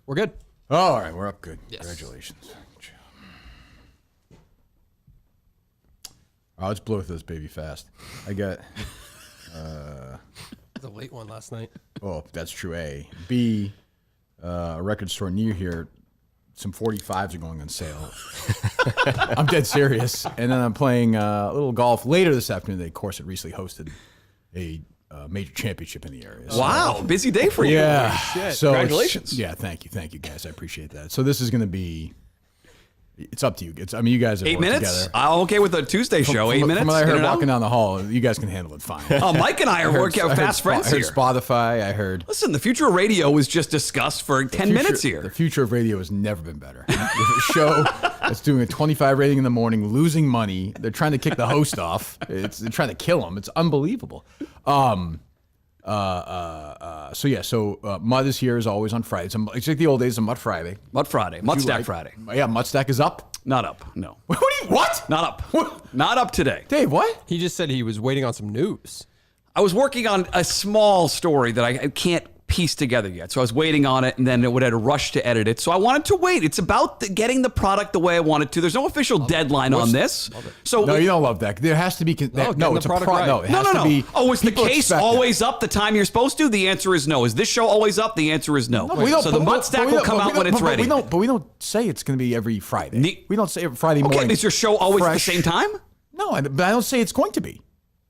We're good. Oh, all right, we're up good. Yes. Congratulations. Oh, let's blow through this baby fast. I got... It's a late one last night. Oh, that's true, A. B, a record store near here, some 45s are going on sale. I'm dead serious. And then I'm playing a little golf later this afternoon. They, of course, had recently hosted a major championship in the area. So, Wow, busy day for you. yeah. shit. So Congratulations. yeah, thank you, guys. I appreciate that. So this is going to be... It's up to you. You guys have 8 worked minutes? together. I'm okay with a Tuesday show. 8 minutes? From what I in heard and out? walking down the hall, you guys can handle it fine. Oh, Mike and I are working out fast friends I heard here. Spotify. I heard... Listen, the future of radio was just discussed for 10 minutes The here. future of radio has never been better. With a show that's doing a 25 rating in the morning, losing money. They're trying to kick the host off. They're trying to kill him. It's unbelievable. So Mud is here as always on Fridays. It's like the old days of Mud Friday. Mud Friday. Mud Stack Friday. Yeah, Mud Stack is up. Not up. No. What? Not up. Not up today. Dave, what? He just said he was waiting on some news. I was working on a small story that I can't piece together yet. So I was waiting on it, and then it would have to rush to edit it. So I wanted to wait. It's about getting the product the way I want it to. There's no official deadline on this. So No, you don't love that. There has to be... getting no, the it's a product right. No, it No, has no, to no. be... Oh, is the people case expect it. always up the time you're supposed to? The answer is no. Is this show always up? The answer is no. We don't- So the but we Mud don't- Stack but we will don't- come but out we when don't- it's but ready. But we don't say it's going to be every Friday. We don't say every Friday Okay, morning. is your show always at the fresh. same time? No, but I don't say it's going to be.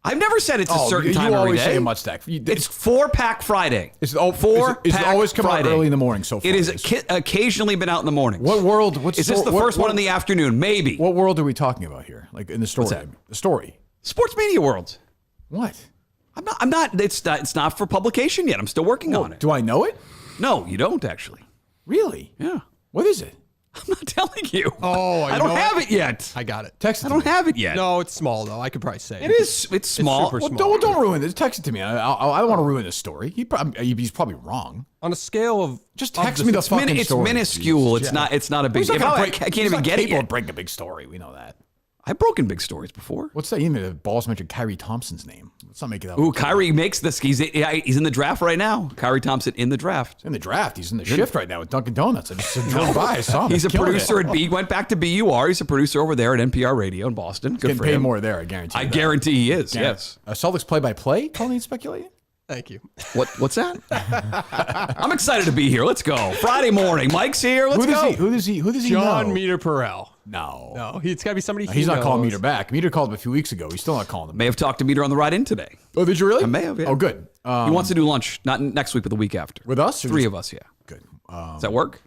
I've never said it's a certain you time every always day. say a Mud Stack. It's 4-pack Friday. It's Four-pack always come Friday. out early in the morning so far. It has occasionally been out in the morning. What world? Is this the first one in the afternoon? Maybe. What world are we talking about here? Like in the story? that? The story. Sports media world. What? I'm not. It's not for publication yet. I'm still working on it. Do I know it? No, you don't actually. Really? Yeah. What is it? I'm not telling you. Oh, I don't have it yet. I got it. Text it I to don't me. have it yet. No, it's small though. I could probably say It is. It's small. super Well, small. don't ruin this. Text it to me. I don't want to ruin this story. He's probably wrong. On a scale of Just text me the fucking It's story. minuscule. Jesus, It's not. It's not a big. He's not If gonna I break- can't he's even not get it capable yet. of breaking a big story. We know that. I've broken big stories before. What's that? You made the balls mention Kyrie Thompson's name. Let's not make it that. Ooh, Kyrie makes this. He's in the draft right now. Kyrie Thompson in the draft. In the draft. He's in the shift right now with Dunkin' Donuts. I just drove by. I saw him. He's a Killing producer it. at B. Went back to BUR. He's a producer over there at NPR Radio in Boston. Good Getting for paid him. more there, I guarantee. I that. guarantee he is. Yeah. Yes. Celtics play-by-play. Colleen speculating. Thank you. What's that? I'm excited to be here. Let's go. Friday morning. Mike's here. Let's go. Who does he John know? Meter Perel. No. No, it's got to be somebody. He's not calling knows. Meter back. Meter called him a few weeks ago. He's still not calling him. May have talked to Meter on the ride in today. Oh, did you really? I may have. Yeah. Oh, good. He wants to do lunch, not next week, but the week after. With us? Or Three just- of us, yeah. Good. Does that work?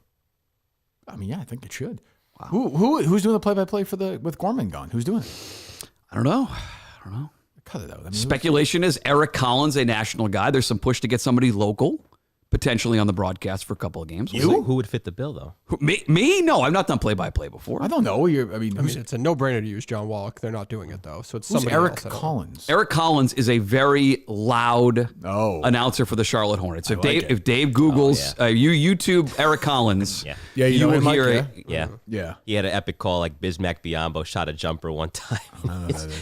I mean, yeah, I think it should. Wow. Who's doing the play-by-play with Gorman gone? Who's doing it? I don't know. Cut it out. I mean, Speculation is Eric Collins, a national guy. There's some push to get somebody local, potentially on the broadcast for a couple of games. We'll see. Who would fit the bill, though? Me? No, I've not done play-by-play before. I don't know. I mean, I mean, it's a no-brainer to use John Wallach. They're not doing it though, so it's who's somebody Eric else. I don't know. Collins? Eric Collins is a very loud announcer for the Charlotte Hornets. If Dave Googles, YouTube Eric Collins, Yeah, you know will him, Mike, hear yeah? it. Yeah. Yeah. He had an epic call like Bismack Biyombo shot a jumper one time.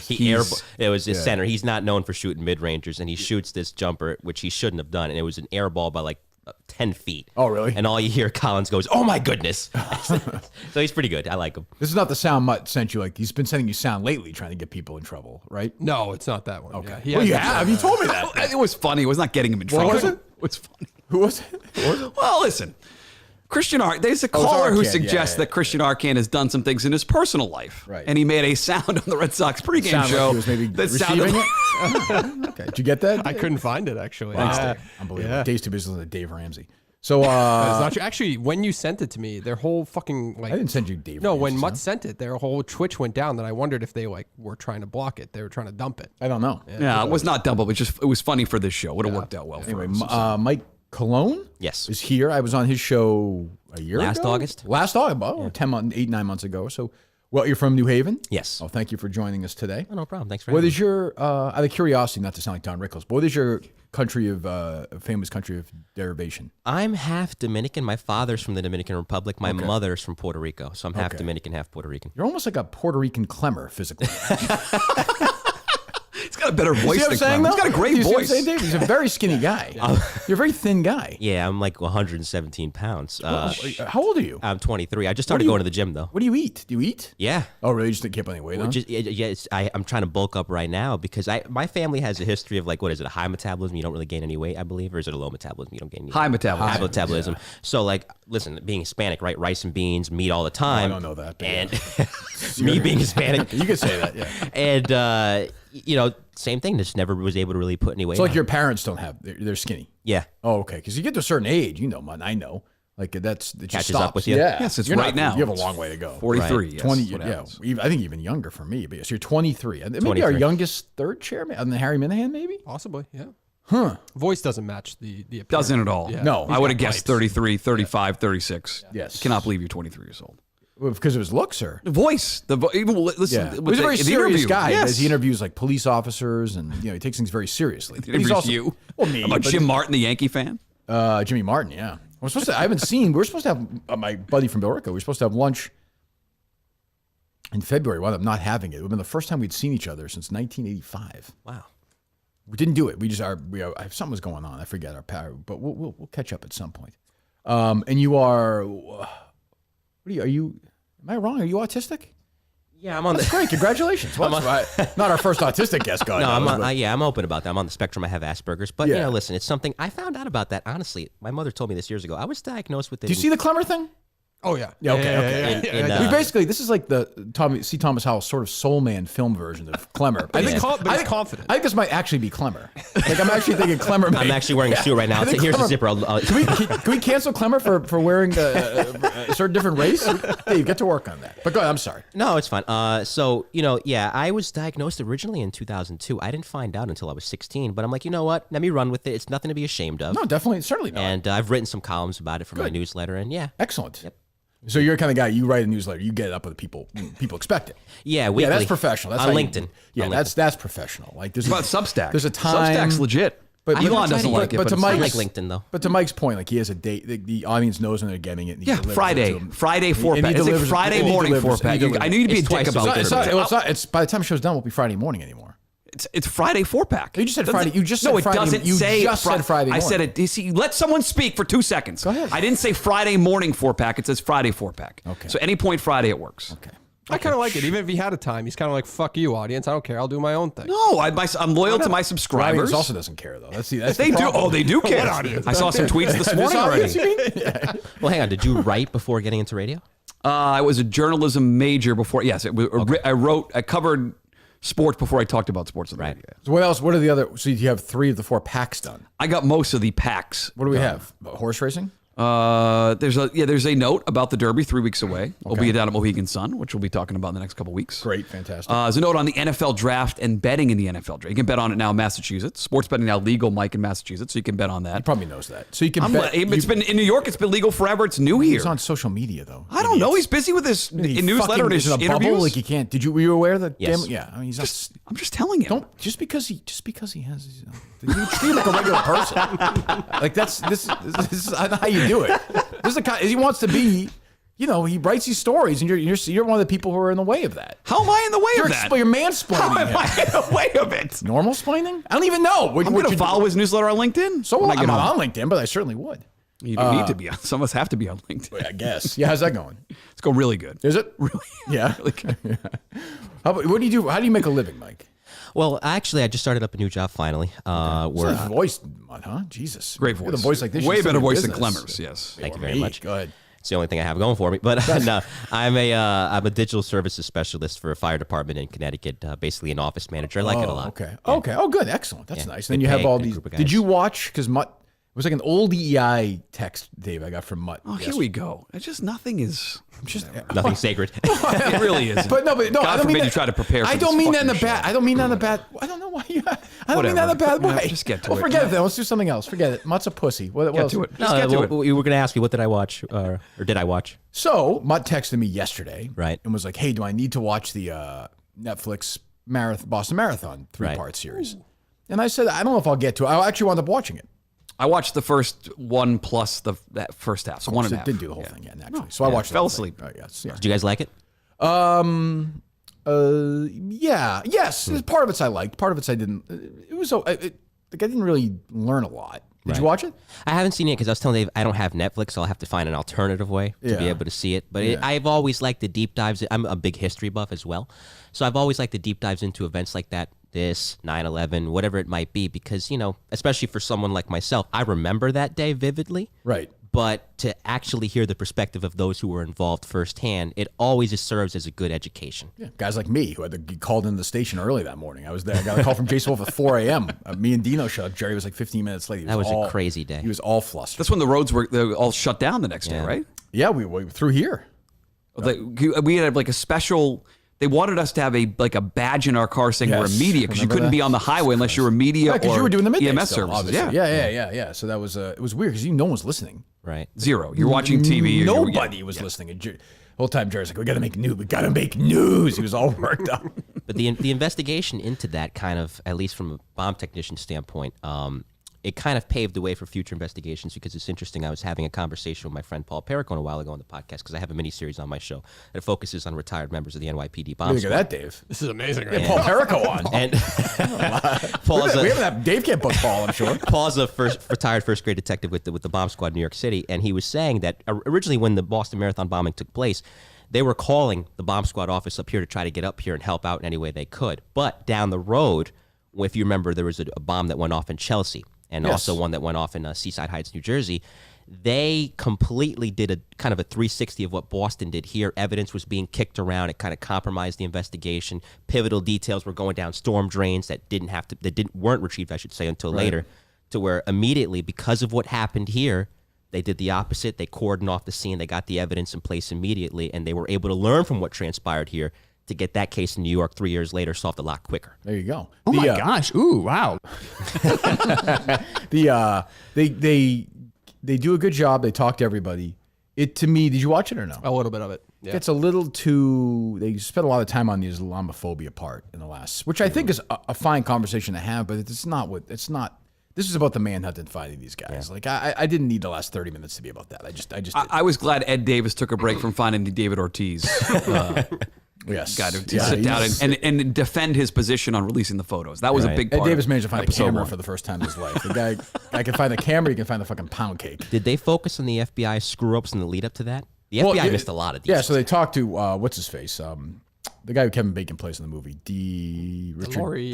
He's- It was his center. He's not known for shooting mid-rangers, and he shoots this jumper, which he shouldn't have done, and it was an air ball by like 10 feet. Oh, really? And all you hear Collins goes, "Oh my goodness." So he's pretty good. I like him. This is not the sound Mutt sent you. Like he's been sending you sound lately, trying to get people in trouble, right? No, it's not that one. Okay. Yeah, Well, you has- have. You told me that. It was funny. It was not getting him in What trouble. was it? It was funny. Who was it? Well, listen. Christian Arcand, there's a it's caller who Arcand, suggests yeah. that Christian Arcand has done some things in his personal life. Right. And he made a sound on the Red Sox pregame Sounded like show he was maybe that receiving sounded it. Okay. Did you get that? I couldn't find it actually. Unbelievable. Yeah. Dave's too busy listening to Dave Ramsey. So It's not true. Actually, when you sent it to me, their whole fucking like. I didn't send you Dave. No, when Ramsey's Mutt sound. sent it, their whole Twitch went down. That I wondered if they like were trying to block it. They were trying to dump it. I don't know. Yeah, it was not dumb, but it was funny for this show. Would have worked out well for Anyway, us. Mike Colon Yes. is here. I was on his show a year Last ago? August? Last August, 9 months ago. So, well, you're from New Haven? Yes. Oh, thank you for joining us today. Oh, no problem. Thanks for What having is your, out of curiosity, not to sound like Don Rickles, but what is your country of, famous country of derivation? I'm half Dominican. My father's from the Dominican Republic. My mother's from Puerto Rico. So I'm half Dominican, half Puerto Rican. You're almost like a Puerto Rican Clemmer physically. He's got got a better voice See what than I'm saying, Clem. He's though? got a great You see what I'm voice. saying, Dave? He's a very skinny guy. You're a very thin guy. Yeah, I'm like 117 pounds. How old are you? I'm 23. I just started do you- going to the gym though. What do you eat? Do you eat? Yeah. Oh, really? You just didn't keep any weight on? I'm trying to bulk up right now because my family has a history of like, what is it, a high metabolism, you don't really gain any weight, I believe, or is it a low metabolism, you don't gain any High metabolism. High metabolism. So like, listen, being Hispanic, right? Rice and beans, meat all the time. I don't know that. But And me being Hispanic. you could say that, yeah. And, same thing, just never was able to really put any weight So like on. your parents don't have, they're skinny. Yeah. Oh, okay. Because you get to a certain age, man, I know. Like it just Catches stops. up with you? Yeah. Yes, it's You're right now. You have a long way to go. 43. Right. Yes, 20, what happens. I think even younger for me. But so you're 23. And maybe 23. our youngest third chairman, and then Harry Minihane, maybe? Possibly, yeah. Huh. Voice doesn't match the appearance. Doesn't at all. Yeah. No. I would have He's got guessed pipes. 33, 35, 36. Yes. Cannot believe you're 23 years old. Well, because of his looks, or? The voice. Even listen. Yeah. with He's a very the serious interview. guy. Yes. As he interviews like police officers, and he takes things very seriously. But Interviews he's also, you. Well, me. How about but- Jim Martin, the Yankee fan? Jimmy Martin, yeah. I haven't seen. We were supposed to have my buddy from Billerica. We were supposed to have lunch in February. We wound up not having it. It would have been the first time we'd seen each other since 1985. Wow. We didn't do it. We just something was going on. I forget our power, but we'll catch up at some point. And you are. What are you? Am I wrong? Are you autistic? Yeah, I'm on That's great. Congratulations. Well, not our first autistic guest, God. No, knows, I'm open about that. I'm on the spectrum. I have Asperger's, but Yeah. listen, it's something I found out about that. Honestly, my mother told me this years ago. I was diagnosed with it. Do you see the Clemmer thing? Oh, yeah. Yeah, okay. In, We basically, this is like the Thomas Howell sort of Soul Man film version of Clemmer. But he's confident. I think this might actually be Clemmer. Like I'm actually thinking Clemmer. I'm actually wearing a suit right now. I think Here's the Clemmer- zipper. Can we cancel Clemmer for wearing a certain different race? Dave, get to work on that. But go ahead, I'm sorry. No, it's fine. I was diagnosed originally in 2002. I didn't find out until I was 16, but I'm like, you know what? Let me run with it. It's nothing to be ashamed of. No, definitely, certainly not. And I've written some columns about it for my Good. newsletter, and yeah. Excellent. Yep. So you're the kind of guy, you write a newsletter, you get it up with the people expect it. Yeah, Yeah, weekly. that's professional. That's on how you- LinkedIn. Yeah, On that's professional. Like there's What about Substack? There's a time. Substack's legit. Elon doesn't like it, but but to it's Mike's, nice. I like LinkedIn though. But to Mike's point, like he has a date. The audience knows when they're getting it. And he Yeah, delivers it Friday. to them. Friday 4 And he pack. It's like delivers it. Friday And he morning delivers 4 it. He pack. delivers I it. need to be a It's dick twice a about week. this. It's by the time the show's done, it won't be Friday morning anymore. It's Friday 4 pack. You just said Friday. You just said no, it Friday. doesn't You say just said Friday I said morning. it. You see, let someone speak for 2 seconds. Go ahead. I didn't say Friday morning 4 pack. It says Friday 4 pack. Okay. So any point Friday it works. Okay. I kind of like it. Even if he had a time, he's kind of like, fuck you, audience. I don't care. I'll do my own thing. No, I'm loyal to my The subscribers. audience also doesn't care though. That's they the do. problem. Oh, they do care. I saw some tweets this morning audience, already. you mean? Yeah. Well, hang on. Did you write before getting into radio? I was a journalism major before. Yes, I covered sports before I talked about sports on the radio. So what else? What are the other? So you have 3 of the 4 packs done. I got most of the packs. What do we have? Horse racing? There's a note about the Derby 3 weeks away. We'll be down at Mohegan Sun, which we'll be talking about in the next couple weeks. Great, fantastic. There's a note on the NFL draft and betting in the NFL draft. You can bet on it now in Massachusetts. Sports betting now legal, Mike, in Massachusetts, so you can bet on that. Probably knows that. So you can bet. It's been in New York. It's been legal forever. It's new here. He's on social media though. I don't know. He's busy with his newsletter and his in a bubble. interviews. Like he can't. Were you aware that? Yes. Yeah. I mean, he's not. I'm just telling him. Don't just because he has. You treat him like a regular person. Like this is not how you do it. This is the kind he wants to be. He writes these stories, and you're one of the people who are in the way of that. How am I in the way You're of that? you're mansplaining. How am him. I in the way of it? Normal splaining? I don't even know. I'm going to follow his newsletter on LinkedIn. So when I I'm get not home. on LinkedIn, but I certainly would. You don't need to be on. Some of us have to be on LinkedIn. I guess. Yeah. How's that going? It's going really good. Is it Really? Yeah. Really good. What do you do? How do you make a living, Mike? Well, actually, I just started up a new job finally. Where It's a voice, huh? Jesus. Great With voice. a voice like this. Way you should better be in voice than business. Clemmer's. Yes. Thank you Or very me. much. Go ahead. It's the only thing I have going for me. But no, I'm a digital services specialist for a fire department in Connecticut. Basically, an office manager. I like it a lot. Okay. Okay. Oh, good. Excellent. That's Yeah. nice. Then Good you have pay, all good these. group of Did guys. you watch? Because Mutt. It was like an old EEI text, Dave. I got from Mutt. Oh, here we go. It's just nothing is. Nothing sacred. It really isn't. But no. God I don't mean forbid that, you try to prepare. For I don't this mean that in a fucking bad. show. I don't mean that in a bad. I don't know why. I don't mean that in a Whatever. bad Yeah, way. just get to well, it. Forget it. Then let's do something else. Forget it. Mutt's a pussy. What Get else? to it. Just get to it. You were going to ask me what did I watch or did I watch? So Mutt texted me yesterday, Right. and was like, "Hey, do I need to watch the Netflix Boston Marathon 3-part series?" And I said, "I don't know if I'll get to it. I actually wound up watching it. I watched the first one plus that first half, so one and a half. Didn't do the whole thing yet, naturally. So I watched. fell the whole thing. asleep. Yes. Yeah. Did you guys like it? Yes. Part of it's I liked. Part of it's I didn't. It was I didn't really learn a lot. Did you watch it? I haven't seen it because I was telling Dave I don't have Netflix, so I'll have to find an alternative way to be able to see it. But I've always liked the deep dives. I'm a big history buff as well, so I've always liked the deep dives into events like that. This 9/11, whatever it might be, because especially for someone like myself, I remember that day vividly. Right. But to actually hear the perspective of those who were involved firsthand, it always just serves as a good education. Yeah. Guys like me who had to get called into the station early that morning. I was there. I got a call from Jason Wolf at 4 a.m. Me and Dino showed up. Jerry was like 15 minutes late. That was a crazy day. He was all flustered. That's when the roads were all shut down the next day, right? Yeah, we through here. We had like a special. They wanted us to have a badge in our car saying we're a media because you couldn't be on the highway unless you were media because or you were doing the midday EMS still, services. Obviously. Yeah. So that was it was weird because no one was listening. Right. Zero. You're watching TV. Nobody was listening. The whole time Jerry's like, "We got to make news. We got to make news." He was all worked up. But the investigation into that kind of, at least from a bomb technician standpoint, it kind of paved the way for future investigations because it's interesting. I was having a conversation with my friend Paul Perricone a while ago on the podcast because I have a mini-series on my show that focuses on retired members of the NYPD bomb Look at that, Dave. This is amazing, right? Paul Perricone on. And we haven't had Dave can't book Paul, I'm sure. Paul's a retired first grade detective with the bomb squad in New York City, and he was saying that originally when the Boston Marathon bombing took place, they were calling the bomb squad office up here to try to get up here and help out in any way they could. But down the road, if you remember, there was a bomb that went off in Chelsea. And also one that went off in Seaside Heights, New Jersey. They completely did a kind of a 360 of what Boston did here. Evidence was being kicked around. It kind of compromised the investigation. Pivotal details were going down storm drains that weren't retrieved, I should say, until later. To where immediately, because of what happened here, they did the opposite. They cordoned off the scene. They got the evidence in place immediately, and they were able to learn from what transpired here to get that case in New York 3 years later solved a lot quicker. There you go. Oh my gosh! Ooh, wow. They do a good job. They talk to everybody. To me, did you watch it or no? A little bit of it. Yeah. It's a little too. They spent a lot of time on the Islamophobia part in the last, which I think is a fine conversation to have, but it's not what it's not. This is about the manhunt and finding these guys. Yeah. Like I didn't need the last 30 minutes to be about that. I was glad Ed Davis took a break from finding David Ortiz. Yes. Got to sit down and defend his position on releasing the photos. That was a big part. Ed Davis managed to find a camera for the first time in his life. The guy can find the camera, he can find the fucking pound cake. Did they focus on the FBI screw-ups in the lead up to that? The FBI missed a lot of these. Yeah, so they talked to, what's his face? The guy who Kevin Bacon plays in the movie, the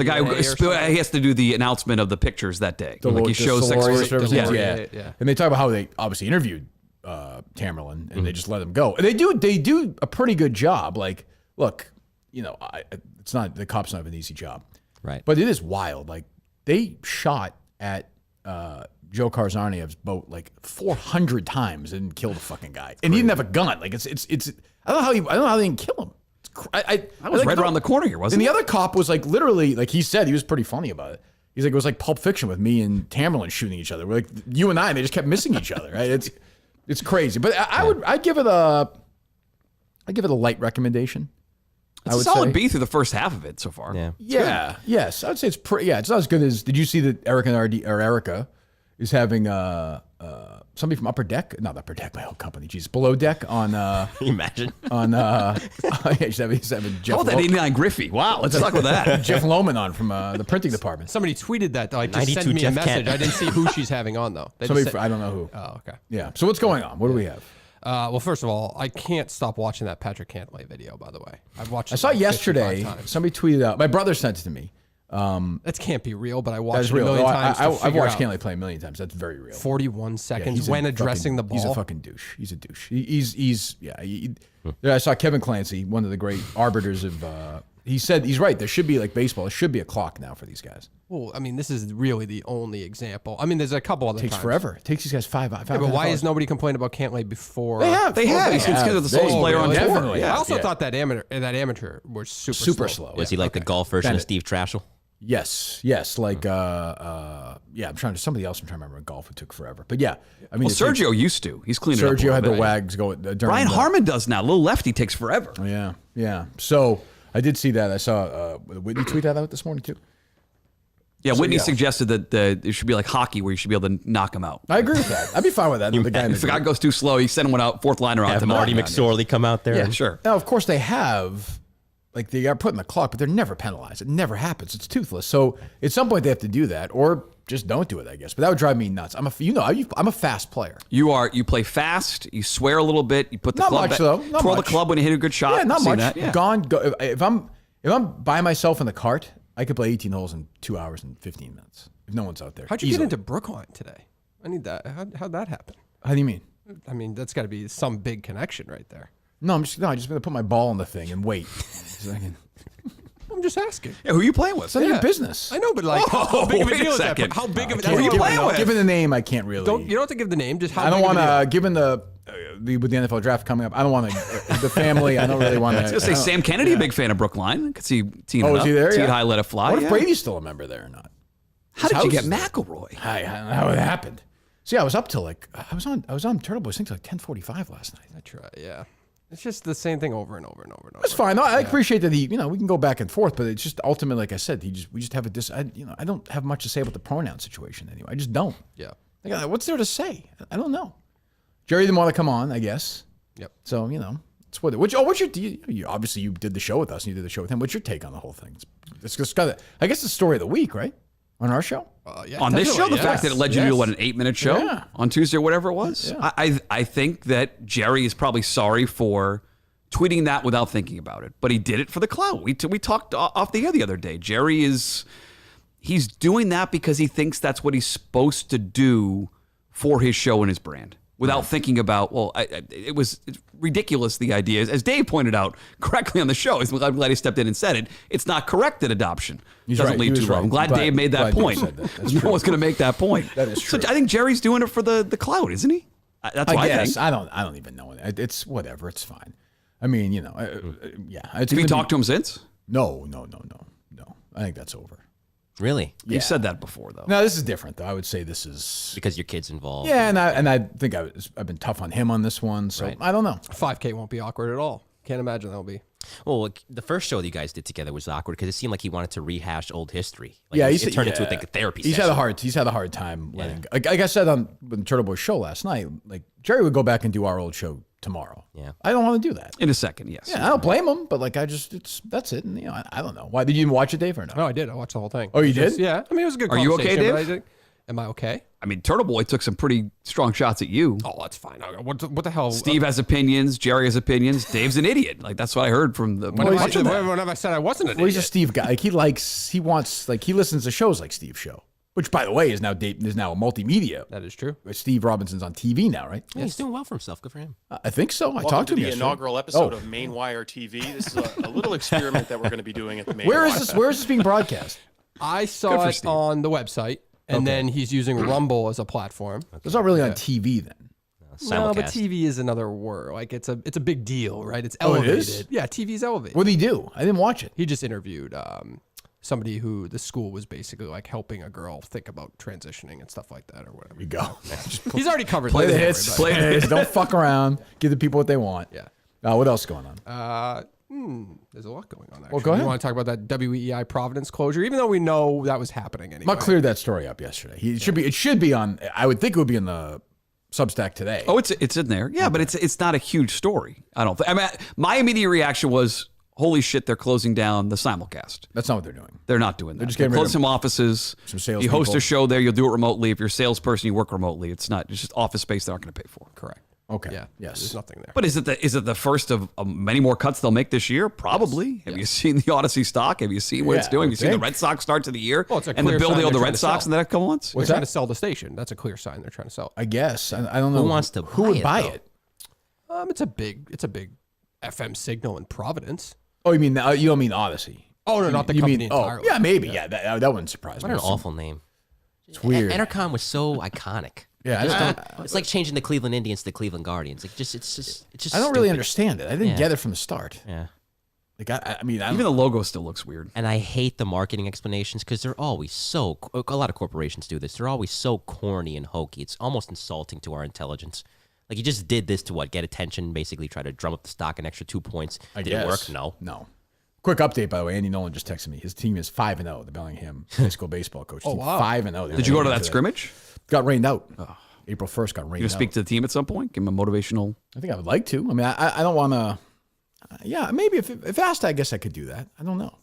guy who he has to do the announcement of the pictures that day. He shows sex. Yeah. And they talk about how they obviously interviewed Tamerlan and they just let him go. And they do a pretty good job. Like, look, it's not the cops not have an easy job, right? But it is wild. Like they shot at Joe Karzaniev's boat like 400 times and killed the fucking guy, and he didn't have a gun. Like it's. I don't know how they didn't kill him. I was right around the corner here, wasn't it? And the other cop was like literally, like he said, he was pretty funny about it. He's like, it was like Pulp Fiction with me and Tamerlan shooting each other. We're like you and I, and they just kept missing each other. Right? It's crazy. But I'd give it a light recommendation. It's a solid B through the first half of it so far. Yeah. Yes. I would say it's pretty. Yeah. It's not as good as. Did you see that Erica is having somebody from Upper Deck, not Upper Deck, my own company, Jesus, Below Deck on. Imagine on. He's having Jeff. Oh, that 89 Griffey. Wow, let's talk with that. Jeff Lohman on from the printing department. Somebody tweeted that though. Just sent me a message. I didn't see who she's having on though. I don't know who. Oh, okay. Yeah. So what's going on? What do we have? Well, first of all, I can't stop watching that Patrick Cantlay video. By the way, I've watched. I saw it yesterday. Somebody tweeted out. My brother sent it to me. That can't be real, but I watched it real. a million times. I've watched Cantlay play a million times. That's very real. 41 seconds when addressing the ball. He's a fucking douche. He's a douche. I saw Kevin Clancy, one of the great arbiters of. He said he's right. There should be like baseball. There should be a clock now for these guys. Well, I mean, this is really the only example. I mean, there's a couple other. It takes times. forever. It takes these guys five. But why has nobody complained about Cantlay before? They have. He's considered the slowest player on tour. Definitely. I also thought that amateur was super slow. Was he like the golf version of Steve Trashel? Yes. Like, I'm trying to. Somebody else I'm trying to remember in golf. It took forever, but yeah. I mean, Sergio used to. He's cleaned it up. Sergio had the wags go. Brian Harmon does now. Little lefty takes forever. Yeah. So I did see that. I saw Whitney tweet that out this morning too. Yeah, Whitney suggested that it should be like hockey, where you should be able to knock him out. I agree with that. I'd be fine with that. If a guy goes too slow, you send him one out, fourth liner on. Have Marty McSorley come out there. Yeah, sure. Now, of course, they have. like they got put in the clock, but they're never penalized. It never happens. It's toothless. So at some point they have to do that, or just don't do it, I guess. But that would drive me nuts. I'm a fast player. You play fast. You swear a little bit. You put the Not club much, back, though. Not twirl much. the club when you hit a good shot. Yeah, not Seen much. That. Yeah. Go. If I'm by myself in the cart, I could play 18 holes in 2 hours and 15 minutes. If no one's out there. How'd you Easily. get into Brookline today? I need that. How'd that happen? How do you mean? I mean, that's got to be some big connection right there. No, I just going to put my ball in the thing and wait. So I can, I'm just asking. Yeah, who are you playing with? it's none of your business. I know, but like, how big of a wait a deal is that? second. How big of a Who are you playing with? Given the name, I can't really. You don't have to give the name. Just how I don't big want of a deal. to. Given with the NFL draft coming up, I don't want to. The family, I don't really want to. I was gonna say Sam Kennedy, a big fan of Brookline. I could see teeing it Oh, up. is he there? Tee it Yeah. high, let it fly. What if yeah. Brady's still a member there or not? How did you get His house is McElroy? I don't know how it happened. See, I was up till like I was on Turtle Boys thing till like 10:45 last night. I try. Yeah. It's just the same thing over and over and over and over. It's fine. No, I appreciate that we can go back and forth, but it's just ultimately, like I said, we just have I don't have much to say about the pronoun situation anyway. I just don't. Yeah. Like, what's there to say? I don't know. Jerry didn't want to come on, I guess. Yep. So it's what's your obviously you did the show with us and you did the show with him. What's your take on the whole thing? It's just got I guess the story of the week, right? On our show. Yeah, On this show, the yes. fact that it led you to an 8-minute show Yeah. on Tuesday or whatever it was. Yeah. I think that Jerry is probably sorry for tweeting that without thinking about it, but he did it for the clout. We talked off the air the other day. Jerry he's doing that because he thinks that's what he's supposed to do for his show and his brand without thinking about, it's ridiculous, the idea. As Dave pointed out correctly on the show, I'm glad he stepped in and said it. It's not correct that adoption He's doesn't right. lead He to was love. right. I'm glad Glad- Dave made that glad Dave point. said that. That's No true. one's going to make that point. That is true. So I think Jerry's doing it for the clout, isn't he? That's what I guess think. I don't even know. It's whatever. It's fine. I mean, yeah. It's Have you gonna talked be- to him since? No. I think that's over. Really? You said that before, though. No, this is different though. I would say this is. Because your kid's involved. Yeah, and I think I've been tough on him on this one. So Right. I don't know. 5K won't be awkward at all. Can't imagine that'll be. Well, like, the first show that you guys did together was awkward because it seemed like he wanted to rehash old history. Like, Yeah, it turned into a therapy He's session. had a hard time letting. Like I said on the Turtle Boy show last night, like Jerry would go back and do our old show tomorrow. Yeah. I don't want to do that. In a second, yes. Yeah, I don't blame him, but like that's it. And I don't know. Why did you even watch it, Dave, or no? No, I did. I watched the whole thing. Oh, you It was did? Yeah. I mean, it was a good Are you okay, conversation, but Dave? am I okay? I mean, Turtle Boy took some pretty strong shots at you. Oh, that's fine. What the hell? Steve has opinions. Jerry has opinions. Dave's an idiot. Like, that's what I heard from the. When have I said I wasn't an Well, he's a idiot? Steve guy. Like he listens to shows like Steve's show, which by the way is now a multimedia. That is true. Steve Robinson's on TV now, right? Yeah, he's doing well for himself. Good for him. I think so. I Welcome talked to him the yesterday. inaugural episode Oh. of Mainwire TV. This is a little experiment that we're going to be doing at the Mainwire. Where is this being broadcast? I Good saw for it Steve. on the website, and then he's using Rumble as a platform. It's not really on TV then. No, but Simulcast. TV is another word. Like it's a big deal, right? It's Oh, it elevated. is? Yeah, TV's elevated. What did he do? I didn't watch it. He just interviewed somebody who the school was basically like helping a girl think about transitioning and stuff like that or whatever. There you go. He's already covered Play that the story, hits. but- Play the hits. Don't fuck around. Give the people what they want. Yeah. What else is going on? There's a lot going on. Actually. go ahead. You want to talk about that WEEI Providence closure, even though we know that was happening anyway. Muck cleared that story up yesterday. It should be on. I would think it would be in the Substack today. Oh, it's in there. Yeah, but it's not a huge story. I don't think. I mean, my immediate reaction was, holy shit, they're closing down the simulcast. That's not what they're doing. They're not doing that. just They're getting rid closing of some offices. some sales You host people. a show there, you'll do it remotely. If you're a salesperson, you work remotely. It's just office space they aren't going to pay for. Correct. Okay. Yeah. Yes. There's nothing there. But is it the first of many more cuts they'll make this year? Probably. Have you seen the Odyssey stock? Have you seen what it's Yeah, doing? I Have you would seen the think. Red Sox start to the year? Well, it's a and the clear building sign of the they're Red trying to Sox sell. in the next couple months? They're trying to sell the station. That's a clear sign they're trying to sell. I guess. I don't know. Who wants to Who buy would it, buy though? it? It's a big FM signal in Providence. Oh, you mean you don't mean Odyssey? Oh no, not the You company mean? entirely. Oh, yeah, maybe. Yeah, that wouldn't surprise What me. an awful name. It's weird. Entercom was so iconic. Yeah, I just I- don't- it's like changing the Cleveland Indians to the Cleveland Guardians. Like it's just. I don't really stupid. understand it. I didn't Yeah. get it from the start. Yeah. Like I mean, I Even the logo still looks weird. And I hate the marketing explanations because they're always so. A lot of corporations do this. They're always so corny and hokey. It's almost insulting to our intelligence. Like you just did this to what? Get attention? Basically, try to drum up the stock an extra 2 points. I Did guess. it work? No. No. Quick update, by the way. Andy Nolan just texted me. His team is 5-0. The Bellingham High School baseball coach. Oh, team, wow. 5-0. Did you go to that scrimmage? Got rained out. April 1st got rained You out. speak to the team at some point? Give them a motivational. I think I would like to. I mean, I don't want to. Yeah, maybe if asked, I guess I could do that. I don't know.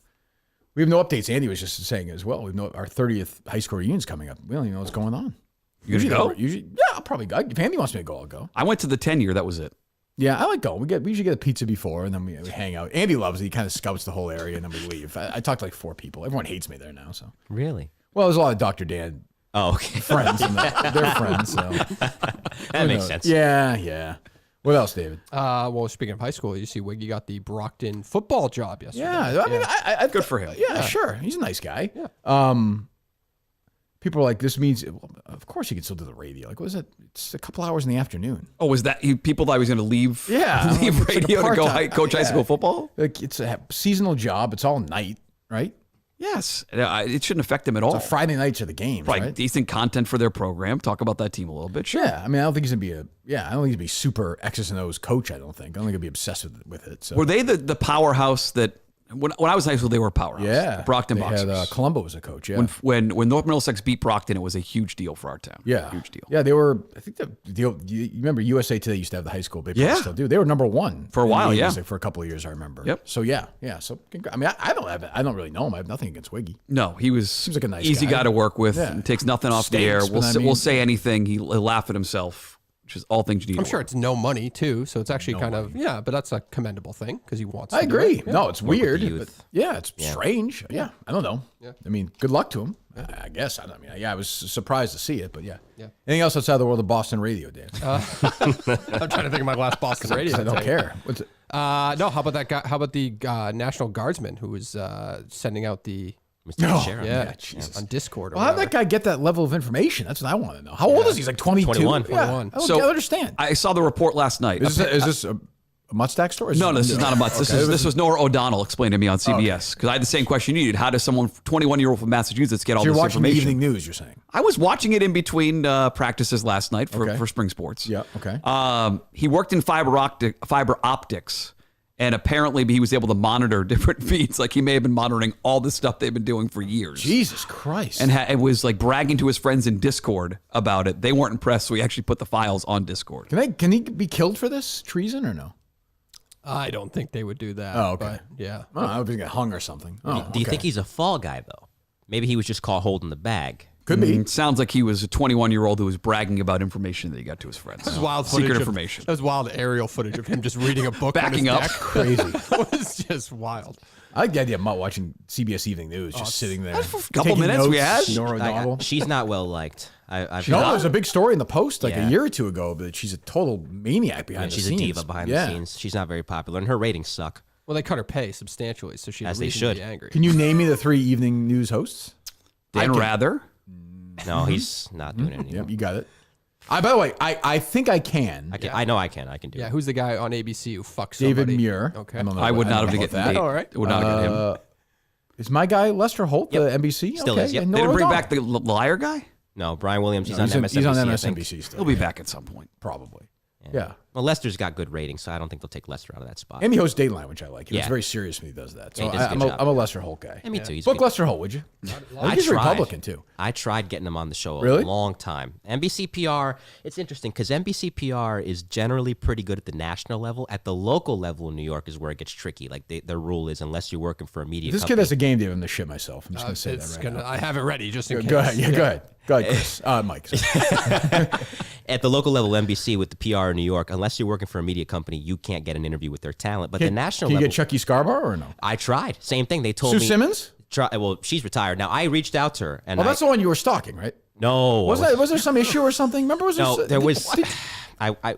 We have no updates. Andy was just saying as well. We know our 30th high school reunion's coming up. We don't even know what's going on. You gonna go? Yeah, I'll probably go. If Andy wants me to go, I'll go. I went to the 10-year. That was it. Yeah, I like going. We usually get a pizza before, and then we hang out. Andy loves it. He kind of scouts the whole area, and then we leave. I talked to like 4 people. Everyone hates me there now. So Really? well, there's a lot of Dr. Dan Okay. friends, and they're friends. So That makes sense. Yeah. What else, David? Well, speaking of high school, you see Wiggy got the Brockton football job yesterday. Yeah, I mean, I Good for him. Yeah, sure. He's a nice guy. Yeah. People are like, this means, well, of course you can still do the radio. Like, what is it? It's a couple hours in the afternoon. Oh, was that people thought he was going to leave? Yeah. leave It's like a radio to go part-time. coach high Yeah. school football. Like, it's a seasonal job. It's all night, right? Yes, it shouldn't affect him at all. So Friday nights are the games, Right, right? decent content for their program. Talk about that team a little bit. Sure. Yeah, I mean, I don't think he's gonna be I don't think he's gonna be super X's and O's coach. I don't think he'll be obsessed with it. So Were they the powerhouse that when I was in high school they were a powerhouse? yeah, Brockton they Boxers. had Columbo was a coach. Yeah, When North Middlesex beat Brockton, it was a huge deal for our town. yeah, Huge deal. Yeah, they were. I think the deal. You remember USA Today used to have the high school. They probably Yeah. still do. They were number 1 For a in the while, yeah. agency for a couple of years. I remember. Yep. So yeah. So I mean, I don't really know him. I have nothing against Wiggy. No, he was like a nice easy guy. guy to work with. Yeah. And takes nothing off the Stinks, air. but I mean- We'll say anything. He'll laugh at himself, which is all things you need. I'm to sure work. it's no money too, so it's actually kind of but that's a commendable thing because he wants. I to do agree. it. Yeah. No, it's with weird. the But youth. yeah, it's strange. Yeah, I don't know. Yeah. I mean, good luck to him. I guess. I mean, yeah, I was surprised to see it, but yeah. Anything else outside the world of Boston radio, Dan? I'm trying to think of my last Boston radio. I don't take. care. What's it? No, how about that guy? How about the National Guardsman who was sending out the Mr. Sheriff. Jesus. on Discord? Or Well, how did whatever. that guy get that level of information? That's what I want to know. How old is he? He's like 22? 21. Yeah, 21. I don't So understand. I saw the report last night. Is this a Mudstack story? No, this is not a mutts. This was Nora O'Donnell explained to me on CBS because I had the same question you did. How does someone 21-year-old from Massachusetts get all So you're this watching the information? evening news, you're saying? I was watching it in between practices last night Okay. for spring sports. Yeah, okay. He worked in fiber optics, and apparently he was able to monitor different feeds. Like he may have been monitoring all the stuff they've been doing for years. Jesus Christ. And it was like bragging to his friends in Discord about it. They weren't impressed, so he actually put the files on Discord. Can he be killed for this treason or no? I don't think they would do that. Oh, okay. But yeah. I don't know. I hope he got hung or something. Oh, Do you okay. think he's a fall guy though? Maybe he was just caught holding the bag. Could be. It sounds like he was a 21-year-old who was bragging about information that he got to his friends. That was wild footage Secret of- information. That was wild aerial footage of him just reading a book. Backing on up. his deck. Crazy. It was just wild. I like the idea of Mutt watching CBS Evening News, just sitting there. That's for a couple taking minutes we notes. had. Nora O'Donnell. She's not well liked. I've No, there was a big story in the Post like Yeah. a year or two ago that she's a total maniac behind the she's scenes. a diva behind the scenes. She's not very popular, and her ratings suck. Well, they cut her pay substantially, so she had As a they reason should. to be angry. Can you name me the 3 evening news hosts? Dan Rather. No, he's not doing it anymore. Yep, you got it. By the way, I think I can. I know I can. I can do Yeah, it. who's the guy on ABC who fucks David somebody? Muir. Okay. don't know I would don't not have know to about get that. that. All right. Would not have get him. Is my guy Lester Holt, the NBC? Still okay. is, yep. and They didn't Nora bring O'Donnell. back the liar guy? No, Brian Williams. He's No, on MSNBC. He's on I think. MSNBC still. He'll be back at some point. Probably. Yeah. Well, Lester's got good ratings, so I don't think they'll take Lester out of that spot. And he hosts Dateline, which I like. He was Yeah. very serious when he does that. So Yeah, he does a I'm good a, job. I'm a Lester Holt guy. Yeah, me too. He's Book good. Lester Holt, would you? I think he's a tried. Republican, too. I tried getting him on the show Really? a long time. NBC PR, it's interesting because NBC PR is generally pretty good at the national level. At the local level in New York is where it gets tricky. Like their rule is unless you're working for a media This kid company. has a game, Dave. I'm going to shit myself. I'm just going to say It's that right gonna. now. I have it ready just in case. Go ahead. Yeah, go ahead. Go ahead, Chris. Mike. sorry. At the local level, NBC with the PR in New York, unless you're working for a media company, you can't get an interview with their talent. But the national Can you level, get Chucky Scarborough or no? I tried. Same thing. They told Sue me. Simmons? Well, she's retired now. I reached out to her, and Well, that's the one you were stalking, right? no. Was there some issue or something? Remember? No, there was.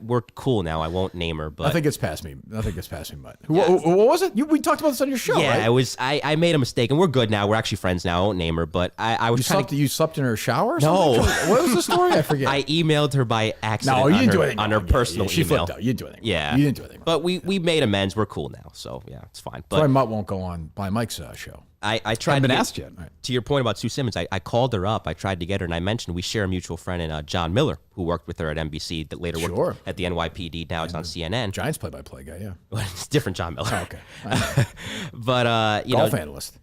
We're cool now. I won't name her, but Nothing gets past me. Nothing gets past me, Mutt. What was it? We talked about this on your show, yeah, right? it was. I made a mistake, and we're good now. We're actually friends now. I won't name her, but I was You slept in her shower or No. something? What was the story? I forget. I emailed her by accident. No, you didn't do on anything on her wrong. Yeah, personal She email. flipped out. You didn't do anything wrong. Yeah, You didn't do anything wrong. But we made amends. We're cool now, so yeah, it's fine. That's why But Mutt won't go on by Mike's show. I tried been to get- asked yet. To your point about Sue Simmons, I called her up. I tried to get her, and I mentioned we share a mutual friend in John Miller, who worked with her at NBC, that later Sure. worked at the NYPD. Now he's on CNN. Giants play-by-play guy, yeah. It's different John Miller. Okay. But you Golf know, analyst.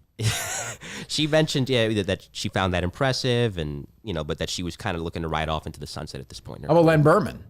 she mentioned that she found that impressive, and but that she was kind of looking to ride off into the sunset at this point. in her How about career. Len Berman?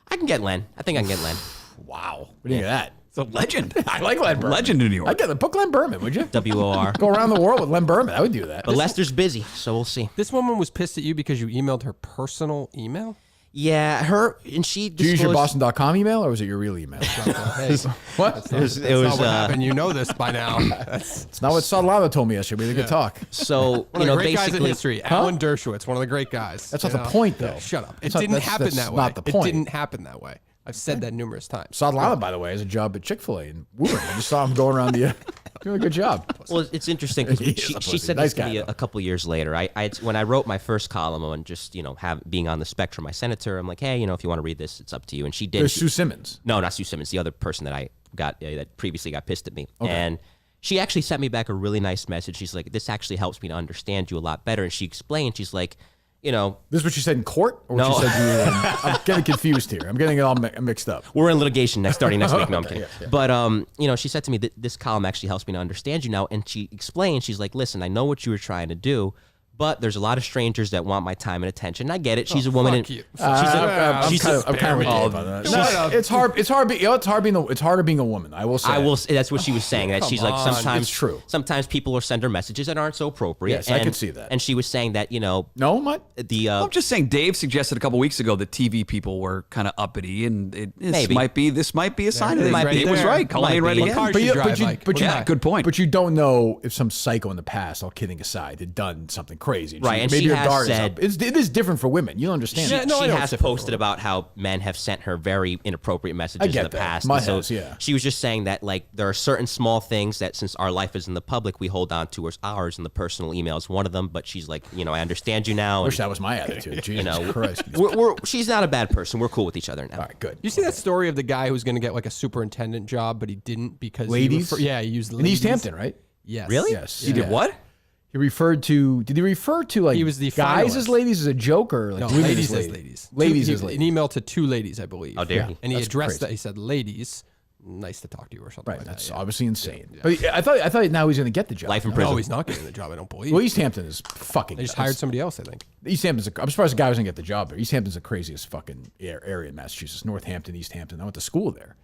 I can get Len. I think I can get Len. Wow. What do you think of that? It's a legend. I like Len Berman. Legend in New York. I get it. Book Len Berman, would you? WOR. Go around the world with Len Berman. I would do that. But Lester's busy, so we'll see. This woman was pissed at you because you emailed her personal email? Yeah, and she Do you use your disclosed- Boston.com email or was it your real email? Hey, What? It was, that's not what happened. You know this by now. That's It's not what Sadlana told me yesterday. We had a good talk. so one of the great guys in basically history. Alan Dershowitz, one of the great guys. That's not you the know? point, though. Yeah, shut up. It That's not- didn't that's- happen that's that way. not the point. It didn't happen that way. I've said that numerous times. Sadlana, by the way, has a job at Chick-fil-A in Woburn. I just saw him going around the doing a good job. Well, it's interesting because He is a she pussy. said Nice this to me guy, though. a couple years later. When I wrote my first column on just being on the spectrum, I sent it to her. I'm like, hey, if you want to read this, it's up to you. And she did. There's Sue Simmons. No, not Sue Simmons. The other person that I got that previously got pissed at me. And she actually sent me back a really nice message. She's like, this actually helps me to understand you a lot better. And she explained, she's like, This is what she said in court? Or what No. she said to you I'm getting confused here. I'm getting it all mixed up. we're in litigation starting next week. No, I'm kidding. But she said to me that this column actually helps me to understand you now. And she explained, she's like, listen, I know what you were trying to do, but there's a lot of strangers that want my time and attention. I get it. She's a woman. Fuck And you. I'm kind of with Oh, Dave on that. It's hard. It's harder being a woman. I will say. I will say that's what she was saying. That she's like, on. sometimes It's true. Sometimes people will send her messages that aren't so appropriate. Yes, I can see that. And she was saying that No, what? I'm just saying. Dave suggested a couple weeks ago that TV people were kind of uppity, and this Maybe. might be a sign of it. Might be Dave was there. right. Colleen Might right be. again. What car you drive, Mike? What Yeah, car? good point. But you don't know if some psycho in the past, all kidding aside, had done something crazy. Right, and maybe she her has guard said- is up. It is different for women. You don't understand. she, that. no, I she know has it's different posted about how men have sent her very inappropriate messages I get in the that. past. My And so has, yeah. she was just saying that like there are certain small things that since our life is in the public, we hold on to as ours, and the personal email is one of them. But she's like, I understand you now. I wish And, that was my attitude. Jesus know, Christ. she's not a bad person. We're cool with each other now. All right, good. You see that story of the guy who was going to get like a superintendent job, but he didn't because Ladies? he used In ladies. East Hampton, right? Yes. Really? Yes. He did what? He referred to. Did he refer to like He was the guys finalist. as ladies as a joke or like No, women ladies as as ladies? ladies. Ladies Two- as ladies. An email to two ladies, I believe. How dare he? And he That's addressed crazy. that. He said, "Ladies, nice to talk to you," or something Right. like That's that. obviously insane. But I thought now he's going to get the job. Life in No, prison. he's not getting the job. I don't believe. Well, East Hampton is fucking. They just hired somebody else, I think. East Hampton's. I'm surprised the guy was going to get the job there. East Hampton's the craziest fucking area in Massachusetts. Northampton, East Hampton. I went to school there.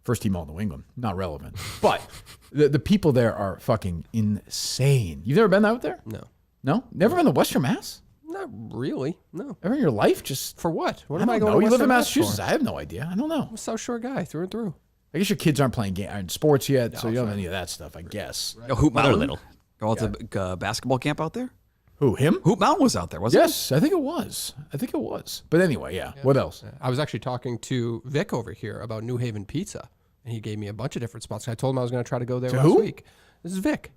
First team all New England. Not relevant. But the people there are fucking insane. You've never been out there? No, No? Never been to Western Mass? not really. No. Ever in your life? Just For what? What I am I don't going know. to You live in Western Mass Massachusetts. for? I have no idea. I don't know. I'm a South Shore guy through and through. I guess your kids aren't playing sports yet, so you don't have any of that stuff, I guess. Hoop Well, they're Mountain. little. Go out to basketball camp out there. Who, him? Hoop Mountain was out there, wasn't it? Yes, I think it was. But anyway, yeah. What else? I was actually talking to Vic over here about New Haven Pizza, and he gave me a bunch of different spots. I told him I was going to try to go there last who? week. This is Vic.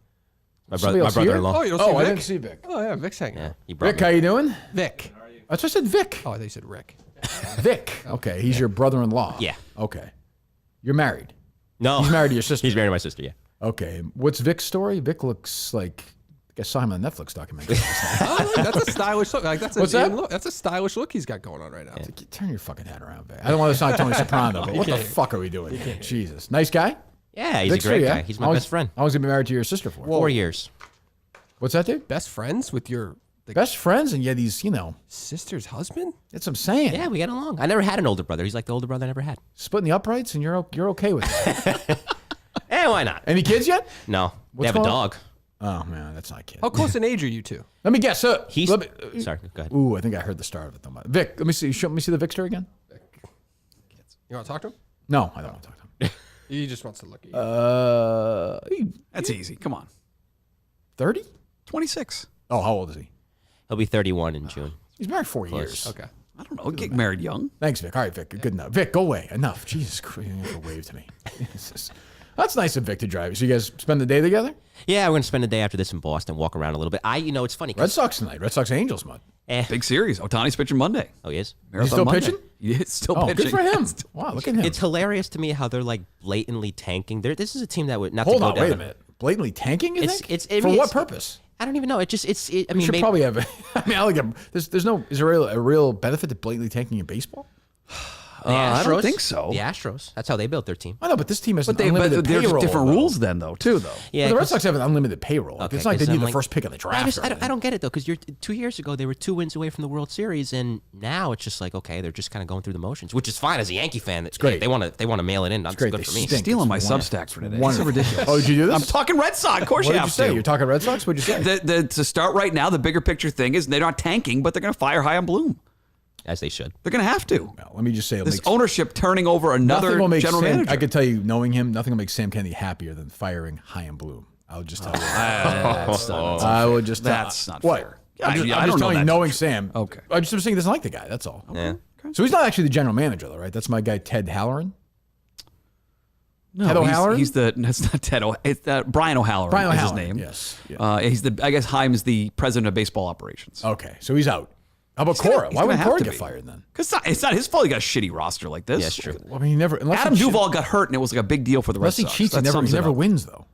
My Somebody else here? brother-in-law. Oh, you don't see Oh, I Vic? didn't see Vic. Oh, yeah, Vic's hanging Yeah, out. he brought Vic, how you doing? Vic. That's what I said, Vic. Oh, I thought you said Rick. Vic. Okay, he's your brother-in-law. Yeah. Okay. You're married. No, He's married to your sister. He's married to my sister. Yeah. Okay. What's Vic's story? Vic looks like I saw him on a Netflix documentary. Oh, that's a stylish look. Like that's What's a that? look. That's a stylish look he's got going on right now. Turn your fucking head around, Vic. I don't want to sound like Tony Soprano, but what the fuck are we doing here? Jesus. Nice guy? Yeah, he's Vic's a great yeah? guy. He's my How long- best friend. How long's he been married to your sister for? 4 years. What's that, dude? Best friends with your Best friends, and yet he's, sister's husband? that's what I'm saying. Yeah, we get along. I never had an older brother. He's like the older brother I never had. Splitting the uprights, and you're okay with it. Why not? Any kids yet? No, What's they have a going on? dog. Oh, man, that's not a kid. How close in age are you two? Let me guess. He's let me- sorry. Go ahead. Ooh, I think I heard the start of it, though. Vic, let me see. Let me see the Vic story again. You want to talk to him? No, I don't want to talk to him. He just wants to look at you. That's easy. Come on. 30? 26. Oh, how old is he? He'll be 31 in June. He's married 4 years. Okay. I don't know. Get married young. Thanks, Vic. All right, Vic. Good enough. Vic, go away. Enough. Jesus Christ. You have to wave to me. That's nice of Vic to drive. So you guys spend the day together? Yeah, we're gonna spend the day after this in Boston, walk around a little bit. It's funny. Red Sox tonight. Red Sox Angels, mud. Big series. Otani's pitching Monday. Oh, he is. Marathon still Monday. pitching? Yeah, it's still Oh, pitching. good for him. Wow, look at him. It's hilarious to me how they're like blatantly tanking. This is a team that would not Hold to go on, down wait a the- minute. Blatantly tanking, you It's- think? it's- I For mean, what it's- purpose? I don't even know. I You mean, should maybe, probably have. I mean, I like. Is there a real benefit to blatantly tanking in baseball? I don't think so. The Astros. That's how they built their team. I know, but this team has But unlimited there's payroll. different though. rules then, though, too, though. Yeah, But the Red 'cause- Sox have an unlimited payroll. Okay, It's not like they 'cause need I'm the like- first pick of the draft. I don't get it though, because 2 years ago they were 2 wins away from the World Series, and now it's just like, okay, they're just kind of going through the motions, which is fine as a Yankee fan. It's great. They want to mail it in. That's great. good They for me. stink. Stealing my It's wonderful. Substack for today. Wonderful. It's so ridiculous. Oh, did you do this? I'm talking Red Sox. Of course What you did you have say? to. You're talking Red Sox? What'd you say? To start right now, the bigger picture thing is they're not tanking, but they're going to fire Chaim Bloom. As they should. They're going to have to. Well, let me just say, it'll This make ownership turning over another nothing will make general Sam, manager. I can tell you, knowing him, nothing will make Sam Kennedy happier than firing Chaim Bloom. I'll just tell you. I will just. That's not what? fair. I'm just, I I'm don't just know telling you, that. knowing Sam. Okay. I'm just saying he doesn't like the guy. That's all. Yeah. So he's not actually the general manager, though, right? That's my guy Ted Halloran. No, Ted O'Halloran? he's the. That's not Ted. It's Brian O'Halloran. Brian is his O'Halloran, name. yes. Yeah. He's the. I guess Chaim is the president of baseball operations. Okay, so he's out. How about gonna- Cora? he's Why gonna would have Cora to get be. fired then? Because it's not his fault. He got a shitty roster like this. Yeah, it's true. I mean, he never. Unless Adam he cheats- Duvall got hurt, and it was like a big deal for the Red Unless he Sox. cheats, That he sums it never up. wins though.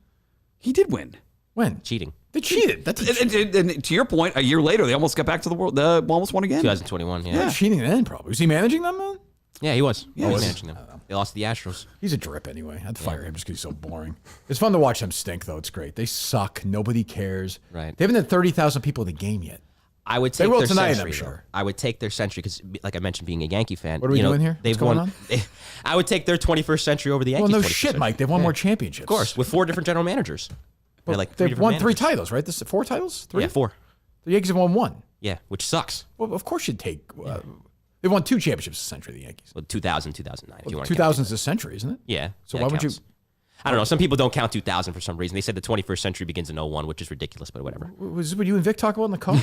He did win. When? Cheating. They cheated. That's And to your point, a year later, they almost got back to the world. They almost won again. 2021. Yeah. not cheating then, probably. Was he managing them then? Yeah, he was. He was was. managing them. They lost to the Astros. He's a drip anyway. I'd fire him just because he's so boring. It's fun to watch them stink, though. It's great. They suck. Nobody cares. Right. They haven't had 30,000 people at the game yet. I would They take will their tonight, century. I'm sure. though. I would take their century because, like I mentioned, being a Yankee fan. What are we doing here? They've What's going won. on? I would take their 21st century over the Well, Yankees. no 21st shit, century. Mike. They've won more championships. Of course, with 4 different general managers. They're like three They've different won 3 managers. titles, right? This 4 titles? 3? Yeah, 4. The Yankees have won 1. Yeah, which sucks. Well, of course you'd take. They've won 2 championships this century, the Yankees. Well, 2000, 2009. If you want to 2000 is a century, isn't it? Yeah. So yeah, why it would you? counts. I don't know. Some people don't count 2000 for some reason. They said the 21st century begins in 01, which is ridiculous, but whatever. Was this what you and Vic talk about in the car?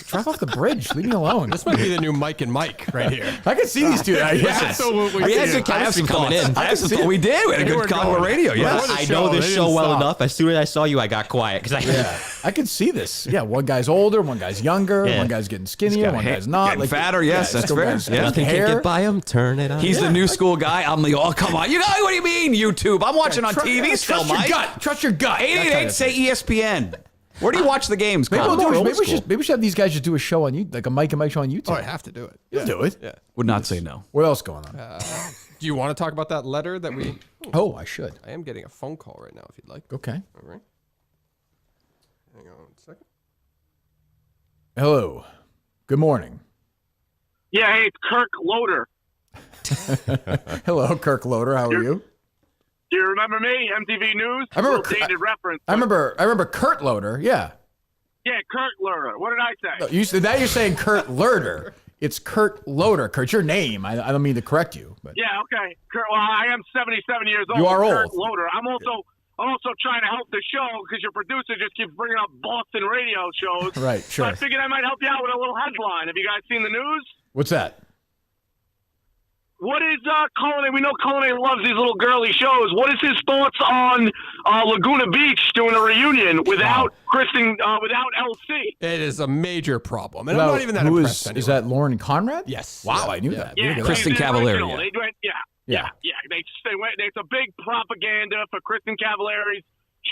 Drive off the bridge. Leave me alone. This might be the new Mike and Mike right here. I can see these two. Absolutely. We had see good it. chemistry coming in. I have some thoughts. We did. We had a They were good combo going. radio. Yeah. Before the I show, know this they show didn't well stop. enough. As soon as I saw you, I got quiet because Yeah, I can see this. Yeah, one guy's older, one guy's younger, Yeah. one guy's getting skinnier, one guy's not. getting fatter. Yes, that's still fair. guys- Yeah. guys nothing hair. can get by him. Turn it on. He's the new school guy. I'm the, oh, come on. You know, what do you mean, YouTube? I'm watching on TV still, Trust your Mike. gut. Trust your gut. That kind 888 of say thing. ESPN. Where do you watch the games? Maybe, Colin? we'll do it. Old Maybe we school. should have these guys just do a show on you, like a Mike and Mike show on YouTube. Oh, I have to do it. You'll do it. Yeah. Would not say no. What else going on? Do you want to talk about that letter that we? Oh, I should. I am getting a phone call right now. If you'd like. Okay. All right. Hang on a second. Hello. Good morning. Yeah, hey, it's Kirk Loader. Hello, Kirk Loader. How are you? Do you remember me? MTV News? I remember A little dated reference. I remember Kurt Loader. Yeah. Yeah, Kirk Loader. What did I say? Now you're saying Kurt Loader. It's Kurt Loader. Kurt, your name. I don't mean to correct you, but Yeah, okay. Kurt, well, I am 77 years old. You are Kirk old. Loader. I'm also trying to help the show because your producer just keeps bringing up Boston radio shows. Right, So sure. I figured I might help you out with a little headline. Have you guys seen the news? What's that? What is Colon? We know Colon loves these little girly shows. What is his thoughts on Laguna Beach doing a reunion without Kristen, without LC? It is a major problem, and Now, I'm not even that who impressed. is that Lauren Conrad? Yes. Wow, Yeah. I knew Yeah. that. Yeah, Look at Kristen he's the Cavallari, original. yeah. They went, Yeah. They went. It's a big propaganda for Kristen Cavallari's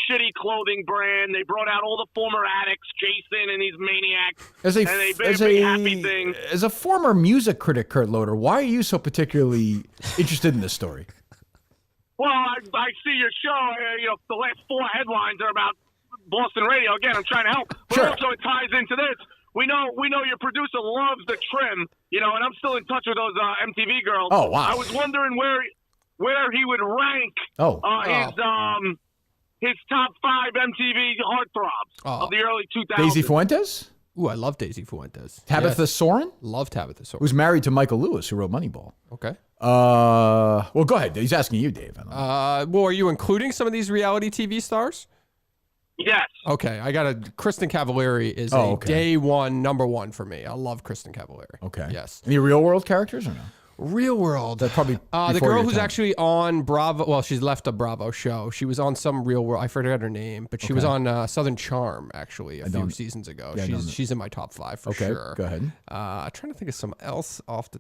shitty clothing brand. They brought out all the former addicts, Jason and these maniacs, As a and they made a big happy thing. as a former music critic, Kurt Loader, why are you so particularly interested in this story? Well, I see your show. The last 4 headlines are about Boston radio. Again, I'm trying to help, but Sure. also it ties into this. We know your producer loves the trim, and I'm still in touch with those MTV girls. Oh, wow. I was wondering where he would rank his top 5 MTV heartthrobs of the early 2000s. Daisy Fuentes? Ooh, I love Daisy Fuentes. Tabitha Yes. Soren? Love Tabitha Soren. Who's married to Michael Lewis, who wrote Moneyball. Okay. Well, go ahead. He's asking you, Dave. I don't know. Well, are you including some of these reality TV stars? Yes. Okay, Kristen Cavallari is okay. day one, number one for me. I love Kristen Cavallari. Okay. Yes. Any real world characters or no? Real world. That probably The before girl your who's time. actually on Bravo. Well, she's left a Bravo show. She was on some Real World. I forgot her name, but she was on Southern Charm actually a few seasons ago. Yeah, I don't know. She's in my top 5 for Okay, sure. go ahead. Trying to think of some else off the.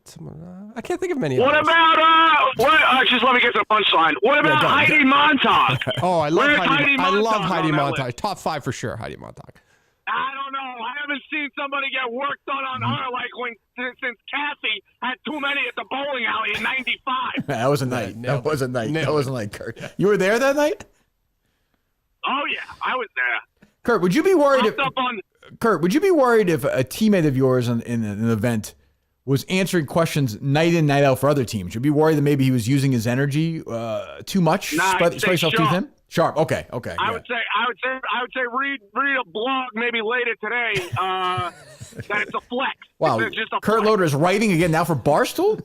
I can't think of many. What others. about just let me get to the punchline. What about go ahead. Heidi Montag? Oh, I love Where's Heidi. Heidi I love Montag Heidi on that Montag. list? Top 5 for sure. Heidi Montag. I don't know. I haven't seen somebody get work done on her like since Cassie had too many at the bowling alley in '95. That was a night. Nailed That was a night. Nailed That wasn't like Kurt. You were there that night? Oh yeah, I was there. Kurt, would you be worried if Up on, Kurt, would you be worried if a teammate of yours in an event was answering questions night in, night out for other teams? You'd be worried that maybe he was using his energy too much? Nah, spread I'd say himself too sharp. thin? Sharp. Okay. I yeah. would say read a blog maybe later today that it's a flex. Wow. It's just a Kurt flex. Loder is writing again now for Barstool?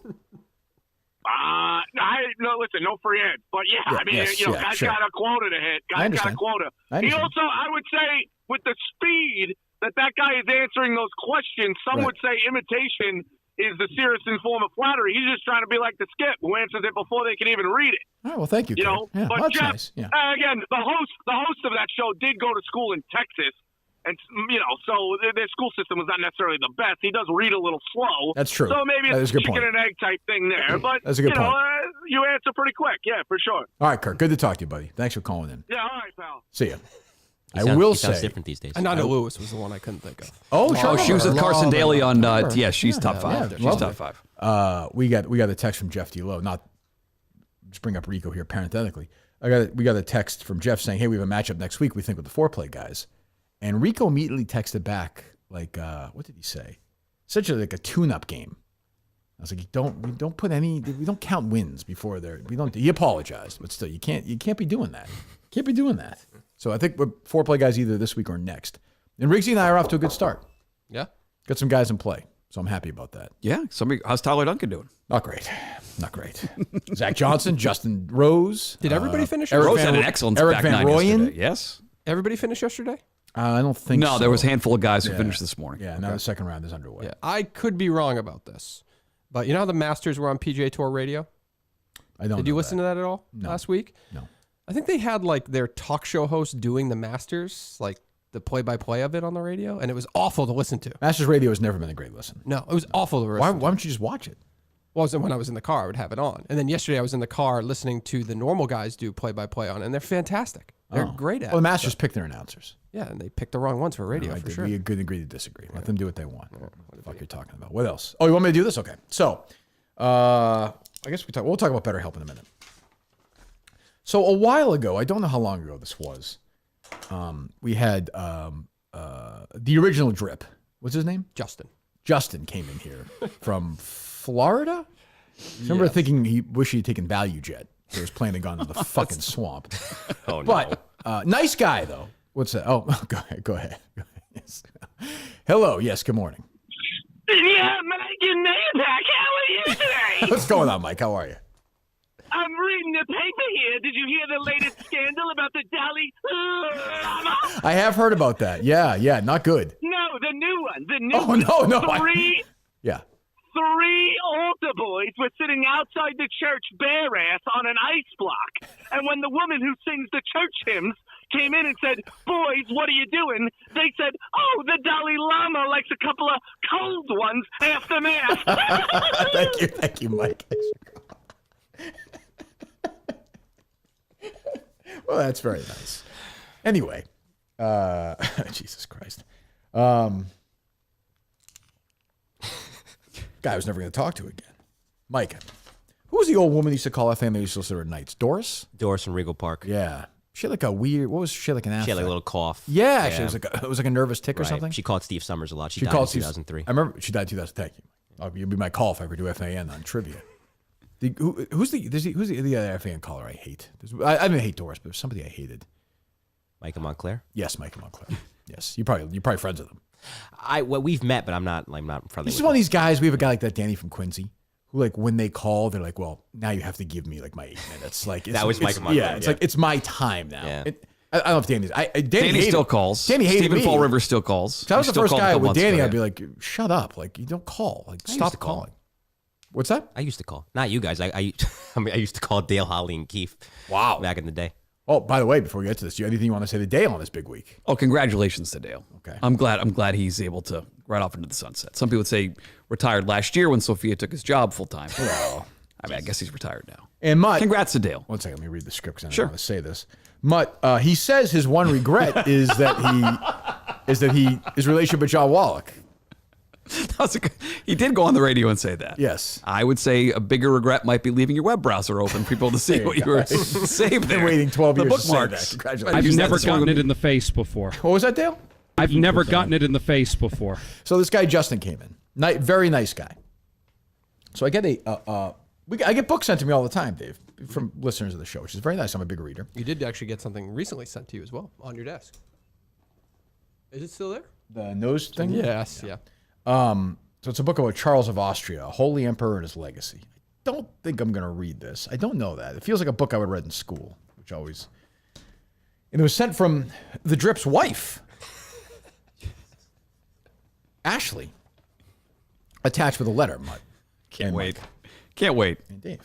Listen, no free ads, but yeah, I mean, yes, guys sure. got a quota to hit. I Guys got a understand. quota. I He understand. also, I would say, with the speed that guy is answering those questions, some Right. would say imitation is the serious form of flattery. He's just trying to be like the Skip, who answers it before they can even read it. All right, well, thank you, You Kurt. know, Yeah, but well, that's Jeff, nice. Yeah. again, the host of that show did go to school in Texas, and so their school system was not necessarily the best. He does read a little slow. That's true. So maybe That it's is a good chicken point. and egg type thing there. But That's a good point. you answer pretty quick. Yeah, for sure. All right, Kurt. Good to talk to you, buddy. Thanks for calling in. Yeah, all right, pal. See ya. He I sounds- will he sounds say. different these days. Ananda Lewis was the one I couldn't think of. Oh, sure. Oh, she was with Carson Daly on. Sure. Yeah, she's top five. yeah, She's lovely. top five. We got a text from Jeff D. Lowe. Not just bring up Rico here parenthetically. We got a text from Jeff saying, "Hey, we have a matchup next week. We think with the foreplay guys." And Rico immediately texted back like, "What did he say? Such like a tune-up game." I was like, we don't count wins before they're we don't." He apologized, but still, you can't be doing that. Can't be doing that. So I think with foreplay guys either this week or next. And Riggsy and I are off to a good start. Yeah. Got some guys in play, so I'm happy about that. Yeah. How's Tyler Duncan doing? Not great. Zach Johnson, Justin Rose. Did everybody finish? Eric Rose Van- had an excellent Eric back Van nine Rooyen? yesterday. Yes. Everybody finished yesterday? I don't think so. No, there was a handful of guys who finished this morning. Yeah, now the second round is underway. Yeah. I could be wrong about this, but you know how the Masters were on PGA Tour Radio? I don't. Did you listen to that at all last week? No. I think they had like their talk show host doing the Masters, like the play-by-play of it on the radio, and it was awful to listen to. Masters Radio has never been a great listen. No, it was awful to listen Why to. don't you just watch it? Well, when I was in the car, I would have it on. And then yesterday I was in the car listening to the normal guys do play-by-play on it, and they're fantastic. They're great at Well, the it. Masters pick their announcers. Yeah, and they picked the wrong ones for radio, I for did. sure. We could agree to disagree. Let them do what they want. What the fuck you're talking about? What else? Oh, you want me to do this? Okay. So, I guess we'll talk about Betterhelp in a minute. So a while ago, I don't know how long ago this was. We had the original Drip. What's his name? Justin came in here from Florida. I remember thinking he wished he'd taken Value Jet. So he was planning to go into the fucking swamp. Oh, no. But nice guy though. What's that? Oh, go ahead. Yes. Hello. Yes. Good morning. Yeah, Mike and Nayak, how are you today? What's going on, Mike? How are you? I'm reading the paper here. Did you hear the latest scandal about the Dalai Lama? I have heard about that. Yeah. Not good. No, the new one. The new Oh, one. no. Yeah. Three altar boys were sitting outside the church bare ass on an ice block. And when the woman who sings the church hymns came in and said, "Boys, what are you doing?" they said, "Oh, the Dalai Lama likes a couple of cold ones after mass." Thank you, Mike. Well, that's very nice. Anyway, Jesus Christ. Guy I was never going to talk to again. Mike, who was the old woman who used to call our family used to listen to her nights? Doris? Doris in Regal Park. Yeah. She had like a weird, what was she had like an She affect? had like a little cough. Yeah, she was like it was like a nervous tick or Right. something. She called Steve Summers a lot. She died called in 2003. I remember she died in 2000. Thank you. You'll be my call if I ever do FAN on trivia. Who's the other FAN caller I hate? I didn't hate Doris, but there's somebody I hated. Michael Montclair. Yes, Michael Montclair. Yes, you're probably friends with him. Well, we've met, but I'm not friendly. He's with one of him. these guys. We have a guy like that, Danny from Quincy, who like when they call, they're like, "Well, now you have to give me like my 8 minutes." Like That was Michael Montclair, Yeah, it's yeah. like it's my time now. Yeah. I don't know if Danny's. Danny Danny hated- still calls. Danny hated Stephen me. Fall River still calls. If I was He the still first called a guy couple with months Danny, ago, I'd be yeah. like, "Shut up! Like you don't call. Like I stop used to call. calling." What's that? I used to call. Not you guys. I mean, I used to call Dale, Holly, and Keith. Wow. Back in the day. Oh, by the way, before we get to this, do you have anything you want to say to Dale on this big week? Oh, congratulations to Dale. Okay. I'm glad he's able to ride off into the sunset. Some people would say retired last year when Sophia took his job full time. Well, I mean, I guess he's retired now. And Mutt, Congrats to Dale. one second, let me read the script because I Sure. don't want to say this. Mutt, he says his one regret is that is that his relationship with John Wallach. He did go on the radio and say that. Yes. I would say a bigger regret might be leaving your web browser open for people to see what you were saved there. Been waiting 12 The years to say that. bookmarks. Congratulations. I've Use that never this morning. gotten it in the face before. What was that, Dale? I've never gotten it in the face before. So this guy Justin came in, very nice guy. So I get I get books sent to me all the time, Dave, from listeners of the show, which is very nice. I'm a big reader. You did actually get something recently sent to you as well on your desk. Is it still there? The nose thing? Yes. Yeah. So it's a book about Charles of Austria, a holy emperor and his legacy. I don't think I'm going to read this. I don't know that. It feels like a book I would have read in school, which always... And it was sent from the Drip's wife, Ashley, attached with a letter. Can't wait. Can't wait. And Dave.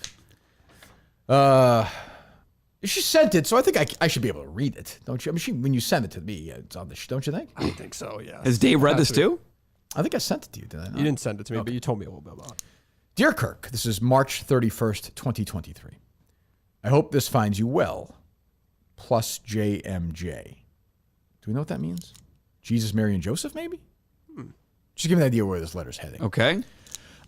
She sent it, so I think I should be able to read it, don't you? I mean, when you send it to me, it's on the... Don't you think? I think so, yeah. Has Dave read this too? I think I sent it to you, did I not? You didn't send it to me, but you told me a little bit about it. Dear Kirk, this is March 31st, 2023. I hope this finds you well. Plus JMJ. Do we know what that means? Jesus, Mary, and Joseph, maybe? Just give me an idea where this letter's heading. Okay.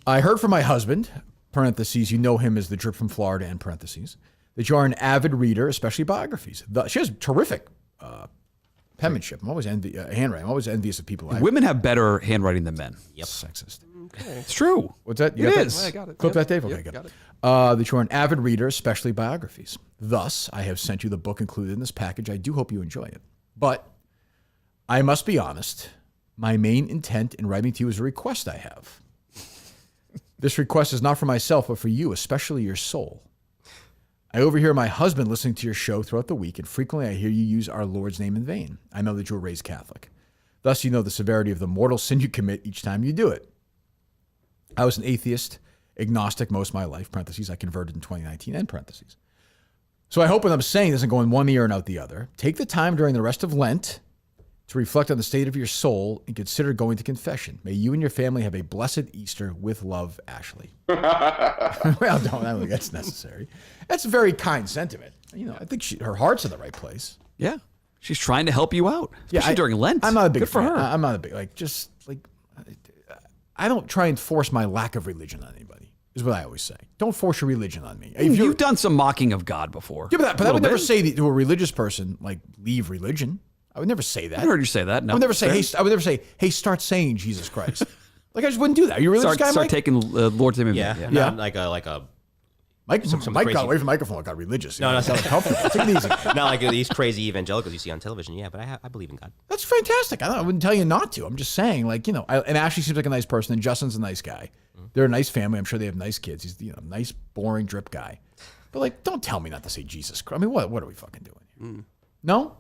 I heard from my husband, parentheses, you know him as the Drip from Florida, end parentheses, that you are an avid reader, especially biographies. She has terrific penmanship. I'm always handwriting. I'm always envious of people. Women have better handwriting than men. Yep. Sexist. It's true. What's that? It got is. That? I got it. Clip Yep. that, Dave? Okay, Yep, good. got it. That you're an avid reader, especially biographies. Thus, I have sent you the book included in this package. I do hope you enjoy it. But I must be honest, my main intent in writing to you is a request I have. This request is not for myself, but for you, especially your soul. I overhear my husband listening to your show throughout the week, and frequently I hear you use our Lord's name in vain. I know that you were raised Catholic. Thus, you know the severity of the mortal sin you commit each time you do it. I was an atheist, agnostic most of my life, parentheses, I converted in 2019, end parentheses. So I hope what I'm saying doesn't go in one ear and out the other. Take the time during the rest of Lent to reflect on the state of your soul and consider going to confession. May you and your family have a blessed Easter. With love, Ashley. Well, I don't think that's necessary. That's a very kind sentiment. You know, I think her heart's in the right place. Yeah. She's trying to help you out, especially during Lent. I'm not a big Good for fan. her. I'm not a big, I don't try and force my lack of religion on anybody, is what I always say. Don't force your religion on me. If You've done some mocking of God before. Yeah, but I would never say to a religious person, like, leave religion. I would never say that. I heard you say that. No, I would never say, hey, start saying Jesus Christ. Like, I just wouldn't do that. Are you a religious guy, Start Mike? taking Lord's name in Yeah, vain. Yeah. Not like a Mike crazy- got away from the microphone. Got religious. No, no, Sounded comfortable. Take it easy. not like these crazy evangelicals you see on television. Yeah, but I believe in God. That's fantastic. I wouldn't tell you not to. I'm just saying, like, you know, and Ashley seems like a nice person, and Justin's a nice guy. They're a nice family. I'm sure they have nice kids. He's, you know, a nice, boring Drip guy. But, like, don't tell me not to say Jesus Christ. I mean, what are we fucking doing here? No?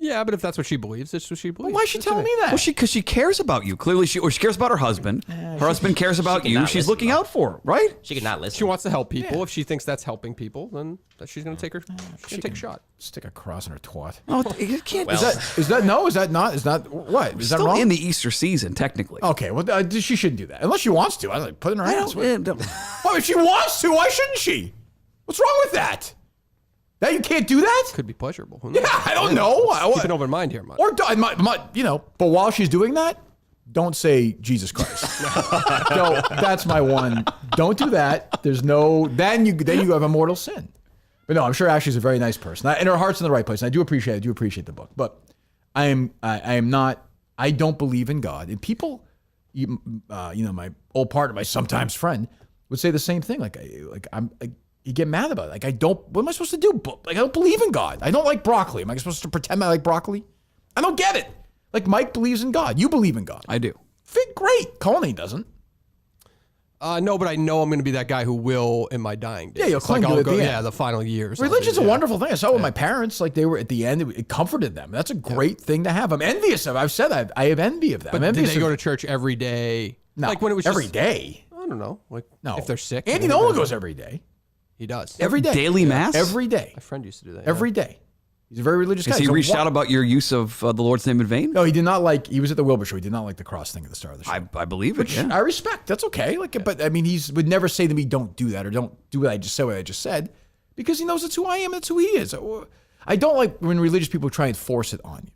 Yeah, but if that's what she believes, it's what she believes. Why is she telling me that? Well, because she cares about you. Clearly, she cares about her husband. Her husband cares about you. cannot She's listen, looking though. out for her, right? She could not listen. She wants to help people. If she thinks that's helping people, then she's going to take a shot. Stick a cross in her twat. Oh, you can't. Well, Is that no? Is that not? Is that what? Is that Still wrong? in the Easter season, technically. Okay, well, she shouldn't do that unless she wants to. I like put it in her hands. don't- Well, if she wants to, why shouldn't she? What's wrong with that? That you can't do that? Could be pleasurable. Who knows? Yeah, I don't know. Keep an open mind here, Mike. Or you know, but while she's doing that, don't say Jesus Christ. That's my one. Don't do that. There's no. Then you have a mortal sin. But no, I'm sure Ashley's a very nice person, and her heart's in the right place. And I do appreciate the book. But I am not. I don't believe in God. And people, you know, my old partner, my sometimes friend, would say the same thing. You get mad about it. Like, what am I supposed to do? Like, I don't believe in God. I don't like broccoli. Am I supposed to pretend I like broccoli? I don't get it. Like, Mike believes in God. You believe in God. I do. Great. Colin doesn't. No, but I know I'm going to be that guy who will in my dying days. Yeah, you'll cling to I'll it at the end. Yeah, the final years. Religion's a wonderful thing. I saw it with my parents. Like, they were at the end. It comforted them. That's a great thing to have. I'm envious of. I've said that. I have envy of that. But I'm did envious they go of, to church every day? no, Like when it was every just, day. I don't know. Like No. if they're sick. Andy maybe Nolan they're- goes every day. He does. Every day. Daily mass? Every day. My friend used to do that. Every day. He's a very religious guy. Has he He's a reached out about your use of the Lord's name in vain? No, he did not like. He was at the Wilbur show. He did not like the cross thing at the start of the show. I believe it. Which Yeah. I respect. That's okay. Like, but I mean, would never say to me, "Don't do that," or "Don't do what I just said," because he knows that's who I am. That's who he is. I don't like when religious people try and force it on you.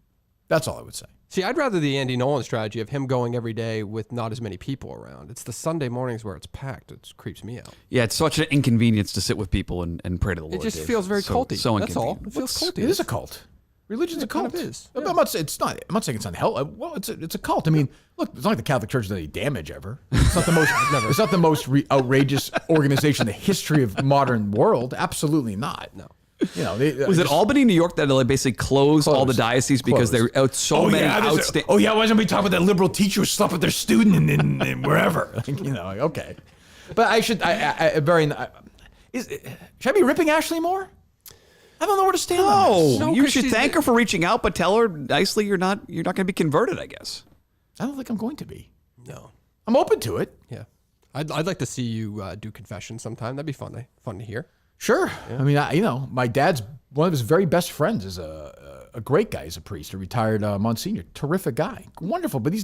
That's all I would say. See, I'd rather the Andy Nolan strategy of him going every day with not as many people around. It's the Sunday mornings where it's packed. It creeps me out. Yeah, it's such an inconvenience to sit with people and pray to the Lord. It just Dave. feels very culty. So That's all. inconvenient. It feels culty. It is a cult. Religion's a cult. kind of is. I'm not saying it's not. I'm not saying it's unhealthy. Well, it's a cult. I mean, look, it's not like the Catholic Church does any damage ever. It's not the most. It's not the most outrageous organization in the history of modern world. Absolutely not. No. You know, Was it Albany, New York, that like basically closed all the dioceses because there are so many outstanding? Oh yeah, why don't we talk about that liberal teacher who slept with their student and wherever? Like, you know, like, okay. But I should. Should I be ripping Ashley more? I don't know where to stand on this. No, you should thank her for reaching out, but tell her nicely you're not going to be converted, I guess. I don't think I'm going to be. No. I'm open to it. Yeah. I'd like to see you do confession sometime. That'd be fun to hear. Sure. Yeah. I mean, my dad's one of his very best friends is a great guy. He's a priest, a retired Monsignor. Terrific guy. Wonderful. But he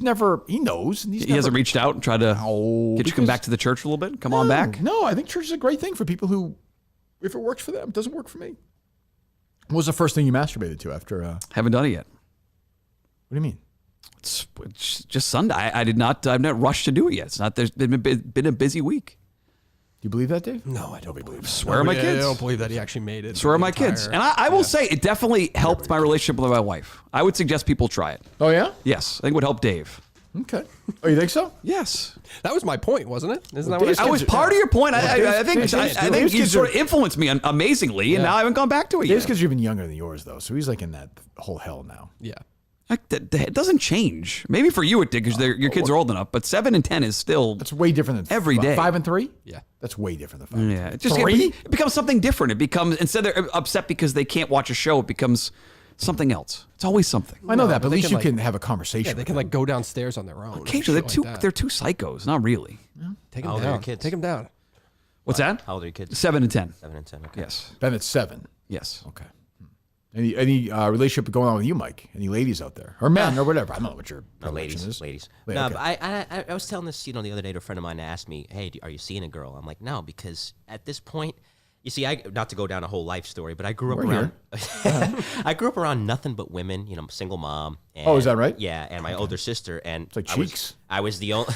knows. And he hasn't reached out and tried to get you to come back to the church a little bit? Come on back? No, I think church is a great thing for people who, if it works for them, it doesn't work for me. What was the first thing you masturbated to after? Haven't done it yet. What do you mean? It's just Sunday. I've not rushed to do it yet. It's not. There's been a busy week. Do you believe that, Dave? No, I don't believe. Swear on my kids. I don't believe that he actually made it. Swear on my kids. And I will say it definitely helped my relationship with my wife. I would suggest people try it. Oh yeah? Yes, I think it would help Dave. Okay. Oh, you think so? Yes. That was my point, wasn't it? Isn't that what I was part of your point. I think Dave's you kids sort of influenced me amazingly, and now I haven't gone back to it Dave's yet. kids are even younger than yours, though, so he's like in that whole hell now. Yeah. It doesn't change. Maybe for you it did because your kids are old enough, but 7 and 10 is still. That's way different than every day. 5 and 3. Yeah. That's way different than 5. Yeah, And it just 3? it becomes something different. It becomes instead they're upset because they can't watch a show. It becomes something else. It's always something. I know that, but at they least can, you can have a conversation. Yeah, they can go downstairs on their own. Occasionally, Shit like that. they're two psychos. Not really. Take How them old are your down. kids? Take them down. What's that? How old are your kids? 7 and 10. 7 and 10. Okay. Yes. Ben, it's 7. Yes. Okay. Any relationship going on with you, Mike? Any ladies out there, or men, or whatever? I don't know what your Ladies. is. Ladies. Wait, No, okay. but I was telling this, the other day to a friend of mine asked me, hey, are you seeing a girl? I'm like, no, because at this point, you see, not to go down a whole life story, but I grew up around, I grew up around nothing but women, single mom. And, Oh, is that right? Yeah, and my older sister, and It's like cheeks. I was the only.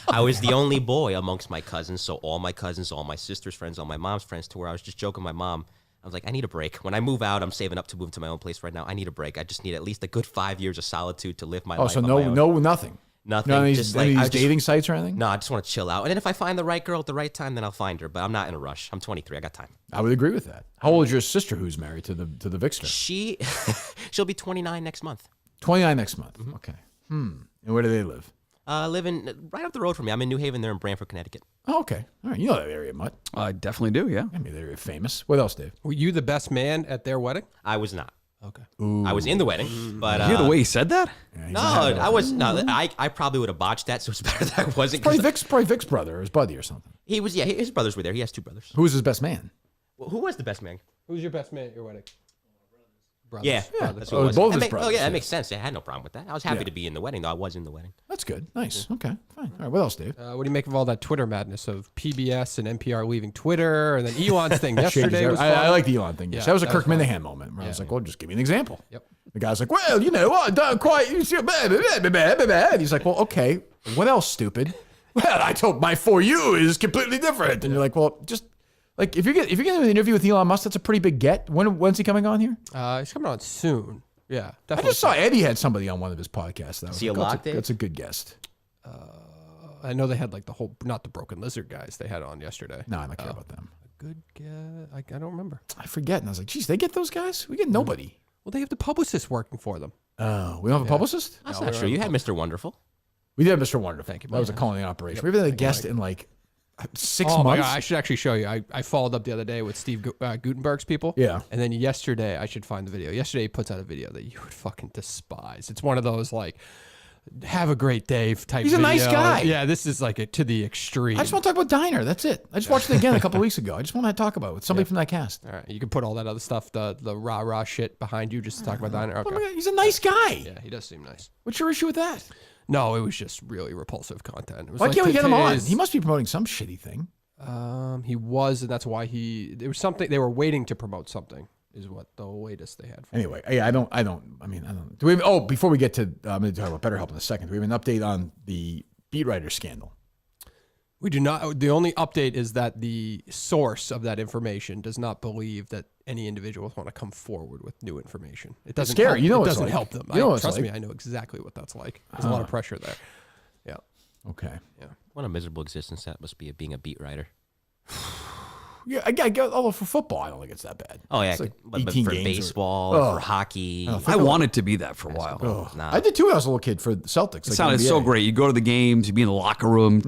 I was the only boy amongst my cousins, so all my cousins, all my sister's friends, all my mom's friends, to where I was just joking with my mom. I was like, I need a break. When I move out, I'm saving up to move to my own place right now. I need a break. I just need at least a good 5 years of solitude to live my life. Oh, so on my own. nothing. Nothing. None of these, just any like of these dating sites or anything? No, I just want to chill out. And then if I find the right girl at the right time, then I'll find her. But I'm not in a rush. I'm 23. I got time. I would agree with that. How old is your sister who's married to the Vixter? She'll be 29 next month. 29 next month. Okay. And where do they live? Living right up the road from me. I'm in New Haven. They're in Branford, Connecticut. Oh, okay. All right. You know that area, Mutt. I definitely do. Yeah. I mean, they're famous. What else, Dave? Were you the best man at their wedding? I was not. Okay. I was in the wedding, but You hear the way he said that? no, I was no. I probably would have botched that, so it's better that I wasn't. Probably Vic's brother or his buddy or something. He was. Yeah, his brothers were there. He has 2 brothers. Who was his best man? Well, who was the best man? Who's your best man at your wedding? Brothers. Yeah, Brothers. that's who it was. both That his brothers, yeah, that yeah. makes sense. I had no problem with that. I was happy Yeah. to be in the wedding, though. I was in the wedding. That's good. Nice. Okay. Fine. All right. What else, Dave? What do you make of all that Twitter madness of PBS and NPR leaving Twitter, and then Elon's thing Shady yesterday as was ever. fun. I like the Elon thing. Yes. Yeah, That was a that Kirk was fun. Minihane moment where I was like, well, just give me an example. Yep. The guy's like, well, I don't quite. You see, and he's like, well, okay. What else, stupid? Well, I told my for you is completely different. And you're like, well, just like if you're getting an interview with Elon Musk, that's a pretty big get. When's he coming on here? He's coming on soon. Yeah, I definitely. just saw Eddie had somebody on one of his podcasts. That was he a lock, Dave? That's a good guest. I know they had like the whole, not the Broken Lizard guys they had on yesterday. No, I don't care about them. Good guess. I don't remember. I forget. And I was like, geez, they get those guys? We get nobody. Well, they have the publicist working for them. Oh, we don't have a publicist? That's not true. You had Mr. Wonderful. We did have Mr. Wonderful. Thank you, That was a Mike. calling operation. We haven't had a guest in like 6 Oh my months. God, I should actually show you. I followed up the other day with Steve Gutenberg's people. Yeah. And then yesterday, I should find the video. Yesterday, he puts out a video that you would fucking despise. It's one of those like, have a great day type He's a nice video. guy. Yeah, this is like to the extreme. I just want to talk about Diner. That's it. I just watched it again a couple weeks ago. I just want to talk about it with somebody from that cast. All right, you can put all that other stuff, the rah-rah shit behind you just to talk about Diner. Oh my Okay. God, he's a nice guy. Yeah, he does seem nice. What's your issue with that? No, it was just really repulsive content. It was Why like can't we get him on? today's- He must be promoting some shitty thing. He was, and that's why there was something, they were waiting to promote something. is what the latest they had. Anyway, I don't. Do we? Before we get to, I'm going to talk about BetterHelp in a second. Do we have an update on the beat writer scandal? We do not. The only update is that the source of that information does not believe that any individuals want to come forward with new information. It doesn't. It's scary. Help, it doesn't like. help them. Trust me, I know exactly what that's like. There's a lot of pressure there. Yeah. Okay. Yeah. What a miserable existence that must be of being a beat writer. Yeah, I get for football. I don't think it's that bad. Oh yeah, It's like but 18 for games baseball, for hockey. I wanted to be that for a while. Nah. I did too when I was a little kid for the Celtics. It sounded so great. You go to the games, you be in the locker room,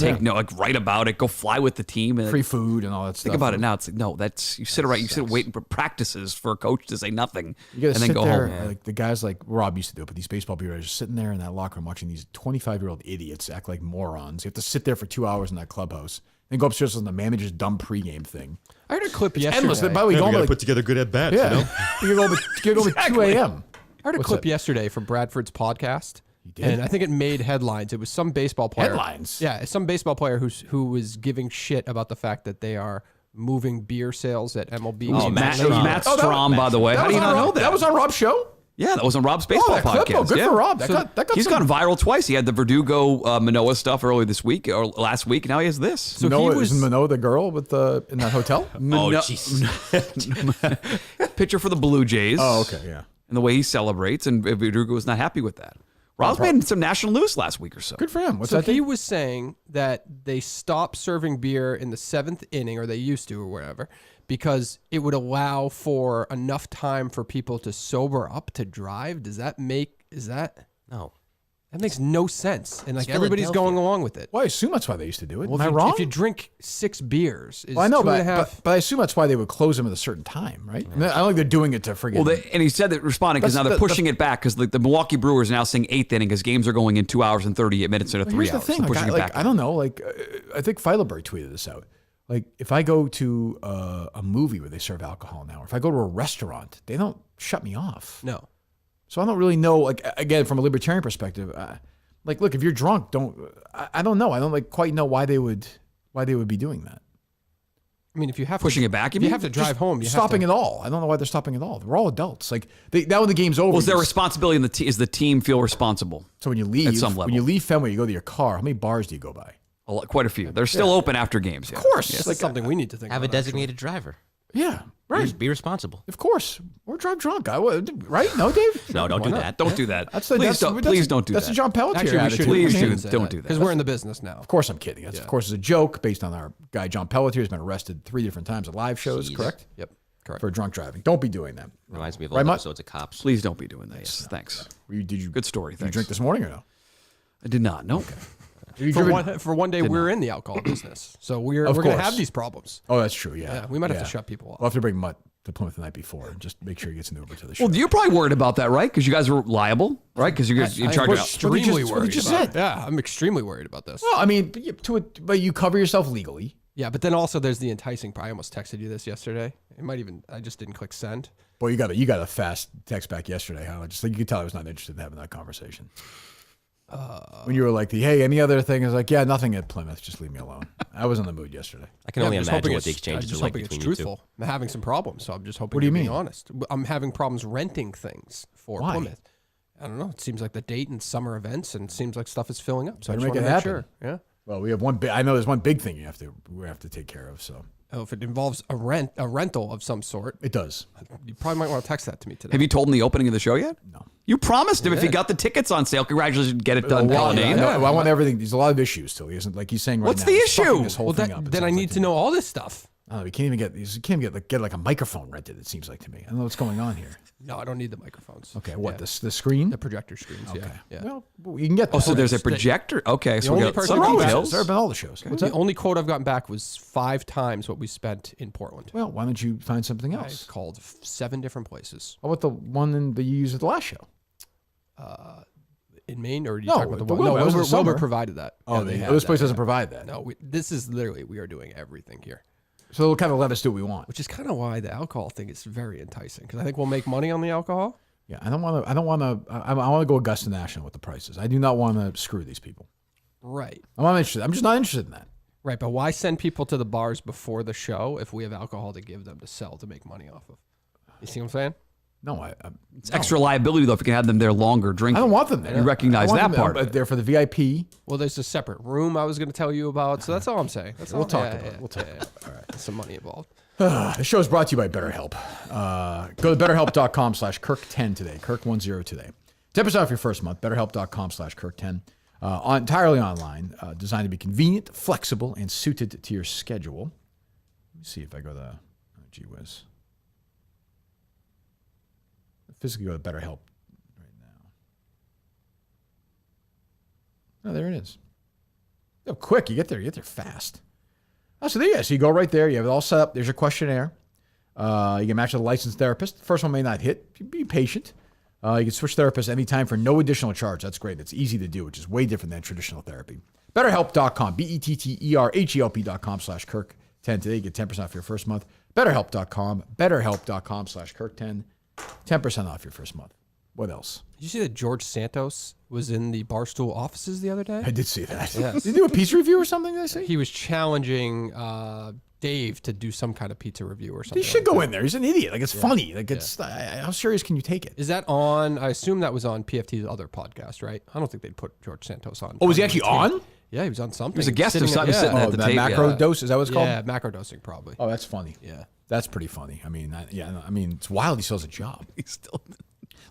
write about it, go fly with the team, and Free food and all that stuff. think about it now. It's like that's you sit waiting for practices for a coach to say nothing, You gotta and then sit go there, home. like the guys like Rob used to do it, but these baseball beat writers are sitting there in that locker room watching these 25-year-old idiots act like morons. You have to sit there for 2 hours in that clubhouse. Then go upstairs on the manager's dumb pregame thing. I heard a clip yesterday. Endless. By the way, you gotta like, put together good at bats. yeah, You know? you go over 2 a.m. I heard a clip yesterday from Bradford's podcast. And I think it made headlines. It was some baseball player. Headlines? Yeah, some baseball player who was giving shit about the fact that they are moving beer sales at MLB. Oh, games. Matt Strom, by the way. How do you not know that? That was on Rob's show. Yeah, that was on Rob's baseball that clip, podcast. good yeah. for Rob. That got He's some- gone viral twice. He had the Verdugo Manoa stuff earlier this week or last week. Now he has this. So Manoa, he was isn't Manoa the girl with in that hotel? Jesus. Pitcher for the Blue Jays. Oh, okay, yeah. And the way he celebrates, and Verdugo was not happy with that. Rob's made some national news last week or so. Good for him. What's So that he thing? was saying that they stopped serving beer in the 7th inning, or they used to, or whatever, because it would allow for enough time for people to sober up to drive. Does that make No. that makes no sense? And like It's everybody's Philadelphia. going along with it. Well, I assume that's why they used to do it. Well, Am I wrong? If you drink 6 beers, is Well, I know, 2.5. but I assume that's why they would close them at a certain time, right? I don't think they're doing it to friggin' Well, and he said that responding because now That's they're pushing it back because the Milwaukee Brewers are now saying 8th inning because games are going in 2 hours and 38 minutes instead of 3 Here's hours. the thing. So pushing it back. I don't know. I think Feilerberg tweeted this out. Like, if I go to a movie where they serve alcohol now, or if I go to a restaurant, they don't shut me off. No. So I don't really know. Like, again, from a libertarian perspective, look, if you're drunk, I don't know. I don't quite know why they would be doing that. I mean, if you have Pushing to, it back, you if you mean? have to drive home. You Stopping have it all. I don't know why they're stopping it all. We're all adults. Like, now when the game's over. Well, is there you- responsibility in is the team feel responsible? So when you leave, at some level. when you leave Fenway, you go to your car. How many bars do you go by? Quite a few. They're still open after games. Yeah. Of course. This Like, is something we need to think Have a about. designated driver. yeah, right. Be responsible. Of course. Or drive drunk. Right? No, Dave? No, don't do that. Don't do that. Please Please don't do That's that. a John Pelletier Actually, we attitude. should. Please don't do that. Because we're in the business now. Of course I'm kidding. That's, Of course, it's a joke based on our guy John Pelletier who's been arrested 3 different times at live shows, Jeez. correct? Yep. Correct. For drunk driving. Don't be doing that. Reminds me of Right, old Mutt? episodes of Cops. Please don't be doing that. Yes, thanks. Did you Good story. Did you Thanks. drink this morning or no? I did not. No. Have you For driven- one day, we're in the alcohol business, so we're Of going to course. have these problems. Oh, that's true. Yeah. Yeah, we might have to shut people off. We'll have to bring Mutt to Plymouth the night before and just make sure he gets an Uber to the show. Well, you're probably worried about that, right? Because you guys are liable, right? Because you're in charge I'm of. extremely what you worried. just about said. it. Yeah, I'm extremely worried about this. Well, I mean, but you cover yourself legally. Yeah, but then also there's the enticing part. I almost texted you this yesterday. I just didn't click send. Boy, you got a fast text back yesterday, huh? Just like you could tell I was not interested in having that conversation. When you were like, hey, any other thing? I was like, yeah, nothing at Plymouth. Just leave me alone. I was in the mood yesterday. I can only I'm just imagine hoping what the it's- exchanges I'm just are like hoping it's between you two. truthful. I'm having some problems, so I'm just hoping What do you you're being mean? honest. I'm having problems renting things for Why? Plymouth. I don't know. It seems like the date and summer events, and it seems like stuff is filling up. So Better I just make want it to make happen. sure. Yeah. Well, we have one. I know there's one big thing we have to take care of. So Oh, if it involves a rental of some sort, it does. you probably might want to text that to me today. Have you told him the opening of the show yet? No. You promised him if he got the tickets on sale. Congratulations, get it done, Well, Colin. I know, I want everything. There's a lot of issues still. He isn't like he's saying right What's now. the he's fucking issue? This whole Well, thing up, it then I sounds need like to know all this stuff. I don't know. You can't even get like a microphone rented. It seems like to me. I don't know what's going on here. No, I don't need the microphones. Okay, what Yeah. the screen? The projector screens. Okay. Yeah. Well, you can get. Oh, so that. there's a projector? Okay, so we only got person some who can details. There have been all the shows. What's The that? only quote I've gotten back was 5 times what we spent in Portland. Well, why don't you find something I else? called 7 different places. How about the one that you used at the last show? In Maine, or are you No, talking about the the one? Wilbur. That was in the Wilbur summer. provided that. Oh, they had this that, place yeah. doesn't provide that. No, this is literally, we are doing everything here, So they'll kind of let us do what we want. which is kind of why the alcohol thing is very enticing, because I think we'll make money on the alcohol. Yeah, I want to go Augusta National with the prices. I do not want to screw these people. Right. I'm not interested. I'm just not interested in that. Right, but why send people to the bars before the show if we have alcohol to give them to sell to make money off of? You see what I'm saying? No, It's extra liability, though, if you can have them there longer drinking. I don't want them there. You recognize that part. But they're for the VIP. Well, there's a separate room I was going to tell you about, so that's all I'm saying. We'll talk about it. We'll talk about it. All right. There's some money involved. The show is brought to you by BetterHelp. Go to betterhelp.com/Kirk10 today. Kirk10 today. 10% off your first month. BetterHelp.com/Kirk10. Entirely online. Designed to be convenient, flexible, and suited to your schedule. Let me see if I go to gee whiz. Physically go to BetterHelp right now. Oh, there it is. Oh, quick. You get there fast. Oh, so there you go. So you go right there. You have it all set up. There's your questionnaire. You can match with a licensed therapist. The first one may not hit. Be patient. You can switch therapists anytime for no additional charge. That's great. It's easy to do, which is way different than traditional therapy. BetterHelp.com. BetterHelp.com/Kirk10 today. You get 10% off your first month. BetterHelp.com. BetterHelp.com/Kirk10. 10% off your first month. What else? Did you see that George Santos was in the Barstool offices the other day? I did see that. Yes. Did he do a pizza review or something, did I say? He was challenging Dave to do some kind of pizza review or something. He should go in there. He's an idiot. Like, it's funny. Like, it's how serious can you take it? Is that on? I assume that was on PFT's other podcast, right? I don't think they'd put George Santos on. Oh, was he actually on? Yeah, he was on something. He was a guest or something sitting Oh, at the that table. macro dose? Is that what it's called? Yeah, macro dosing probably. Oh, that's funny. Yeah. That's pretty funny. I mean, it's wild he still has a job. He's still.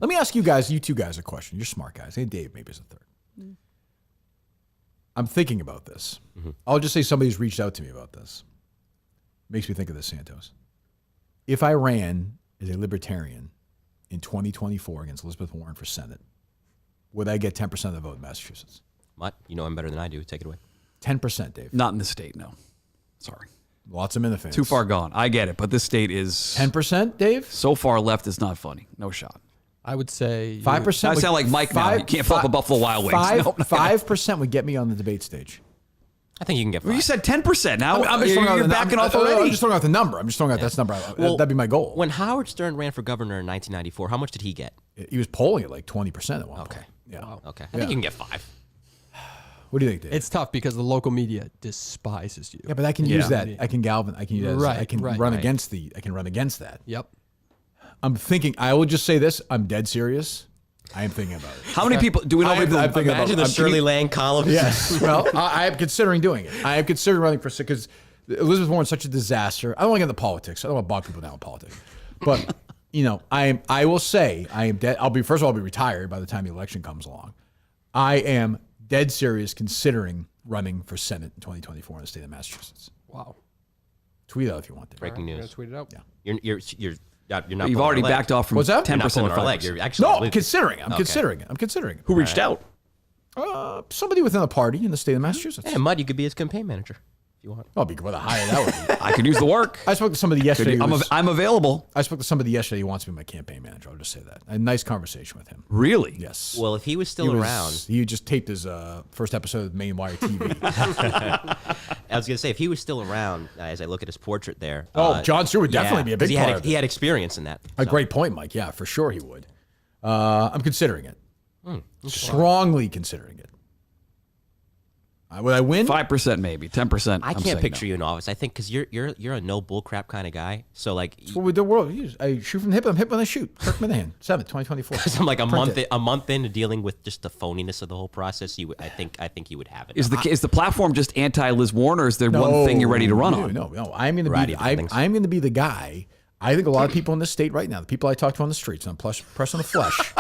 Let me ask you two guys a question. You're smart guys. Hey, Dave, maybe as a third. I'm thinking about this. I'll just say somebody's reached out to me about this. Makes me think of this, Santos. If I ran as a libertarian in 2024 against Elizabeth Warren for Senate, would I get 10% of the vote in Massachusetts? Mutt, you know him better than I do. Take it away. 10%, Dave. Not in the state, no. Sorry. Lots of Minifans. Too far gone. I get it, but this state is 10%, Dave? so far left. It's not funny. No shot. I would say 5%. I sound like Mike now. You can't flip a Buffalo Wild Wings. 5% would get me on the debate stage. I think you can get 5. Well, you said 10%. Now I'm just throwing out you're the backing off I'm already. just throwing out the number. That's the number. That'd be my goal. When Howard Stern ran for governor in 1994, how much did he get? He was polling at like 20% at one point. Okay. Yeah. Okay. I think you can get 5. What do you think, Dave? it's tough because the local media despises you. Yeah, but I can use that. I can I can use that. Right, I can right, run right. against I can run against that. Yep. I'm thinking. I will just say this. I'm dead serious. I am thinking about it. How many people do we know? I'm thinking Imagine about the Shirley Lang columns. Yes. Well, I am considering doing it. I am considering running for because Elizabeth Warren's such a disaster. I don't want to get into politics. I don't want to bog people down with politics. But I will say I am dead. First of all, I'll be retired by the time the election comes along. I am dead serious considering running for Senate in 2024 in the state of Massachusetts. Wow. Tweet out if you want to. Breaking I'm gonna news. tweet it out. Yeah. You're not. You've already backed off from What's that? 10% You're not pulling of our leg. 5%. You're actually No, I'm losing. considering it. I'm Okay. considering it. I'm considering it. Who reached out? Somebody within the party in the state of Massachusetts. Hey, Mutt, you could be his campaign manager if you want. Well, what a hire that would be. I could use the work. I spoke to somebody yesterday. I'm available. I spoke to somebody yesterday who wants to be my campaign manager. I'll just say that. I had a nice conversation with him. Really? Yes. Well, if he was still around, He just taped his first episode of Main Wire TV. I was going to say, if he was still around, as I look at his portrait there. John Stewart would definitely be a 'cause big part of he it. had experience in that. A so. great point, Mike. Yeah, for sure he would. I'm considering it. Strongly considering it. Would I win? 5% maybe. 10%. I can't picture you in office. I think because you're a no bullcrap kind of guy. So like, Well, with the world, I shoot from the hip. I'm hip when I shoot. Kirk Minihane, 7th, 2024. I'm like Print it. a month into dealing with just the phoniness of the whole process. I think you would have it. Is the platform just anti-Liz Warren, or is there one thing you're ready to run on? No. I'm going to Variety be. of things. I'm going to be the guy. I think a lot of people in this state right now, the people I talk to on the streets, and I'm pressing the flesh.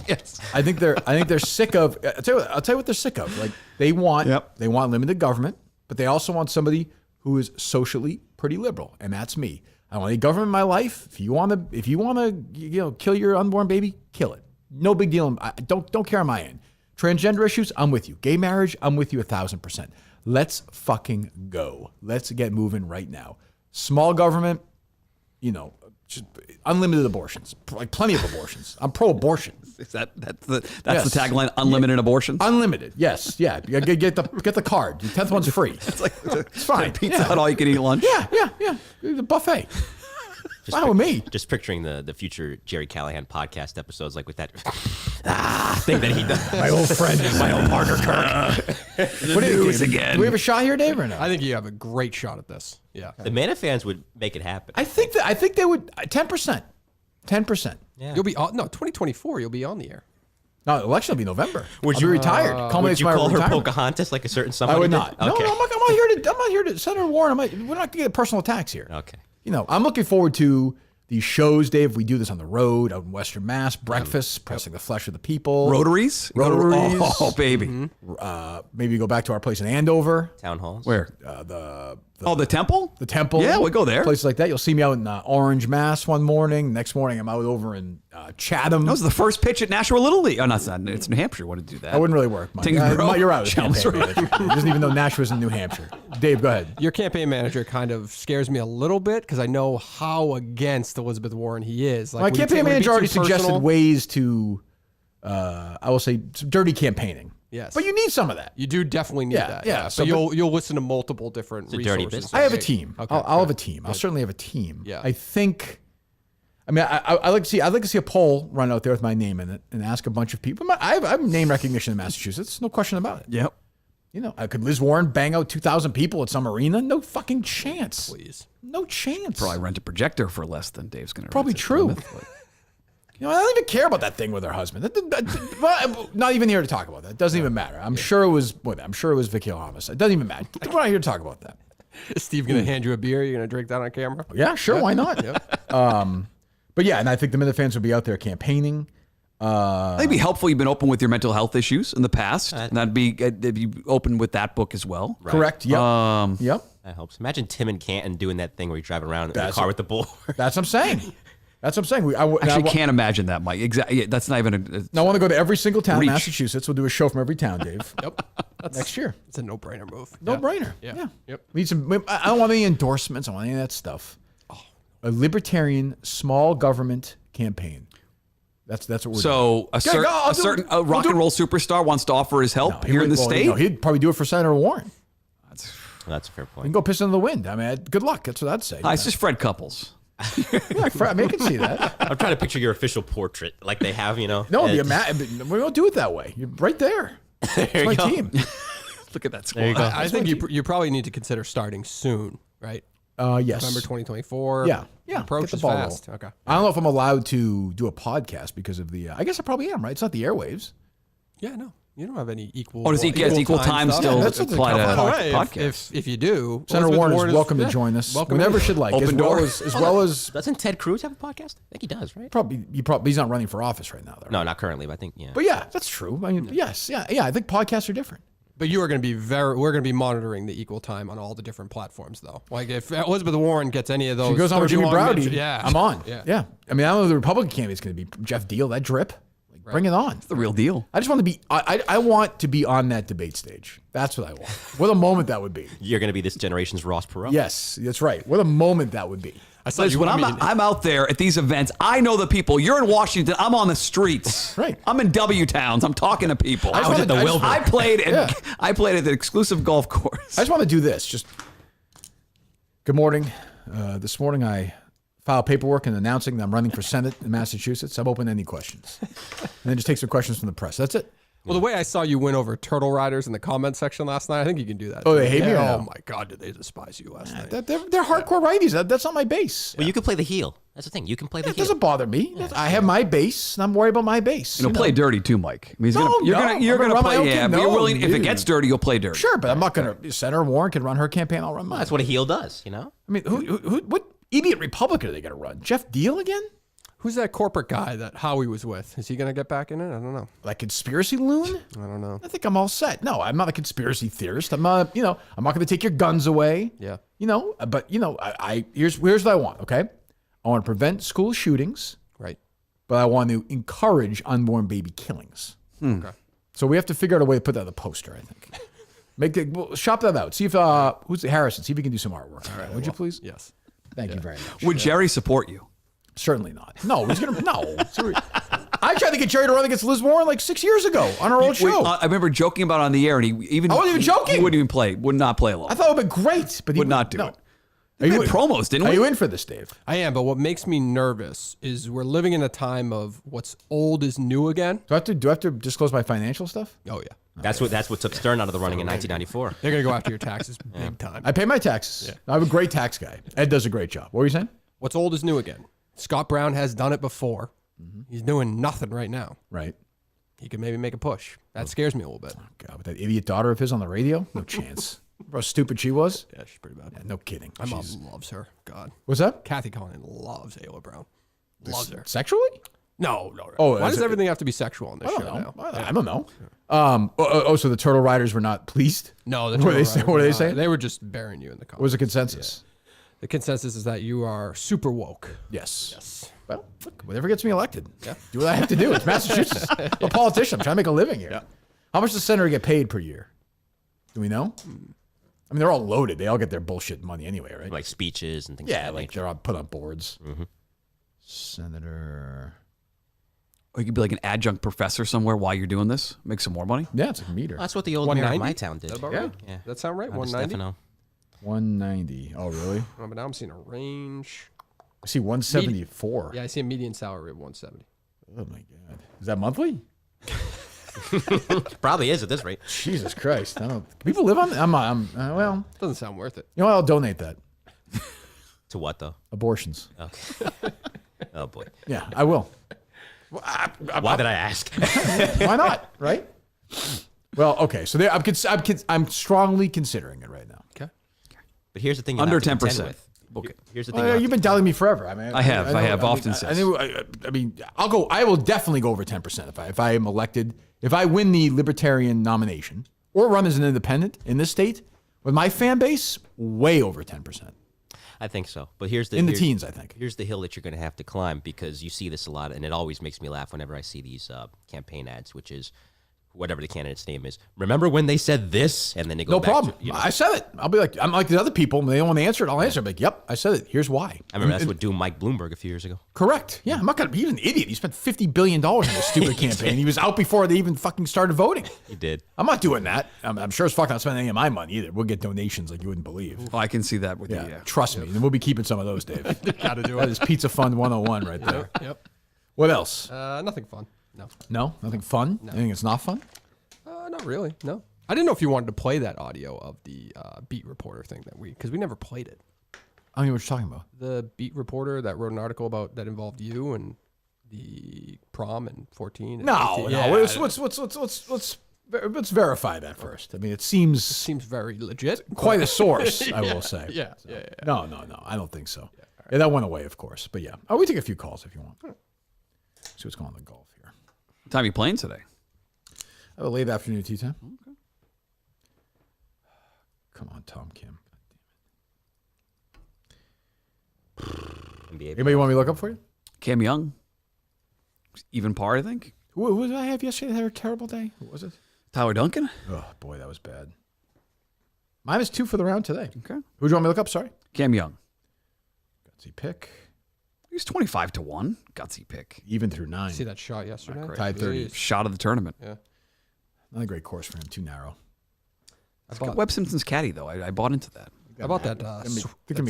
Yes. I think they're sick of. I'll tell you what they're sick of. Like they want limited government, but they also want somebody who is socially pretty liberal, and that's me. I don't want any government in my life. If you want to, kill your unborn baby, kill it. No big deal. I don't care on my end. Transgender issues, I'm with you. Gay marriage, I'm with you 1,000%. Let's fucking go. Let's get moving right now. Small government, just unlimited abortions, like plenty of abortions. I'm pro-abortion. Is that's Yes. the tagline? Unlimited abortions. Unlimited, yes, yeah. Get the card. The 10th one's free. It's fine. Pizza Hut all you can eat lunch. Yeah. The buffet. Fine with me. Just picturing the future Jerry Callahan podcast episodes, like with that thing that he does. My old friend, my old partner, Kirk. What do you think? again. Do we have a shot here, Dave, or no? I think you have a great shot at this. Yeah. The Manafans would make it happen. I think they would 10%. 10%. Yeah. You'll be on, no 2024. You'll be on the air. No, the election will be November. Would you retired? Would Culminates you my call her retirement. Pocahontas like a certain somebody? I would did? not. No, Okay. no, I'm not here to Senator Warren. We're not going to get personal attacks here. Okay. You know, I'm looking forward to these shows, Dave. We do this on the road, out in Western Mass, breakfast, pressing the flesh of the people. Rotaries? Rotaries. Oh, baby. Maybe go back to our place in Andover. Town halls. Where? The The temple? the temple. Yeah, we'll go there. Places like that. You'll see me out in Orange, Mass one morning. Next morning, I'm out over in Chatham. That was the first pitch at Nashua Little League. Oh, no, it's New Hampshire. I want to do that. That wouldn't really work, Mike. Tingsboro? You're out. As Chelmsford. campaign manager. He doesn't even know Nashua's in New Hampshire. Dave, go ahead. Your campaign manager kind of scares me a little bit because I know how against Elizabeth Warren he is. Like, My would it campaign be manager too already suggested personal? ways to, I will say, some dirty campaigning. Yes. But you need some of that. You do definitely need Yeah, that. yeah. So So, you'll listen to multiple different a dirty resources. business. I have a Okay. team. Okay, I'll have good. a team. I'll certainly have a team. Yeah. I think. I mean, I'd like to see a poll run out there with my name in it and ask a bunch of people. I have name recognition in Massachusetts. No question about it. Yep. You know, could Liz Warren bang out 2,000 people at some arena? No fucking chance. Please. No chance. Probably rent a projector for less than Dave's going to Probably true. You know, I don't even care about that thing with her husband. Not even here to talk about that. It doesn't even matter. I'm sure it was Vicky Hamas. It doesn't even matter. We're not here to talk about that. Is Steve going to hand you a beer? You're going to drink that on camera? Yeah, sure. Why not? But yeah, and I think the Minute fans will be out there campaigning. I think it'd be helpful. You've been open with your mental health issues in the past. That'd be open with that book as well. Correct. Yep. Yep. That helps. Imagine Tim and Canton doing that thing where you drive around in the That's car it. with the bull. That's what I'm saying. That's what I'm saying. Actually, can't imagine that, Mike. Exactly. That's not even Now I want to go to every single town in Reach. Massachusetts. We'll do a show from every town, Dave. Yep. Next year. It's a no-brainer move. No brainer. Yeah. Yep. We need some. I don't want any endorsements. I don't want any of that stuff. A libertarian small government campaign. That's what we're doing. So a certain rock and roll superstar wants to offer his help here in the state. He'd probably do it for Senator Warren. That's a fair You can point. go piss in the wind. I mean, good luck. That's what I'd say. It's just Fred Couples. Yeah, I mean, I can see that. I'm trying to picture your official portrait like they have, you know. No, It's- we don't do it that way. You're right there. It's you my go. team. Look at that There you squad. go. I think you probably need to consider starting soon, right? Yes. November 2024. Yeah. The approach Get the is ball fast. rolling. Okay. I don't know if I'm allowed to do a podcast because of the. I guess I probably am, right? It's not the airwaves. Yeah, no. You don't have any equal. Oh, does equal time stuff? still Yeah, that's what apply the to couple- Right, podcasts? if you do, Senator Elizabeth Warren is welcome to yeah, join us welcome whenever in. she'd like. Open door. As well as Doesn't Ted Cruz have a podcast? I think he does, right? probably he's not running for office right now, though. No, not currently, but I think, yeah. But yeah, that's true. I mean, yes, yeah. I think podcasts are different. But you are going to be we're going to be monitoring the equal time on all the different platforms, though. Like if Elizabeth Warren gets any of those, She goes on with Jimmy 31 Browdy. minutes- yeah, I'm on. Yeah. I mean, I don't know who the Republican candidate's going to be. Jeff Deal, that drip. Like, bring it on. The real deal. I just want to be. I want to be on that debate stage. That's what I want. What a moment that would be. You're going to be this generation's Ross Perot. Yes, that's right. What a moment that would be. I saw Liz, you when want me to- I'm out there at these events, I know the people. You're in Washington. I'm on the streets. Right. I'm in W towns. I'm talking to people. I was at the Wilbur. I played at Yeah. I played at the exclusive golf course. I just want to do this. Just good morning. This morning I filed paperwork and announcing that I'm running for Senate in Massachusetts. I'm open to any questions, and then just take some questions from the press. That's it. Well, the way I saw you win over turtle riders in the comment section last night, I think you can do that. Oh, they hate me or Oh no? my God, did they despise you last night? They're hardcore righties. That's not my base. Well, you can play the heel. That's the thing. You can play the It heel. doesn't bother me. I have my base, and I'm worried about my base. You'll you know? play dirty too, Mike. I mean, No, you're no. gonna I'm gonna run my play. own Yeah, game. but you're No, willing. If it dude. gets dirty, you'll play dirty. Sure, but I'm not going to. Senator Warren can run her campaign. I'll run mine. That's what a heel does, you know? I mean, what idiot Republican are they going to run? Jeff Deal again? Who's that corporate guy that Howie was with? Is he going to get back in it? I don't know. Like conspiracy loon? I don't know. I think I'm all set. No, I'm not a conspiracy theorist. I'm not. I'm not going to take your guns away. Yeah. But here's what I want. Okay, I want to prevent school shootings, Right. but I want to encourage unborn baby killings. Okay. So we have to figure out a way to put that on the poster. I think. Shop that out. See if who's Harrison. See if he can do some artwork. All right. Would you please? Yes. Thank you very much. Would Jerry support you? Certainly not. No, he's gonna no. I tried to get Jerry to run against Liz Warren like 6 years ago on our old show. I remember joking about it on the air, and he even I wasn't even joking. He wouldn't even play. Would not play along. I thought it would be great, but he Would not do no. it. We had promos, didn't Are we? you in for this, Dave? I am, but what makes me nervous is we're living in a time of what's old is new again. Do I have to disclose my financial stuff? Oh, yeah. That's what took Stern out of the running in 1994. They're going to go after your taxes big time. I pay my taxes. I have a great tax guy. Ed does a great job. What were you saying? What's old is new again. Scott Brown has done it before. He's doing nothing right now. Right. He could maybe make a push. That scares me a little bit. Oh, God, with that idiot daughter of his on the radio? No chance. Remember how stupid she was? Yeah, she's pretty bad. Yeah, no kidding. My mom loves her. God. What's that? Kathy Conant loves Ayla Brown. Loves her. Sexually? No. Oh, why that's does a- everything have to be sexual on this show now? I don't know. So the Turtle Riders were not pleased? No, What are they saying? They were just burying you in the comments. What was the consensus? The consensus is that you are super woke. Yes. Well, look, whatever gets me elected. Yeah. Do what I have to do. It's Massachusetts. I'm a politician. I'm trying to make a living here. Yeah. How much does senator get paid per year? Do we know? I mean, they're all loaded. They all get their bullshit money anyway, right? Like speeches and things Yeah, like that. like they're all put on boards. Senator. Or you could be like an adjunct professor somewhere while you're doing this. Make some more money. Yeah, it's a meter. That's what the old mayor of 190? my town did. That about Yeah. right? Yeah. That sound right? Under 190? Stefano. 190. Oh, really? Oh, but now I'm seeing a range. I see 174. Yeah, I see a median salary of 170. Oh, my God. Is that monthly? Probably is at this rate. Jesus Christ. I don't. People live on. Well, Doesn't sound worth it. you know what? I'll donate that. To what though? Abortions. Okay. Oh boy. Yeah, I will. Why did I ask? Why not? Right? Well, okay. So there, I'm strongly considering it right now. Okay. But here's the thing. Under you have to 10%. contend with. Okay. Here's the thing. you have You've to been doubting me forever. I mean, I have often said. I mean, I'll go. I will definitely go over 10% if I am elected. If I win the Libertarian nomination or run as an independent in this state with my fan base, way over 10%. I think so. But here's the In the teens, I think. Here's the hill that you're going to have to climb because you see this a lot, and it always makes me laugh whenever I see these campaign ads, which is whatever the candidate's name is. Remember when they said this, and then they go No back problem. to, you know. I said it. I'm like the other people. When they don't want to answer it, I'll answer it. Like, yep, I said it. Here's why. I remember that's what doomed Mike Bloomberg a few years ago. Correct. Yeah, I'm not gonna. He was an idiot. He spent $50 billion on this stupid campaign. He was out before they even fucking started voting. He did. I'm not doing that. I'm sure as fuck not spending any of my money either. We'll get donations like you wouldn't believe. Oh, I can see that with Yeah, you. Yeah. trust me. And we'll be keeping some of those, Dave. Gotta do That is Pizza Fund 101 right there. Yep. What else? Nothing fun. No. No, nothing fun. Anything that's not fun. Not really. No. I didn't know if you wanted to play that audio of the beat reporter thing because we never played it. I don't know what you're talking about. The beat reporter that wrote an article about that involved you and the prom and 14. And No, 15. no. Yeah, Let's verify that first. I mean, it seems seems very legit. quite a source, I will say. Yeah. No. I don't think so. Yeah, that went away, of course. But yeah. Oh, we take a few calls if you want. See what's going on in the golf here. What time are you playing today? I have a late afternoon tea time. Okay. Come on, Tom Kim. Anybody want me to look up for you? Cam Young. Even par, I think. Who did I have yesterday that had a terrible day? Who was it? Tyler Duncan. Oh, boy, that was bad. -2 for the round today. Okay. Who do you want me to look up? Sorry. Cam Young. Gutsy pick. He's 25-1. Gutsy pick. Even through 9. See that shot yesterday? Tied 30. Shot of the tournament. Yeah. Not a great course for him. Too narrow. Webb Simpson's caddy, though. I bought into that. How about that? Think it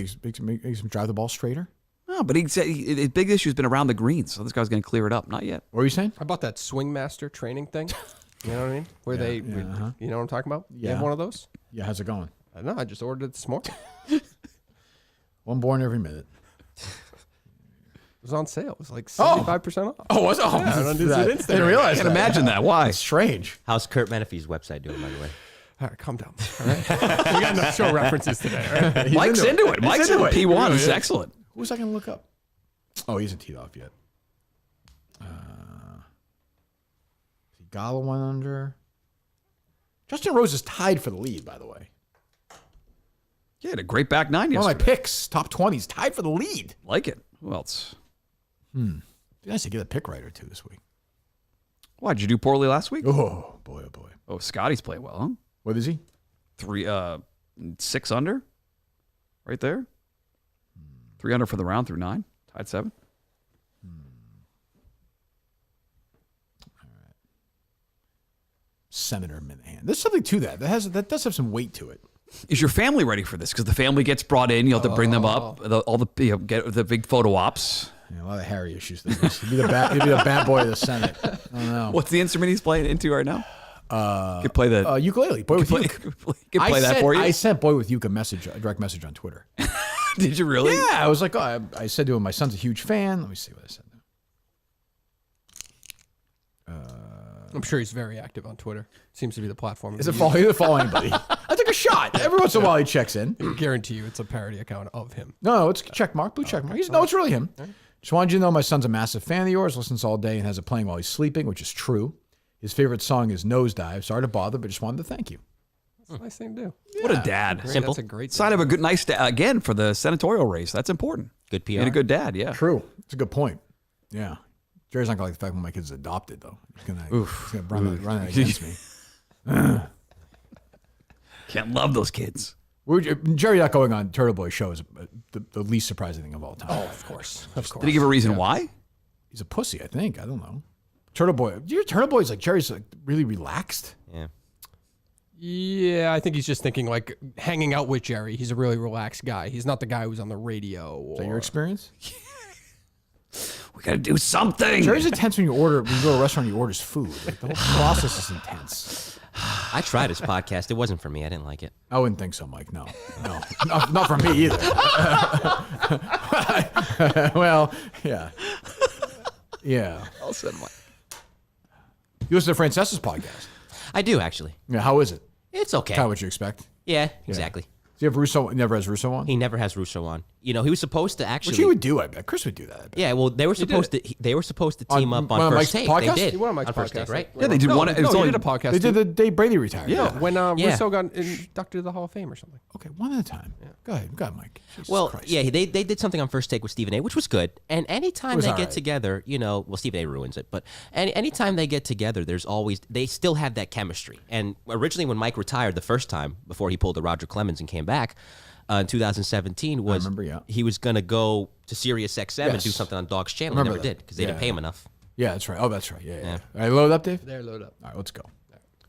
makes him drive the ball straighter? No, but he said his big issue has been around the greens, so this guy's going to clear it up. Not yet. What were you saying? How about that swing master training thing? You know what I mean? Where you know what I'm talking about? You have one of those? Yeah, how's it going? I don't know. I just ordered it this morning. One born every minute. It was on sale. It was like 75% off. Oh, was it? Oh, I didn't realize I that. can't imagine that. Why? It's strange. How's Kurt Menefee's website doing, by the way? All right, calm down. All right. We got enough show references today. All right? Mike's into it. Mike's into it. P1. He's excellent. Who was I going to look up? Oh, he hasn't teed off yet. Gala went under. Justin Rose is tied for the lead, by the way. Yeah, had a great back nine One of yesterday. my picks, top 20s, tied for the lead. Like it. Who else? Be nice to get a pick right or two this week. Why, did you do poorly last week? Oh, boy, oh, boy. Oh, Scotty's playing well, huh? What is he? 6 under. Right there. 3 under for the round through 9. Tied 7. Senator Minihane. There's something to that. That does have some weight to it. Is your family ready for this? Because the family gets brought in. You have to bring them up. Get the big photo ops. Yeah, a lot of Harry issues. He'd be the bad boy of the Senate. I don't know. What's the instrument he's playing into right now? Could play the Ukulele. Boy with Uke. Could play that for you. I sent Boy with Uke a direct message on Twitter. Did you really? Yeah, I was like, I said to him, my son's a huge fan. Let me see what I said. I'm sure he's very active on Twitter. Seems to be the platform. Is it following anybody? I took a shot. Every once in a while he checks in. I guarantee you it's a parody account of him. No, it's check mark, blue check mark. No, it's really him. Just wanted you to know my son's a massive fan of yours, listens all day and has it playing while he's sleeping, which is true. His favorite song is Nosedive. Sorry to bother, but just wanted to thank you. That's a nice thing to do. What a dad. Great, Simple. That's a great Sign of a good, nice dad, again, for the senatorial race. That's important. Good PR. And a good dad, yeah. True. It's a good point. Yeah. Jerry's not going to like the fact when my kid's adopted, though. He's going to run that against me. Can't love those kids. Jerry not going on Turtle Boy show is the least surprising thing of all time. Oh, of course. Of course. Did he give a reason why? He's a pussy, I think. I don't know. Turtle Boy. Your Turtle Boy's like, Jerry's like really relaxed. Yeah. Yeah, I think he's just thinking like hanging out with Jerry. He's a really relaxed guy. He's not the guy who's on the radio. Is that your experience? We got to do something. Jerry's intense when you go to a restaurant and you orders food. Like, the whole process is intense. I tried his podcast. It wasn't for me. I didn't like it. I wouldn't think so, Mike. No. Not for me either. Well, yeah. Yeah. I'll send my. You listen to Francesa's podcast. I do, actually. Yeah, how is it? It's okay. Kind of what you expect. Yeah, exactly. Do you have Russo? Never has Russo on? He never has Russo on. You know, he was supposed to actually. Which he would do, I bet. Chris would do that, I bet. Yeah, well, they were supposed to. They were supposed to team up one on of First Mike's Take. podcasts? They did. He went on Mike's First podcast, Take, right? Yeah, they did one. It was he only, did a podcast. They too. did the day Brady retired. Yeah, when Yeah. Russo got inducted to the Hall of Fame or something. Okay, one at a time. Go ahead, Mike. Jesus Well, Christ. yeah, they did something on First Take with Stephen A, which was good. And anytime was they all get right. together, you know, well, Stephen A ruins it, but anytime they get together, there's always they still have that chemistry. And originally, when Mike retired the first time before he pulled the Roger Clemens and came back in 2017, was remember, yeah. he was gonna go to Sirius XM and Yes. do something on Dog's channel. He Remember never that. did because they didn't pay him enough. Yeah, that's right. Oh, that's right. Yeah. All right, load up, Dave? There, load up. All right, let's go.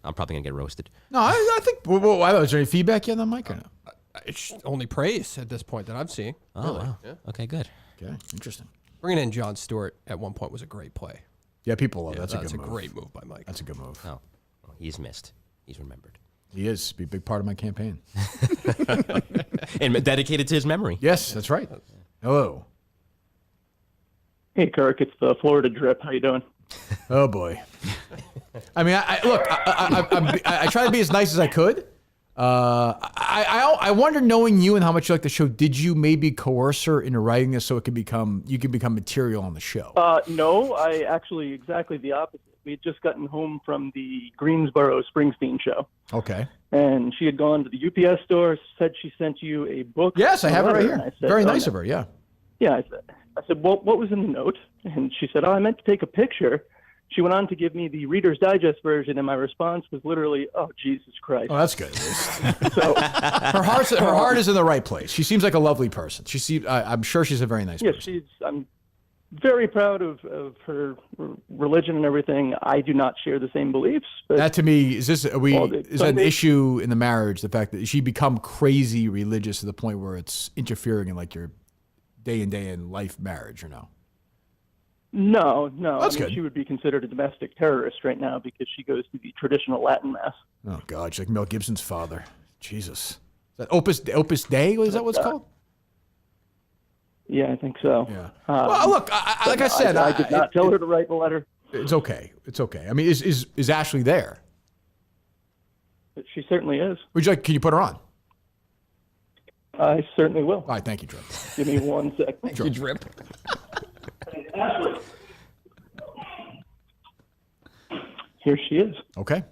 I'm probably gonna get roasted. No, I think, well, is there any feedback yet on Mike or no? It's only praise at this point that I'm seeing. Oh, wow. Okay, good. Okay, interesting. Bringing in John Stewart at one point was a great play. Yeah, people love that. That's That's a a good move. great move by Mike. That's a good move. Oh, well, he's missed. He's remembered. He is. Be a big part of my campaign. And dedicated to his memory. Yes, that's right. Hello. Hey, Kirk, it's the Florida Drip. How you doing? Oh, boy. I mean, I try to be as nice as I could. I wonder, knowing you and how much you like the show, did you maybe coerce her into writing this so you could become material on the show? No, I actually exactly the opposite. We had just gotten home from the Greensboro Springsteen show, Okay. and she had gone to the UPS store, said she sent you a book. Yes, I have it right letter, and here. I said, Very "Oh, nice no." of her, yeah. Yeah, I said, well, what was in the note? And she said, I meant to take a picture. She went on to give me the Reader's Digest version, and my response was literally, "Oh, Jesus Christ!" Oh, that's good. At least. So, her heart is in the right place. She seems like a lovely person. I'm sure she's a very nice yeah, person. I'm very proud of her religion and everything. I do not share the same beliefs, but That to me is is that an Sunday- issue in the marriage? The fact that she become crazy religious to the point where it's interfering in like your day in life marriage, or no? No. That's I mean, good. she would be considered a domestic terrorist right now because she goes to the traditional Latin mass. Oh God, she's like Mel Gibson's father. Jesus, is that Opus Dei? Is that what it's called? Yeah, I think so. Yeah. Well, look, like I said, I did not tell her to write the letter. It's okay. It's okay. I mean, is Ashley there? But she certainly is. Would you like? Can you put her on? I certainly will. All right, thank you, Drew. Give me 1 second. Sure. Drip. Ashley. Here she is. Okay.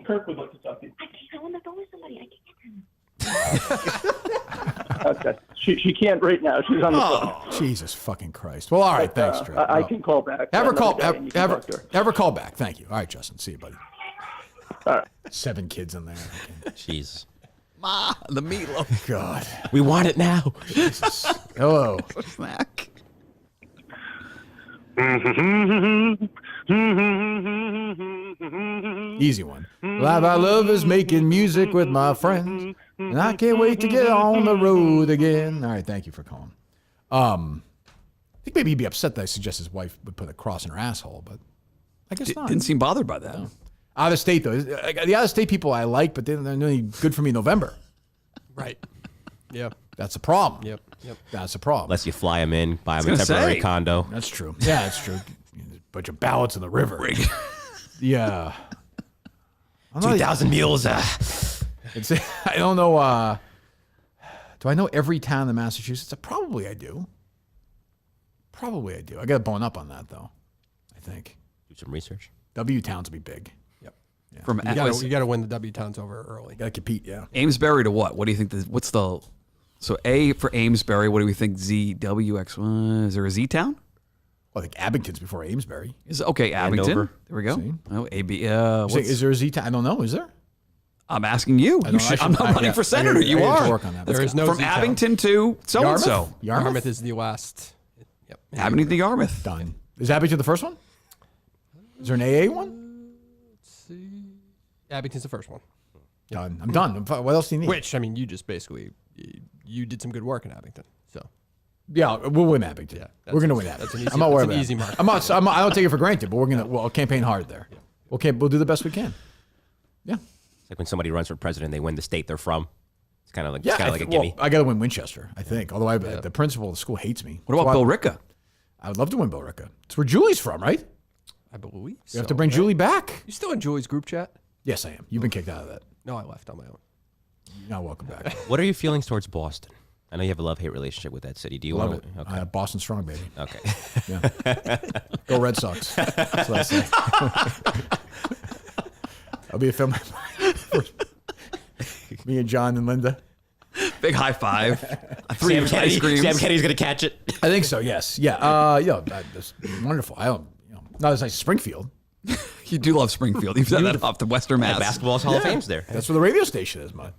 Kirk would like to talk to you. I'm on the phone with somebody. I can't. Okay. She can't right now. She's on the phone. Jesus fucking Christ. Well, all right, thanks, Drew. I Well, can call back. Have her call. Another day and you can talk to her. Have her call back. Thank you. All right, Justin. See you, buddy. All right. 7 kids in there. Okay. Jeez. Ma, the meatloaf God. We want it now. Jesus. Hello. snack. Easy one. Live I love is making music with my friends, and I can't wait to get on the road again. All right, thank you for calling. I think maybe he'd be upset that I suggest his wife would put a cross in her asshole, but I guess not. Didn't seem bothered by that. Out of state though, the out of state people I like, but they're not really good for me in November. Right. Yeah. That's a problem. Yep. That's a problem. Unless you fly them in, buy them a gonna temporary say. condo. That's true. Yeah, that's true. Bunch of ballots in the river. Yeah. 2,000 mules. It's, I don't know. Do I know every town in Massachusetts? Probably I do. I got to bone up on that, though, I think. Do some research. W towns will be big. Yep. From You got to win the W towns over early. Got to compete, yeah. Amesbury to what? What do you think? What's the so A for Amesbury? What do we think? Z W X. Is there a Z town? Well, I think Abington's before Amesbury. Okay, Abington. Andover. There we go. See? Oh, AB. Is there a Z town? I don't know. Is there? I'm asking you. I should- I'm not running for senator. I You need to are. work on that. There is no From Z town. Abington to so and so. Yarmouth? Yarmouth is the last. Yep. Abington to Yarmouth. Done. Is Abington the first one? Is there an AA one? Abington's the first one. Done. I'm done. What else do you need? Which, I mean, you just basically, you did some good work in Abington. So, Yeah, we'll win Abington. Yeah, we're gonna that's- win Abington. that's an easy- I'm not worried that's an about easy that. mark. I don't take it for granted, but we'll campaign hard there. Yeah. We'll do the best we can. Yeah. It's like when somebody runs for president, they win the state they're from. It's kind of like, Yeah. a gimme. I got to win Winchester, I think. Although the principal of the school hates me. What about Bill Ricca? I would love to win Bill Ricca. It's where Julie's from, right? I believe You have to bring Julie back. You still in Julie's group chat? Yes, I am. You've been kicked out of that. No, I left on my own. You're not welcome back. What are your feelings towards Boston? I know you have a love-hate relationship with that city. Do you Love want it. to? Okay. Boston strong, baby. Okay. Yeah. Go Red Sox. That's what I say. I'll be a film. Me and John and Linda. Big high five. 3 ice creams. Sam Kenny's going to catch it. I think so. Yes. Yeah. That's wonderful. I don't. Not as nice as Springfield. You do love Springfield. You've done that off the Western Mass. Basketball's Hall of Fame's there. That's where the radio station is, man.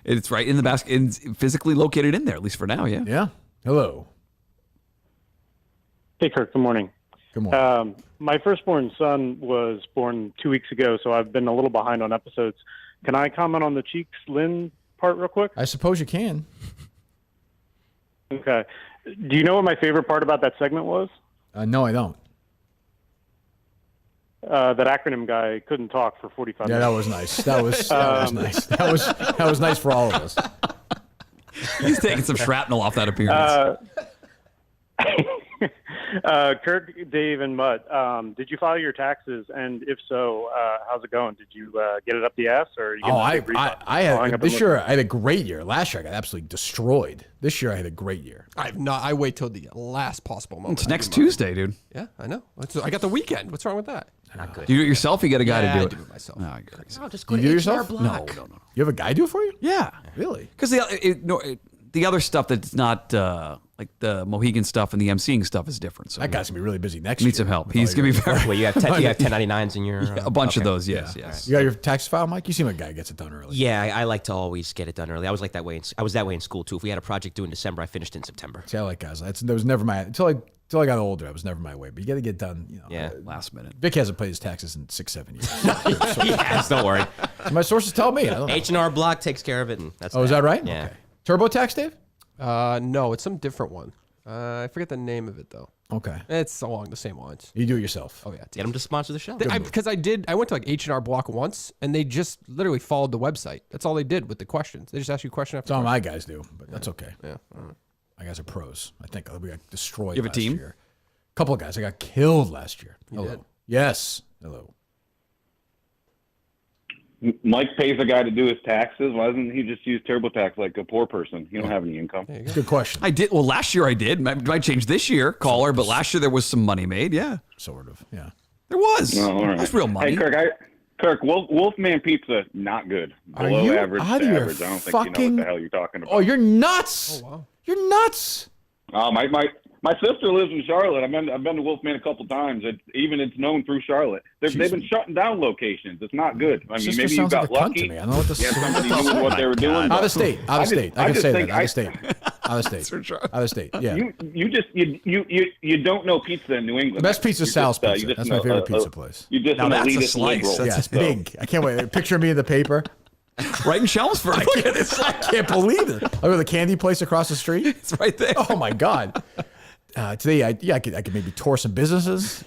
It's right in the basket. It's physically located in there, at least for now. Yeah. Yeah. Hello. Hey, Kirk. Good morning. Good morning. My firstborn son was born 2 weeks ago, so I've been a little behind on episodes. Can I comment on the Cheeks Lynn part real quick? I suppose you can. Okay. Do you know what my favorite part about that segment was? No, I don't. That acronym guy couldn't talk for 45 Yeah, minutes. that was nice. That was nice. That was nice for all of us. He's taking some shrapnel off that appearance. Kirk, Dave, and Mutt, did you file your taxes? And if so, how's it going? Did you get it up the ass, or are you I big refund? had I'll hang up this and year. I had a great year. Last year, I got absolutely destroyed. This year, I had a great year. I've not. I wait till the last possible moment. It's I next do mine. Tuesday, dude. Yeah, I know. I got the weekend. What's wrong with that? Not good. Do you do it yourself? You get a guy Yeah, to do I it. do it myself. Oh, you're crazy. Oh, just You go do to yourself? H&R No, Block. no. You have a guy do it for you? Yeah. Really? Because the other stuff that's not like the Mohegan stuff and the emceeing stuff is different. So That guy's gonna be really busy next year. needs some help. with all He's gonna be your- very Wait, you have 1099s in your... a bunch of okay. those. Yes, yes. You got your tax file, Mike? You seem like a guy who gets it done early. Yeah, I like to always get it done early. I was like that way. I was that way in school too. If we had a project due in December, I finished in September. See, I like guys. That was never my until I got older. It was never my way. But you got to get done. You know. Yeah. Last minute. Vic hasn't paid his taxes in 6-7 years. Yes, don't worry. So my sources tell me. I don't know. H&R Block takes care of it, and that's Oh, is that right? Yeah. Okay. TurboTax, Dave? No, it's some different one. I forget the name of it though. Okay. It's along the same lines. You do it yourself. Oh yeah. Get them to sponsor the show. Because I went to like H&R Block once, and they just literally followed the website. That's all they did with the questions. They just ask you question after That's all question. my guys do, but that's okay. Yeah. My guys are pros. I think we got destroyed. You have a last team? Year. A couple of guys. I got killed last year. Hello. did? Yes. Hello. Mike pays a guy to do his taxes. Why doesn't he just use TurboTax like a poor person? You don't have any income. Good question. I did. Well, last year I did. Might change this year, caller, but last year there was some money made. Yeah. Sort of. Yeah. There was. No, all right. That's real money. Hey, Kirk, Wolfman Pizza, not good. Are Below you average out to of your average. I don't think you know fucking- what the hell you're talking about. Oh, you're nuts. Oh wow. You're nuts. My sister lives in Charlotte. I've been to Wolfman a couple times. It's known through Charlotte. They've been shutting down locations. It's not good. I mean, Sister maybe you sounds got like a cunt lucky. to me. I don't know what this Yeah, is. somebody knew what they were doing. Out but of state. Out of state. I can just say think that. Out of state. Out of state. Out of state. Yeah. You don't know pizza in New England. The best pizza is Sal's Pizza. That's my favorite pizza place. You're just Now an that's a elitist slice. liberal. Yeah, it's big. I can't wait. Picture me in the paper. Right in Chelmsford. Look at this. I can't believe it. I go to the candy place across the street. It's right there. Oh my god. Today, I could maybe tour some businesses.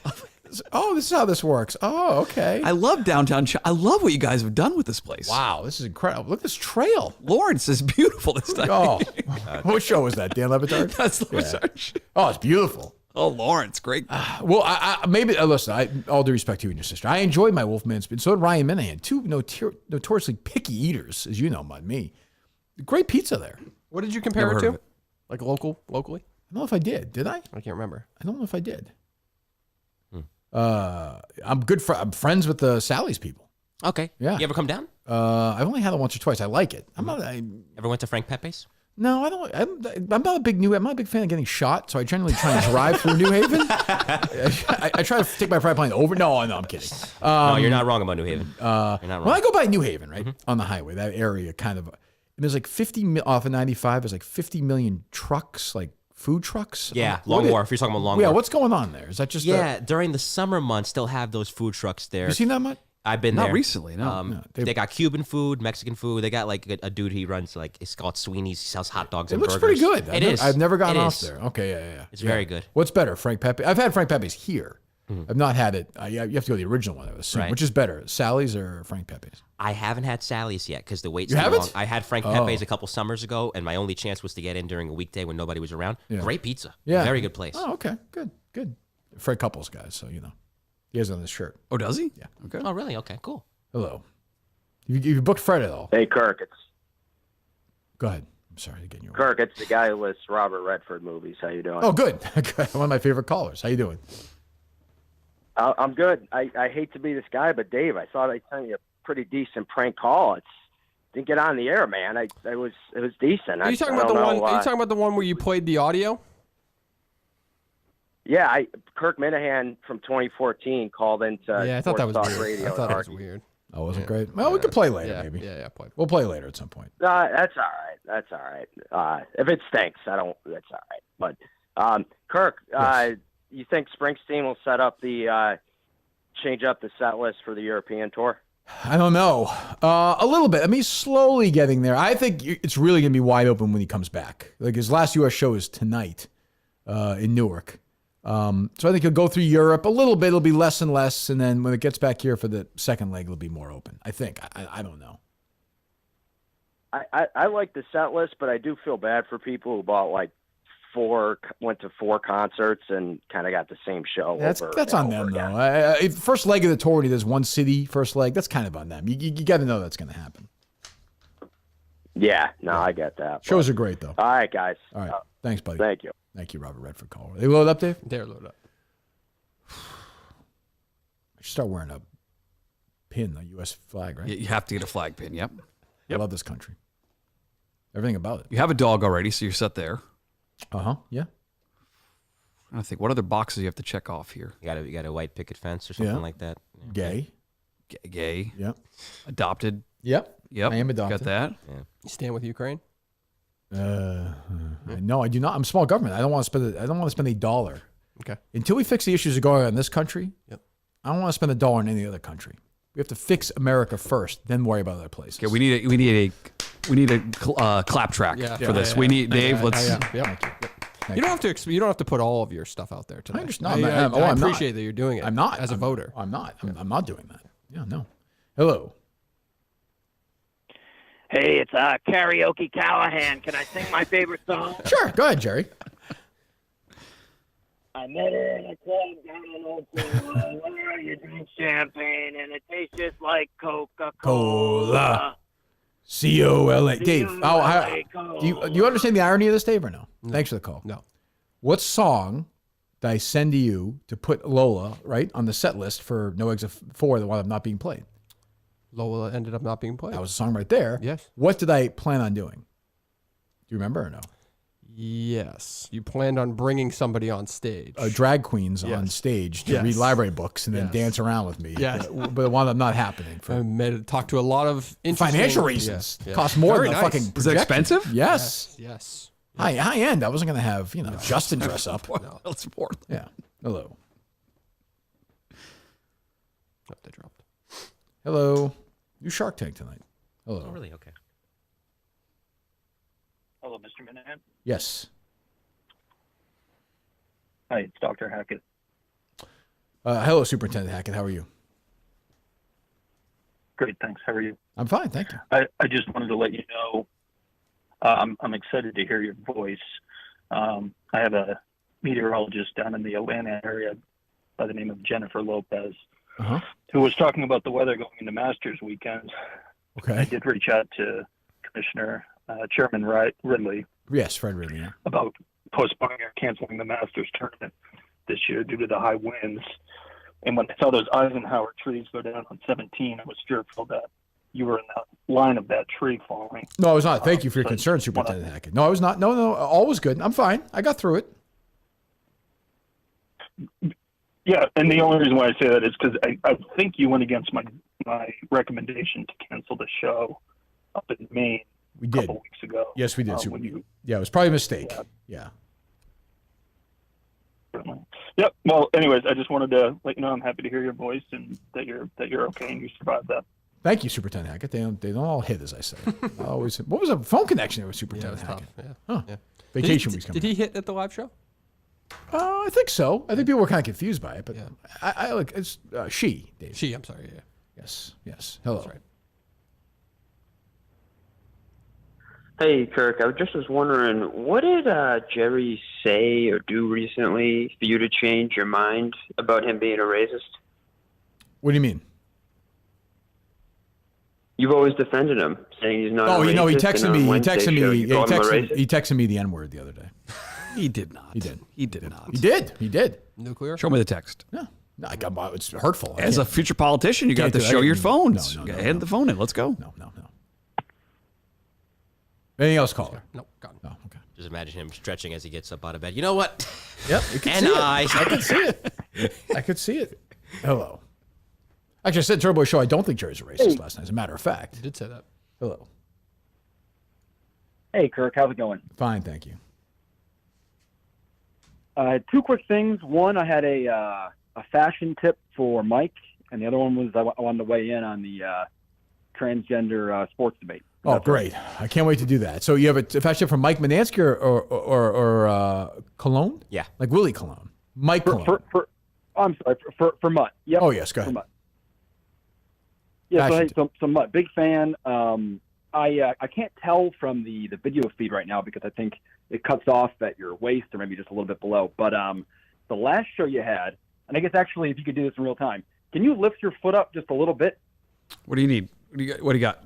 this is how this works. Oh, okay. I love downtown. I love what you guys have done with this place. Wow, this is incredible. Look at this trail. Lawrence is beautiful this time. Oh, what show was that? Dan Levitard? That's Lawrence. Yeah. Oh, it's beautiful. Oh, Lawrence, great. Well, I maybe listen. All due respect to you and your sister, I enjoyed my Wolfman Spin. So did Ryan Minihane, two notoriously picky eaters, as you know, me. Great pizza there. What did you compare Never it heard of to? Like locally? I don't know if I did. Did I? I can't remember. I don't know if I did. I'm friends with the Sally's people. Okay. Yeah. You ever come down? I've only had it once or twice. I like it. Ever went to Frank Pepe's? No, I don't. I'm not a big fan of getting shot, so I generally try and drive through New Haven. I try to take my private plane over. No, I'm kidding. No, you're not wrong about New Haven. You're not wrong. When I go by New Haven, right, on the highway, that area kind of, and there's like 50 off of 95. There's like 50 million trucks, like food trucks. Yeah, Long Wharf. You're talking about Long Wharf. Yeah, what's going on there? Is that just during the summer months, they'll have those food trucks there. You seen that much? I've been Not there. recently, no. They got Cuban food, Mexican food. They got like a dude he runs like it's called Sweeney's. He sells hot dogs It and looks burgers. pretty good. It is. I've never gotten It off is. there. Okay, yeah. It's very good. What's better, Frank Pepe? I've had Frank Pepe's here. I've not had it. You have to go to the original one, I would assume. Right. Which is better, Sally's or Frank Pepe's? I haven't had Sally's yet because the wait's You too haven't? long. I had Frank Pepe's a couple summers ago, and my only chance was to get in during a weekday when nobody was around. Yeah. Great pizza. Yeah. Very good place. Oh, okay. Good. Fred Couples guys, so you know. He has it on his shirt. Oh, does he? Yeah. Okay. Oh, really? Okay, cool. Hello. You booked Fred at all? Hey, Kirk, Go ahead. I'm sorry to get you. Kirk, it's the guy who lists Robert Redford movies. How you doing? Oh, good. One of my favorite callers. How you doing? I'm good. I hate to be this guy, but Dave, I thought I sent you a pretty decent prank call. Didn't get on the air, man. It was decent. Are you talking about the one? Are you talking about the one where you played the audio? Yeah, Kirk Minihane from 2014 called into Yeah, I thought that was Sports Talk weird. Radio I thought and that was argued. weird. Oh, wasn't great. Well, we could play later, Yeah, maybe. Yeah, play. We'll play later at some point. That's all right. That's all right. If it stinks, that's all right. But Kirk, Yes. You think Springsteen will set up the change up the set list for the European tour? I don't know. A little bit. I mean, he's slowly getting there. I think it's really going to be wide open when he comes back. Like his last U.S. show is tonight in Newark. So I think he'll go through Europe a little bit. It'll be less and less. And then when it gets back here for the second leg, it'll be more open. I think. I don't know. I like the set list, but I do feel bad for people who bought went to 4 concerts and kind of got the same show. That's on them, again. though. First leg of the tour, he does one city, first leg. That's kind of on them. You got to know that's going to happen. Yeah, no, I get that. Shows are great, though. All right, guys. All right. Thanks, buddy. Thank you. Thank you, Robert Redford caller. They load up, Dave? They're loaded up. I should start wearing a pin, a U.S. flag, right? You have to get a flag pin. Yep. I love this country. Everything about it. You have a dog already, so you're set there. Yeah. I think what other boxes you have to check off here. You got a white picket fence or something Yeah. like that. Gay. Gay. Yep. Adopted. Yep. Yep. I am adopted. Got that. Yeah. You stand with Ukraine? No, I do not. I'm small government. I don't want to spend. I don't want to spend $1. Okay. Until we fix the issues that are going on in this country. Yep. I don't want to spend $1 in any other country. We have to fix America first, then worry about other places. Okay, we need a clap track for this. Yeah. We need Dave. Let's. You don't have to. You don't have to put all of your stuff out there today. I understand. I I'm not. appreciate that you're doing it. I'm not as a voter. I'm not. I'm not doing that. Yeah. No. Hello. Hey, it's Karaoke Callahan. Can I sing my favorite song? Sure. Go ahead, Jerry. I met her in a club down in Old Town where you drink champagne and it tastes just like Coca-Cola. Cola. C-O-L-A. Dave, do you understand the irony of this, Dave, or no? Thanks for the call. No. What song did I send to you to put Lola, right, on the set list for No Exit 4 that wound up not being played? Lola ended up not being played. That was a song right there. Yes. What did I plan on doing? Do you remember or no? Yes. You planned on bringing somebody on stage. Drag queens on stage to read library books and then dance around with me. Yes. But it wound up not happening. I talked to a lot of interesting financial reasons. Yeah. Cost more Very than a nice. fucking Is it expensive? Yes. Yes. High end. I wasn't going to have, Justin dress up. No, that's important. Yeah. Hello. Oh, they dropped. Hello. You Shark Tank tonight. Hello. Oh, really? Okay. Hello, Mr. Minihane. Yes. Hi, it's Dr. Hackett. Hello, Superintendent Hackett. How are you? Great, thanks. How are you? I'm fine, thank you. I just wanted to let you know I'm excited to hear your voice. I have a meteorologist down in the Atlanta area by the name of Jennifer Lopez, who was talking about the weather going into Masters weekend. Okay. I did reach out to Commissioner Chairman Ridley. Yes, Fred Ridley. Yeah. About postponing or canceling the Masters tournament this year due to the high winds. And when I saw those Eisenhower trees go down on 17, I was fearful that you were in the line of that tree falling. No, I was not. Thank you for your concern, Superintendent Hackett. No, I was not. No, all was good. I'm fine. I got through it. Yeah, and the only reason why I say that is because I think you went against my recommendation to cancel the show up in Maine a couple weeks ago. Yes, we did. Yeah, it was probably a mistake. Yeah. Yep. Well, anyways, I just wanted to let you know I'm happy to hear your voice and that you're okay and you survived that. Thank you, Superintendent Hackett. They don't all hit, as I say. Always. What was a phone connection there with Superintendent Hackett? Yeah. Vacation week's coming. Did he hit at the live show? I think so. I think people were kind of confused by it, but I like it's she, Dave. She. I'm sorry. Yeah. Yes. Hello. That's right. Hey, Kirk, I just was wondering, what did Jerry say or do recently for you to change your mind about him being a racist? What do you mean? You've always defended him, saying he's not a racist. Oh, you know, he texted me. He texted me the N-word the other day. He did not. He did. He did not. He did. Nuclear? Show me the text. No, it's hurtful. As a future politician, you got to show your phones. No, Hand the phone in. Let's go. No. Anything else, caller? No, gone. No, okay. Just imagine him stretching as he gets up out of bed. You know what? Yep. You can see I could see it. I could see it. Hello. Actually, I said Turbo Show, I don't think Jerry's a racist last night, as a matter of fact. You did say that. Hello. Hey, Kirk, how's it going? Fine, thank you. Two quick things. One, I had a fashion tip for Mike, and the other one was I wanted to weigh in on the transgender sports debate. Oh, great. I can't wait to do that. So you have a fashion tip from Mike Mutnansky or Colon? Yeah. Like Willie Colon. Mike Colon. I'm sorry, for Mutt. Yep. Oh, yes, go ahead. Yeah, so Mutt, big fan. I can't tell from the video feed right now because I think it cuts off at your waist or maybe just a little bit below. But the last show you had, and I guess actually if you could do this in real time, can you lift your foot up just a little bit? What do you need? What do you got?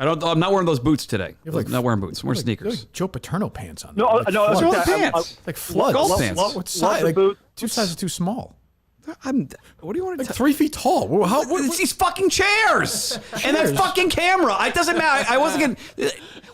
I'm not wearing those boots today. Like, I'm not wearing boots. I'm wearing sneakers. Like Joe Paterno pants on. No, like no, those are pants. Like floods. Golf pants. What size? Like 2 sizes too small. What do you want to? Like 3 feet tall. It's these fucking chairs and that fucking camera. It doesn't matter. I wasn't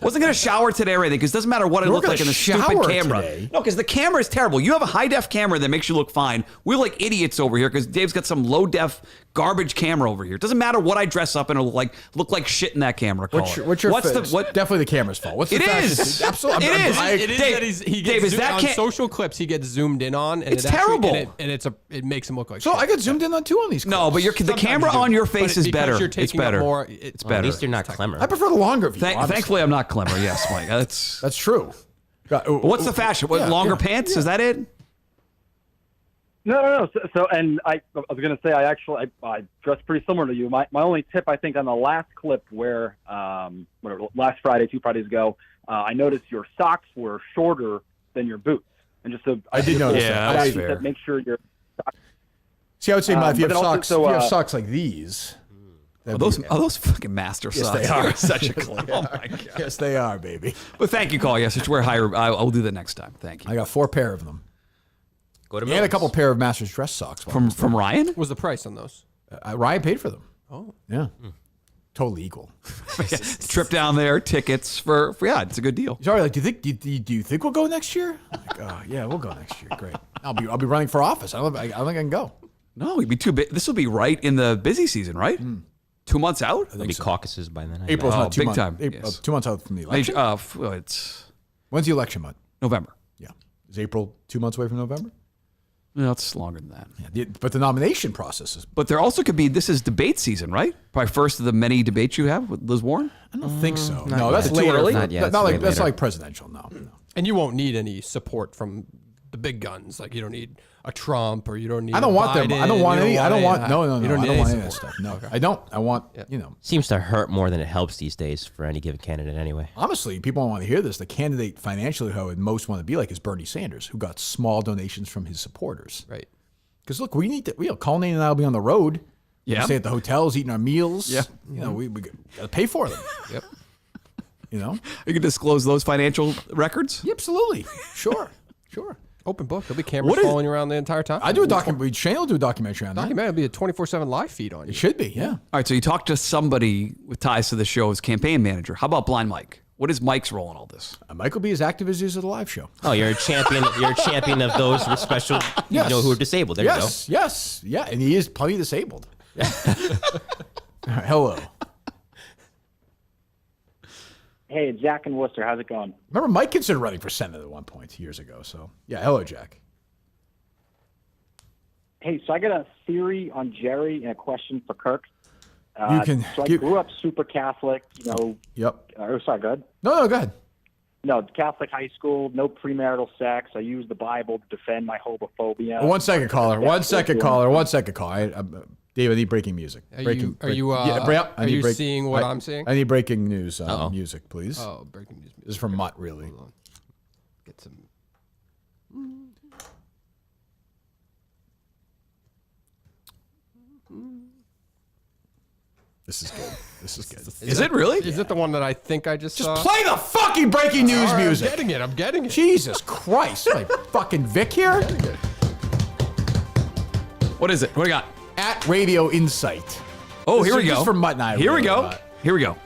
gonna shower today or anything because it doesn't matter what I look like in the stupid camera. Today. No, because the camera is terrible. You have a high def camera that makes you look fine. We're like idiots over here because Dave's got some low def garbage camera over here. It doesn't matter what I dress up and it'll look like shit in that camera. What's definitely the camera's fault. What's the It is. Absolutely. It is. It is Dave, that he Dave, gets is that on social clips he gets zoomed in on, and It's terrible. It makes him look like So shit. I got zoomed in on too on these clips. No, but the camera on your face is better. You're It's taking up better. more. It's Well, better. at least you're not Clemmer. I prefer the longer view. Thankfully, I'm not Clemmer. Yes, Mike. That's true. But what's the fashion? What, longer pants? Is that it? No. So and I was going to say I dress pretty similar to you. My only tip I think on the last clip where last Friday, 2 Fridays ago, I noticed your socks were shorter than your boots, and just so I did notice that. That's fair. Make sure your See, I would say, if you have but socks, also, if you have socks like these. Are those fucking master Yes, socks? they are. You're such a clip. Oh my god. Yes, they are, baby. But thank you, Call. Yes, it's wear higher. I'll do that next time. Thank you. I got 4 pair of them. Go to And a couple pair of Masters dress socks. From Ryan. What was the price on those? Ryan paid for them. Oh, yeah, totally equal. Trip down there, tickets for it's a good deal. Sorry, like, do you think we'll go next year? Like, yeah, we'll go next year. Great. I'll be running for office. I don't think I can go. No, it'd be too big. This will be right in the busy season, right? 2 months out. There'll be caucuses by then. April's not 2 big months. time. April, Yes. 2 months out from the election. When's the election month? November. Yeah. Is April 2 months away from November? No, it's longer than that. Yeah, but the nomination process is. But there also could be. This is debate season, right? Probably first of the many debates you have with Liz Warren. I don't think so. not No, that's yet. later. Too early? Not yet. Not It's like way that's later. like presidential. No. and you won't need any support from the big guns. Like you don't need a Trump or you don't need. I don't want them. I don't want any. I don't want. No. You don't I need don't want any any of that support. stuff. No, Okay. I don't. I want. Seems to hurt more than it helps these days for any given candidate anyway. Honestly, people don't want to hear this. The candidate financially who I would most want to be like is Bernie Sanders, who got small donations from his supporters. Right. Because look, we need to. Colleen and I will be on the road. Yeah. We stay at the hotels, eating our meals. Yeah. We got to pay for them. Yep. You can disclose those financial records? Yeah, absolutely. Sure. Open book. There'll be cameras following you around the entire time. I do a documentary. Shane will do a documentary on that. Documentary will be a 24/7 live feed on you. It should be, yeah. All right, so you talked to somebody with ties to the show as campaign manager. How about Blind Mike? What is Mike's role in all this? Mike will be as active as he is at the live show. Oh, you're a champion. You're a champion of those with special, who are disabled. There you go. Yes, yeah, and he is plenty disabled. Yeah. All right, hello. Hey, it's Zach in Worcester. How's it going? Remember, Mike considered running for Senate at one point years ago. So, yeah, hello, Jack. Hey, so I got a theory on Jerry and a question for Kirk. You can So I grew up super Catholic, Yep. Sorry, go ahead. No, go ahead. No, Catholic high school, no premarital sex. I use the Bible to defend my homophobia. One second, caller. One second, caller. David, I need breaking music. Are you seeing what I'm seeing? I need breaking news music, please. Oh, breaking news music. This is from Mutt, really. Hold on. Get some. This is good. This is good. Is it really? Is it the one that I think I just saw? Play the fucking breaking news All right, music. I'm getting it. Jesus Christ. My fucking Vic here? What is it? What do we got? At Radio Insight. Oh, This here we is go. just from Mutt and I. Here we really go. got. Here we go.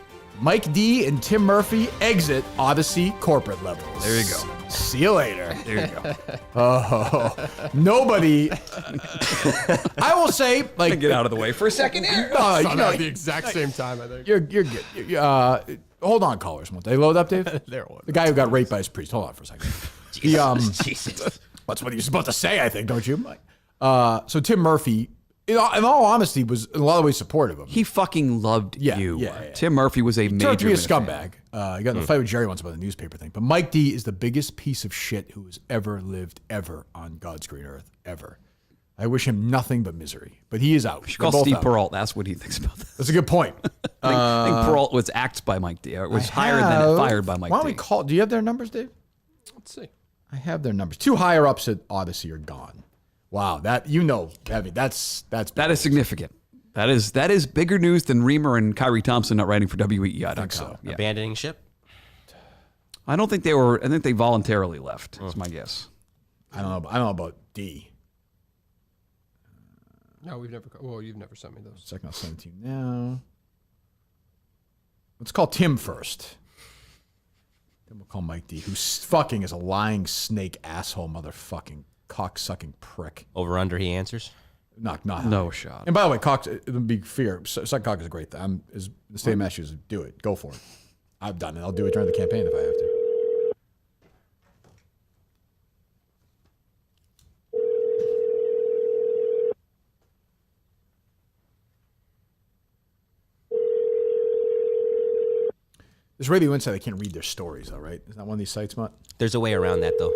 Mike D and Tim Murphy exit Odyssey corporate levels. There you go. See you later. There you go. Oh, nobody. I will say, like, Get out of the way for a second here. Saw that at the exact same time, I think. You're good. Hold on, callers. Won't they load up, Dave? There it was. The guy who got raped by his priest. Hold on for a second. Jesus. That's what he was supposed to say, I think, don't you? So Tim Murphy, in all honesty, was in a lot of ways supportive of him. He fucking loved you. Yeah. Tim Murphy was a He major turned to be a fan. scumbag. He got in a fight with Jerry once about the newspaper thing. But Mike D is the biggest piece of shit who has ever lived ever on God's green earth, ever. I wish him nothing but misery. But he is out. You should call Steve Peralt. That's what he thinks about this. That's a good point. I think Peralt was axed by Mike D. Or was hired and then fired by Mike Why don't D. we call? Do you have their numbers, Dave? Let's see. I have their numbers. Two higher ups at Odyssey are gone. Wow, that That is significant. That is bigger news than Reamer and Kyrie Thompson not writing for WEEI.com. I think so. Yeah. Abandoning ship? I don't think they were. I think they voluntarily left. That's my guess. I don't know about D. No, we've never. Well, you've never sent me those. Second, I'll send it to you now. Let's call Tim first. Then we'll call Mike D, who fucking is a lying snake asshole motherfucking cocksucking prick. Over under he answers? Not No shot. And by the way, cock, it'll be fair. Suck cock is a great thing. Is the state of Massachusetts, do it. Go for it. I've done it. I'll do it during the campaign if I have to. This Radio Insight, I can't read their stories, though, right? Isn't that one of these sites, Mutt? There's a way around that, though.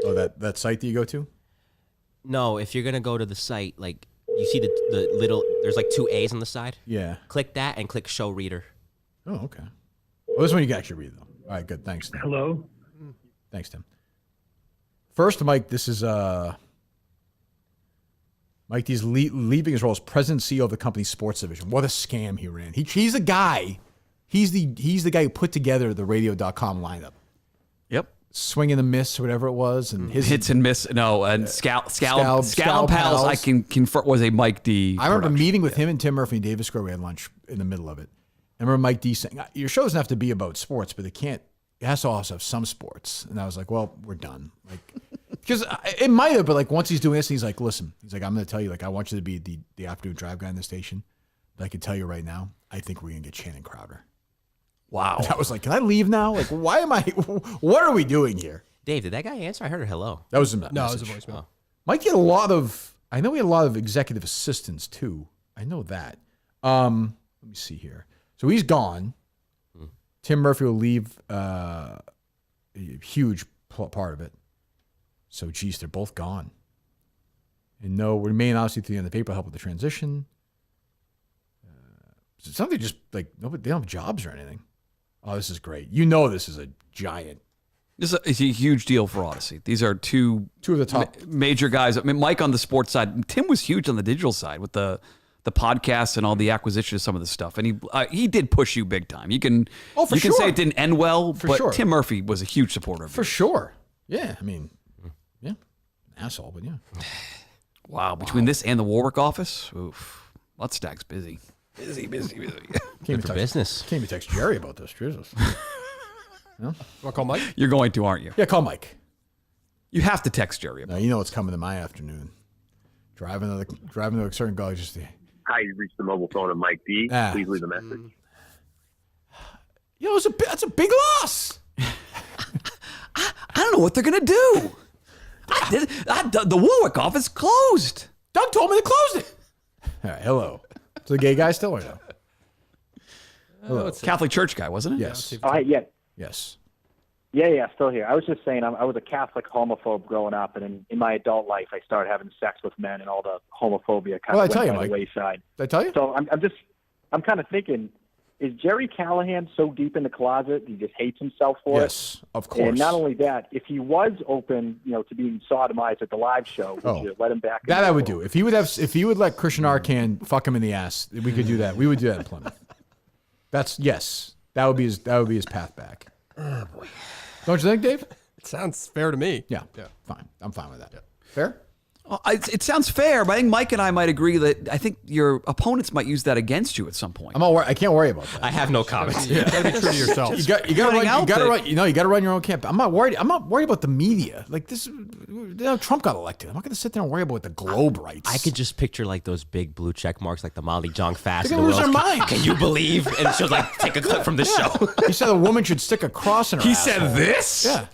Oh, that site that you go to? No, if you're going to go to the site, like, you see the little, there's like two A's on the side? Yeah. Click that and click Show Reader. Oh, okay. Well, this one you can actually read, though. All right, good. Thanks, Tim. Hello? Thanks, Tim. First, Mike, this is Mike D's leaving his role as president and CEO of the company's sports division. What a scam he ran. He's the guy. He's the guy who put together the radio.com lineup. Yep. Swing and a miss, whatever it was, and his hits and miss. No, and Scal Pals. I can confirm was a Mike D. I remember meeting with him and Tim Murphy in Davis Square. We had lunch in the middle of it. I remember Mike D saying, "Your show doesn't have to be about sports, but it has to also have some sports." And I was like, "Well, we're done." Like, because it might have, but like once he's doing this, he's like, "Listen," he's like, "I'm going to tell you, like, I want you to be the afternoon drive guy in the station, but I can tell you right now, I think we're going to get Shannon Crowder." Wow. And I was like, "Can I leave now? Like, why am I? What are we doing here?" Dave, did that guy answer? I heard a hello. That was a No, it was a voicemail. Mike had a lot of. I know he had a lot of executive assistants too. I know that. Let me see here. So he's gone. Tim Murphy will leave a huge part of it. So, geez, they're both gone. And no, remain obviously to the end of the paper, help with the transition. Something just like nobody, they don't have jobs or anything. Oh, this is great. You know, this is a giant. This is a huge deal for Odyssey. These are two of the top major guys. I mean, Mike on the sports side. Tim was huge on the digital side with the podcasts and all the acquisition of some of the stuff. And he did push you big time. You can say it didn't end well, but sure. Tim Murphy was a huge supporter of For sure. Yeah, I mean, yeah, asshole, but yeah. Wow, between this and the Warwick office, oof, Mutstack's busy. Busy. Came for business. Came to text Jerry about this. Jesus. No? Want to call Mike? You're going to, aren't you? Yeah, call Mike. You have to text Jerry about it. You know what's coming in my afternoon. Driving to a certain college. Just Hi, you reached the mobile phone of Mike D. Please leave a message. You know, that's a big loss. I don't know what they're going to do. The Warwick office closed. Doug told me to close it. All right, hello. Is the gay guy still or no? Hello. Catholic church guy, wasn't it? Yes. Yeah. Yes. Yeah, still here. I was just saying I was a Catholic homophobe growing up, and in my adult life, I started having sex with men, and all the homophobia kind of went by the wayside. Did I tell you? So I'm kind of thinking, is Jerry Callahan so deep in the closet he just hates himself for it? Yes, of course. And not only that, if he was open, to being sodomized at the live show, would you let him back? That I would do. If he would let Christian Arcan fuck him in the ass, we could do that. We would do that in Plymouth. That would be his path back. Oh boy. Don't you think, Dave? It sounds fair to me. Yeah. Fine. I'm fine with that. Yeah. Fair? Well, it sounds fair, but I think Mike and I might agree that I think your opponents might use that against you at some point. I can't worry about that. I have no comment. You gotta be true to yourself. You got to run your own campaign. I'm not worried about the media. Like this, Trump got elected. I'm not going to sit there and worry about what the Globe writes. I could just picture like those big blue check marks, like the Molly Jong fast. They're gonna lose their mind. Can you believe? And she'll like take a clip from the show. He said a woman should stick a cross in her. He asshole. said this. Yeah.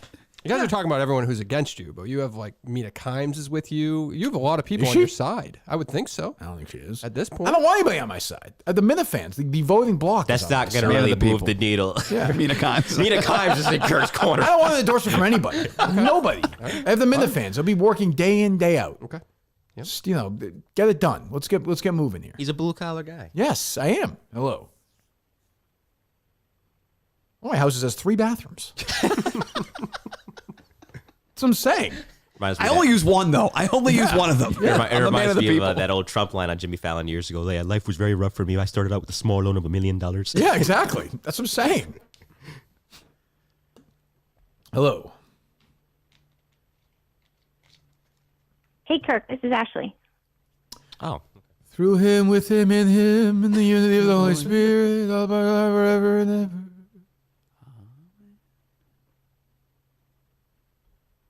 You guys are talking about everyone who's against you, but you have like Mina Kimes is with you. You have a lot of people on your side. I would think so. I don't think she is. At this point. I don't want anybody on my side. The Minifans, the voting bloc. That's not going to really move the needle. Yeah. Mina Kimes. Mina Kimes is in Kurt's corner. I don't want an endorsement from anybody. Nobody. I have the Minifans. They'll be working day in, day out. Okay. Yep. Just, get it done. Let's get moving here. He's a blue collar guy. Yes, I am. Hello. My house has 3 bathrooms. That's what I'm saying. I only use one, though. I only use one of them. It reminds me of that old Trump line on Jimmy Fallon years ago. Yeah, life was very rough for me. I started out with a small loan of $1 million. Yeah, exactly. That's what I'm saying. Hello. Hey, Kirk, this is Ashley. Oh. Through him, with him, in him, in the unity of the Holy Spirit, all by forever and ever.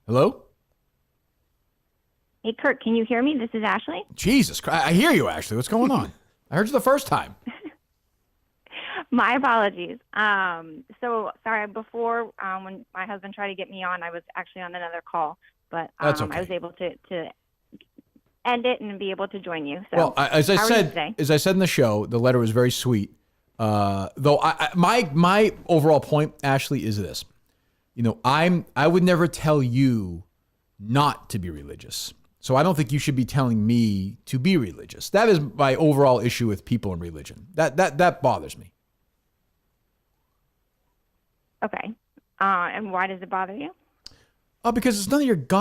Hello? Hey, Kirk, can you hear me? This is Ashley. Jesus Christ. I hear you, Ashley. What's going on? I heard you the first time. My apologies. So sorry, before when my husband tried to get me on, I was actually on another call, but That's okay. I was able to end it and be able to join you. So, well, as I how are you today? said in the show, the letter was very sweet. Though my overall point, Ashley, is this. I would never tell you not to be religious. So I don't think you should be telling me to be religious. That is my overall issue with people in religion. That bothers me. Okay. And why does it bother you? Because it's none of your it's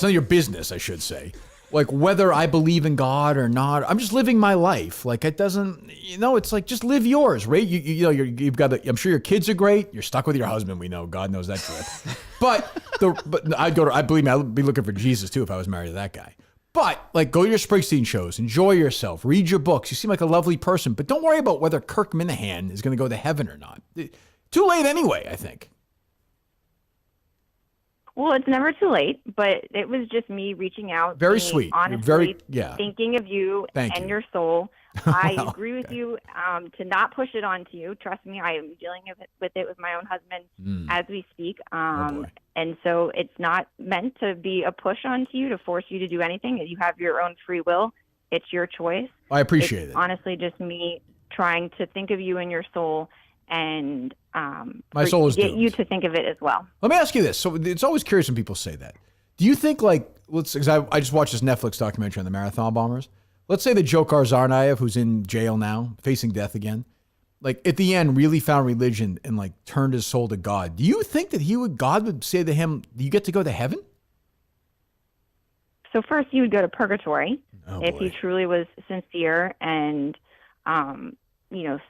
none of your business, I should say. Like whether I believe in God or not, I'm just living my life. Like it doesn't, it's like just live yours, right? You've got. I'm sure your kids are great. You're stuck with your husband. We know, God knows that trip. but I believe me, I'd be looking for Jesus too if I was married to that guy. But like, go to your Springsteen shows, enjoy yourself, read your books. You seem like a lovely person, but don't worry about whether Kirk Minihane is going to go to heaven or not. Too late anyway, I think. Well, it's never too late, but it was just me reaching out. Very being sweet. Honestly, Yeah. thinking of you Thank and you. your soul. I Wow, agree with you to not push it onto you. Trust me, I am dealing with it with my own husband as we speak. And so it's not meant to be a push onto you to force you to do anything. You have your own free will. It's your choice. I appreciate it. Honestly, just me trying to think of you and your soul and My soul is get doomed. you to think of it as well. Let me ask you this. So it's always curious when people say that. Do you think because I just watched this Netflix documentary on the marathon bombers. Let's say that Dzhokhar Tsarnaev, who's in jail now, facing death again, at the end really found religion and turned his soul to God. Do you think that God would say to him, "You get to go to heaven"? So first, you would go to purgatory if boy. he truly was sincere and,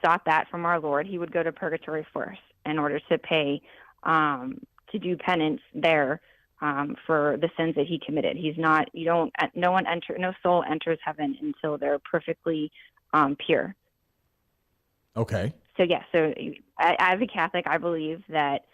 sought that from our Lord. He would go to purgatory first in order to pay, to do penance there for the sins that he committed. He's not. No soul enters heaven until they're perfectly pure. Okay. So as a Catholic, I believe that.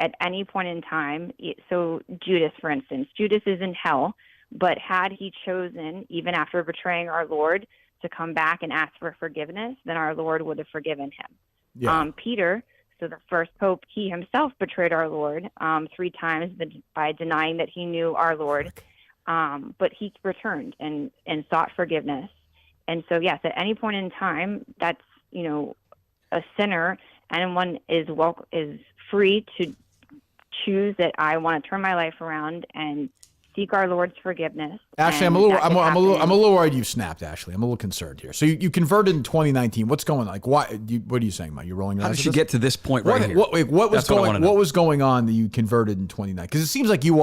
At any point in time, so Judas, for instance, Judas is in hell, but had he chosen, even after betraying our Lord, to come back and ask for forgiveness, then our Lord would have forgiven him. Yeah. Peter, so the first pope, he himself betrayed our Lord 3 times by denying that he knew our Lord, but he returned and sought forgiveness. And so, yes, at any point in time, that's, a sinner, and one is free to choose that I want to turn my life around and seek our Lord's forgiveness. Ashley, I'm a little worried you've snapped. Ashley, I'm a little concerned here. So you converted in 2019. What's going on? What are you saying, Mike? You're rolling your eyes. How did you get to this point right here? What was going on that you converted in 2019? Because it seems like you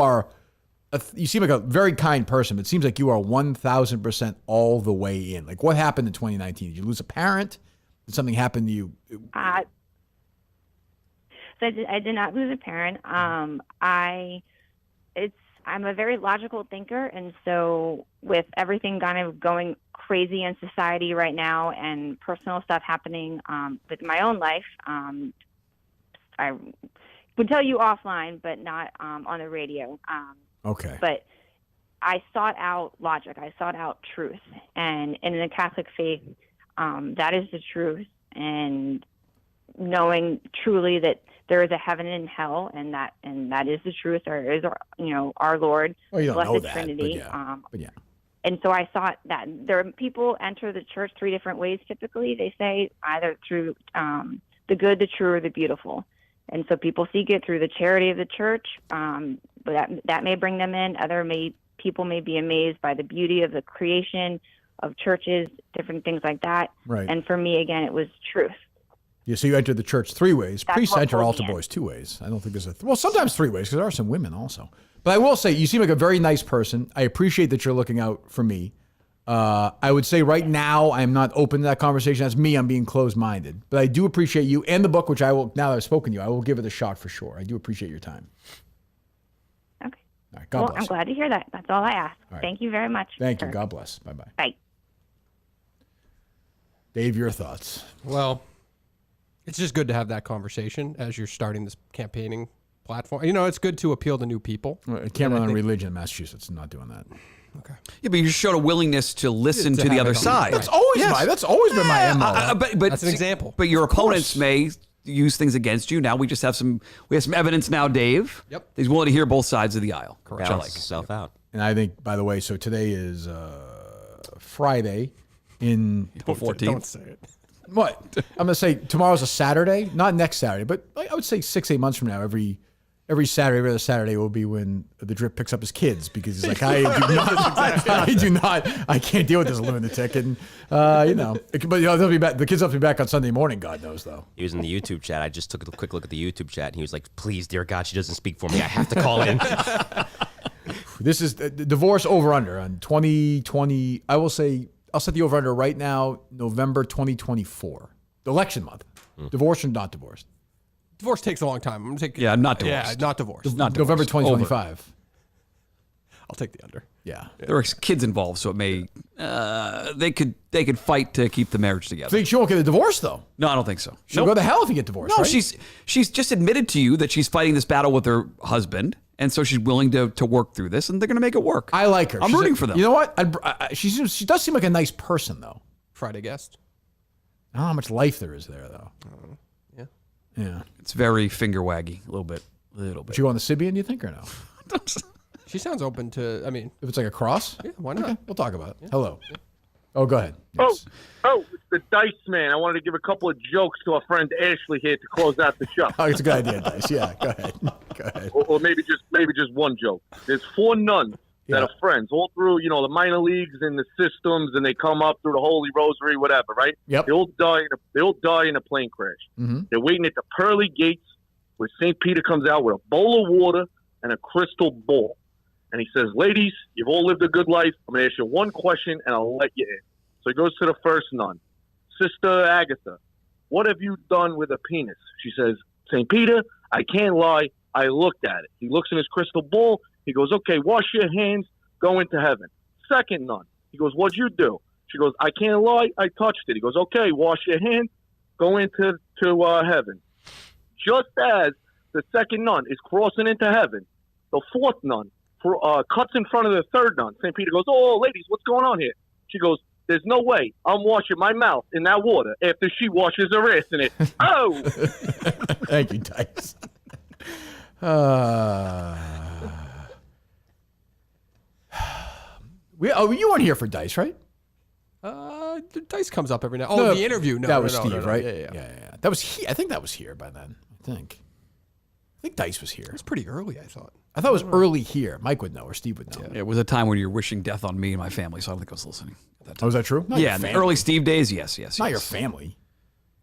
seem like a very kind person, but it seems like you are 1,000% all the way in. What happened in 2019? Did you lose a parent? Did something happen to you? So I did not lose a parent. I'm a very logical thinker, and so with everything kind of going crazy in society right now and personal stuff happening with my own life, I would tell you offline, but not on the radio. Okay. But I sought out logic. I sought out truth, and in the Catholic faith, that is the truth, and knowing truly that there is a heaven and hell, and that is the truth. There is, our Lord, well, you don't Blessed know that, Trinity. But yeah. And so I thought that people enter the church 3 different ways. Typically, they say either through the good, the true, or the beautiful. And so people seek it through the charity of the church, but that may bring them in. People may be amazed by the beauty of the creation of churches, different things like that. Right. And for me, again, it was truth. Yeah, so you enter the church 3 ways. Priests what enter pulled altar me in. boys 2 ways. I don't think there's sometimes 3 ways because there are some women also. But I will say, you seem like a very nice person. I appreciate that you're looking out for me. I would say right now I'm not open to that conversation. That's me. I'm being closed-minded. But I do appreciate you and the book, which I will, now that I've spoken to you, I will give it a shot for sure. I do appreciate your time. Okay. All right, God bless. I'm glad to hear that. That's all I ask. All right. Thank you very much. Thank you. God bless. Bye-bye. Bye. Dave, your thoughts? Well, it's just good to have that conversation as you're starting this campaigning platform. It's good to appeal to new people. I can't run on religion in Massachusetts. I'm not doing that. Okay. Yeah, but you showed a willingness to listen to the other side. That's always been my MO. But That's an example. But your opponents may use things against you. Now we just have some evidence now, Dave. Yep. He's willing to hear both sides of the aisle. Correct. Which I like. Self out. And I think, by the way, so today is Friday in April 14th. Don't say it. What? I'm going to say tomorrow's a Saturday, not next Saturday, but I would say 6-8 months from now, every Saturday, every other Saturday will be when the Drip picks up his kids because he's like, I can't deal with this lunatic. And, they'll be back. The kids will be back on Sunday morning, God knows, though. He was in the YouTube chat. I just took a quick look at the YouTube chat, and he was like, please, dear God, she doesn't speak for me. I have to call in. This is the divorce over-under on 2020. I will say, I'll set the over-under right now, November 2024. Election month. Divorced or not divorced? Divorce takes a long time. I'm gonna take. Yeah, not divorced. Yeah, not divorced. November 2025. I'll take the under. Yeah. There are kids involved, so it may they could fight to keep the marriage together. Think she won't get a divorce though? No, I don't think so. She'll go to hell if you get divorced. No, right? she's just admitted to you that she's fighting this battle with her husband, and so she's willing to work through this, and they're going to make it work. I like her. I'm rooting for them. You know what? She does seem like a nice person though. Friday guest. I don't know how much life there is there though. Yeah. It's very finger waggy, a little bit. Would you go on the Sibian, do you think, or no? She sounds open to. I mean, if it's like a cross, yeah, why not? Okay, we'll talk about it. Yeah. Hello. Yeah. Oh, go ahead. Yes. Oh, it's the Dice Man. I wanted to give a couple of jokes to our friend Ashley here to close out the show. Oh, it's a good idea, Dice. Yeah, go ahead. Go ahead. Or maybe just one joke. There's 4 nuns that are friends all through, the minor leagues and the systems, and they come up through the Holy Rosary, whatever, right? Yep. They all die in a plane crash. Mm-hmm. They're waiting at the pearly gates where St. Peter comes out with a bowl of water and a crystal ball. And he says, ladies, you've all lived a good life. I'm going to ask you one question, and I'll let you in. So he goes to the first nun. Sister Agatha, what have you done with a penis? She says, St. Peter, I can't lie. I looked at it. He looks in his crystal ball. He goes, okay, wash your hands. Go into heaven. Second nun. He goes, what'd you do? She goes, I can't lie. I touched it. He goes, okay, wash your hands. Go into heaven. Just as the second nun is crossing into heaven, the fourth nun cuts in front of the third nun. St. Peter goes, oh, ladies, what's going on here? She goes, there's no way I'm washing my mouth in that water after she washes her ass in it. Oh! Thank you, Dice. You weren't here for Dice, right? The Dice comes up every now. Oh, the interview. No, that was no, Steve, no, right? Yeah. That was I think that was here by then. I think Dice was here. It was pretty early, I thought. I thought it was early here. Mike would know, or Steve would know. It was a time when you were wishing death on me and my family, so I don't think I was listening. Oh, is that true? Not Yeah, in the early Steve days, yes. Not your family.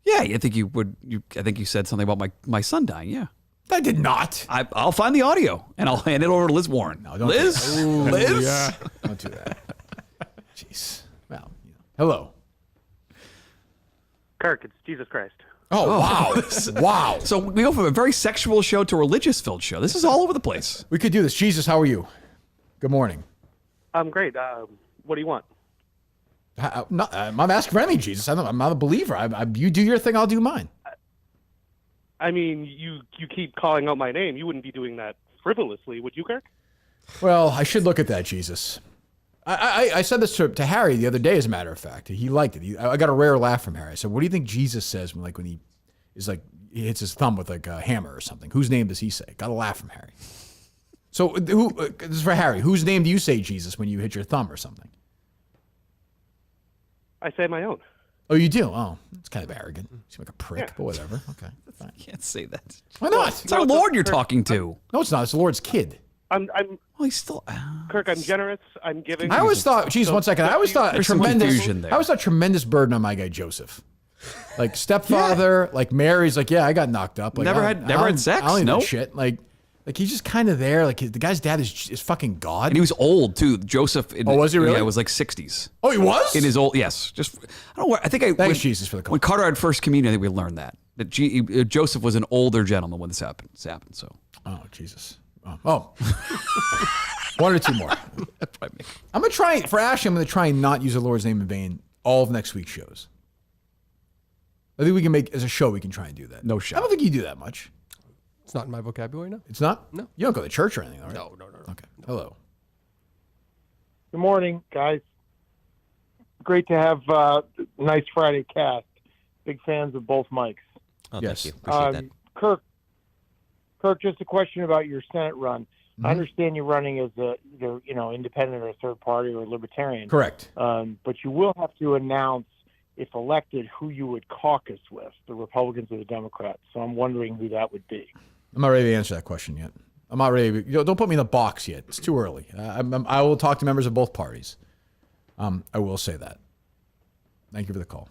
Yeah, I think you would. I think you said something about my son dying. Yeah, I did not. I'll find the audio and I'll hand it over to Liz Warren. No, don't Liz, do that. Liz. Yeah. Don't do that. Jeez. Well, hello. Kirk, it's Jesus Christ. Oh, wow. Wow. So we go from a very sexual show to a religious-filled show. This is all over the place. We could do this. Jesus, how are you? Good morning. I'm great. What do you want? I'm asking for anything, Jesus. I'm not a believer. You do your thing, I'll do mine. I mean, you keep calling out my name. You wouldn't be doing that frivolously, would you, Kirk? Well, I should look at that, Jesus. I said this to Harry the other day, as a matter of fact. He liked it. I got a rare laugh from Harry. I said, what do you think Jesus says when he hits his thumb with a hammer or something? Whose name does he say? Got a laugh from Harry. So this is for Harry. Whose name do you say, Jesus, when you hit your thumb or something? I say my own. Oh, you do? Oh, it's kind of arrogant. You seem like a prick, but whatever. Okay, fine. You can't say that. Why not? It's our Lord you're talking to. No, it's not. It's the Lord's kid. Well, he's still. Kirk, I'm generous. I'm giving. I always thought. Geez, one second. I always thought There's some confusion there. I always thought tremendous burden on my guy Joseph. Like stepfather, like Mary's. Like, yeah, I got knocked up. Like, Never had sex. I don't need Nope. that shit. Like he's just kind of there. Like the guy's dad is fucking God. And he was old too. Joseph. Was he really? Yeah, it was like 60s. Oh, he was in his old. Yes. Just I don't know. I think Thanks, Jesus, for the call. When Carter had first communion, I think we learned that Joseph was an older gentleman when this happened. So. Oh, Jesus. Oh. One or two more. I'm going to try, for Ashley, I'm going to try and not use the Lord's name in vain all of next week's shows. I think we can make, as a show, we can try and do that. No shot. I don't think you do that much. It's not in my vocabulary now. It's not? No. You don't go to church or anything, all right? No. Okay. Hello. Good morning, guys. Great to have a nice Friday cast. Big fans of both mics. Oh, Yes. thank you. Appreciate that. Kirk, just a question about your Senate run. Mm-hmm. I understand you're running as either independent or third party or libertarian. Correct. But you will have to announce, if elected, who you would caucus with, the Republicans or the Democrats. So I'm wondering who that would be. I'm not ready to answer that question yet. I'm not ready. Don't put me in a box yet. It's too early. I will talk to members of both parties. I will say that. Thank you for the call.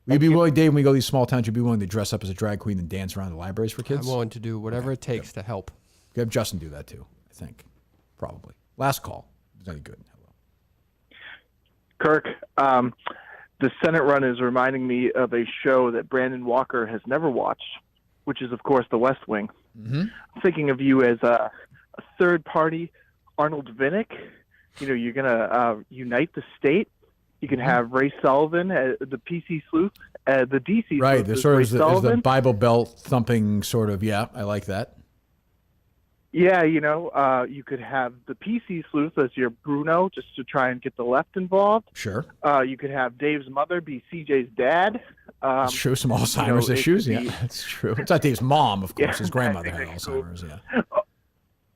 Will you be willing, Dave, when we go to these small towns, you'd be willing to dress up as a drag queen and dance around the libraries for kids? I'm willing to do whatever it takes to help. You have Justin do that too, I think. Probably. Last call. Is any good? Kirk, the Senate run is reminding me of a show that Brandon Walker has never watched, which is, of course, The West Wing. Mm-hmm. I'm thinking of you as a third-party Arnold Vinnick. You're going to unite the state. You can have Ray Sullivan, the PC sleuth, the DC Right. sleuth. There's sort Ray of the Sullivan. Bible Belt thumping sort of. Yeah, I like that. Yeah, you could have the PC sleuth as your Bruno, just to try and get the left involved. Sure. You could have Dave's mother be CJ's dad. That's true. Some Alzheimer's issues. Be, Yeah, that's true. It's not Dave's mom, of course. Yeah, His grandmother had exactly. Alzheimer's. Yeah.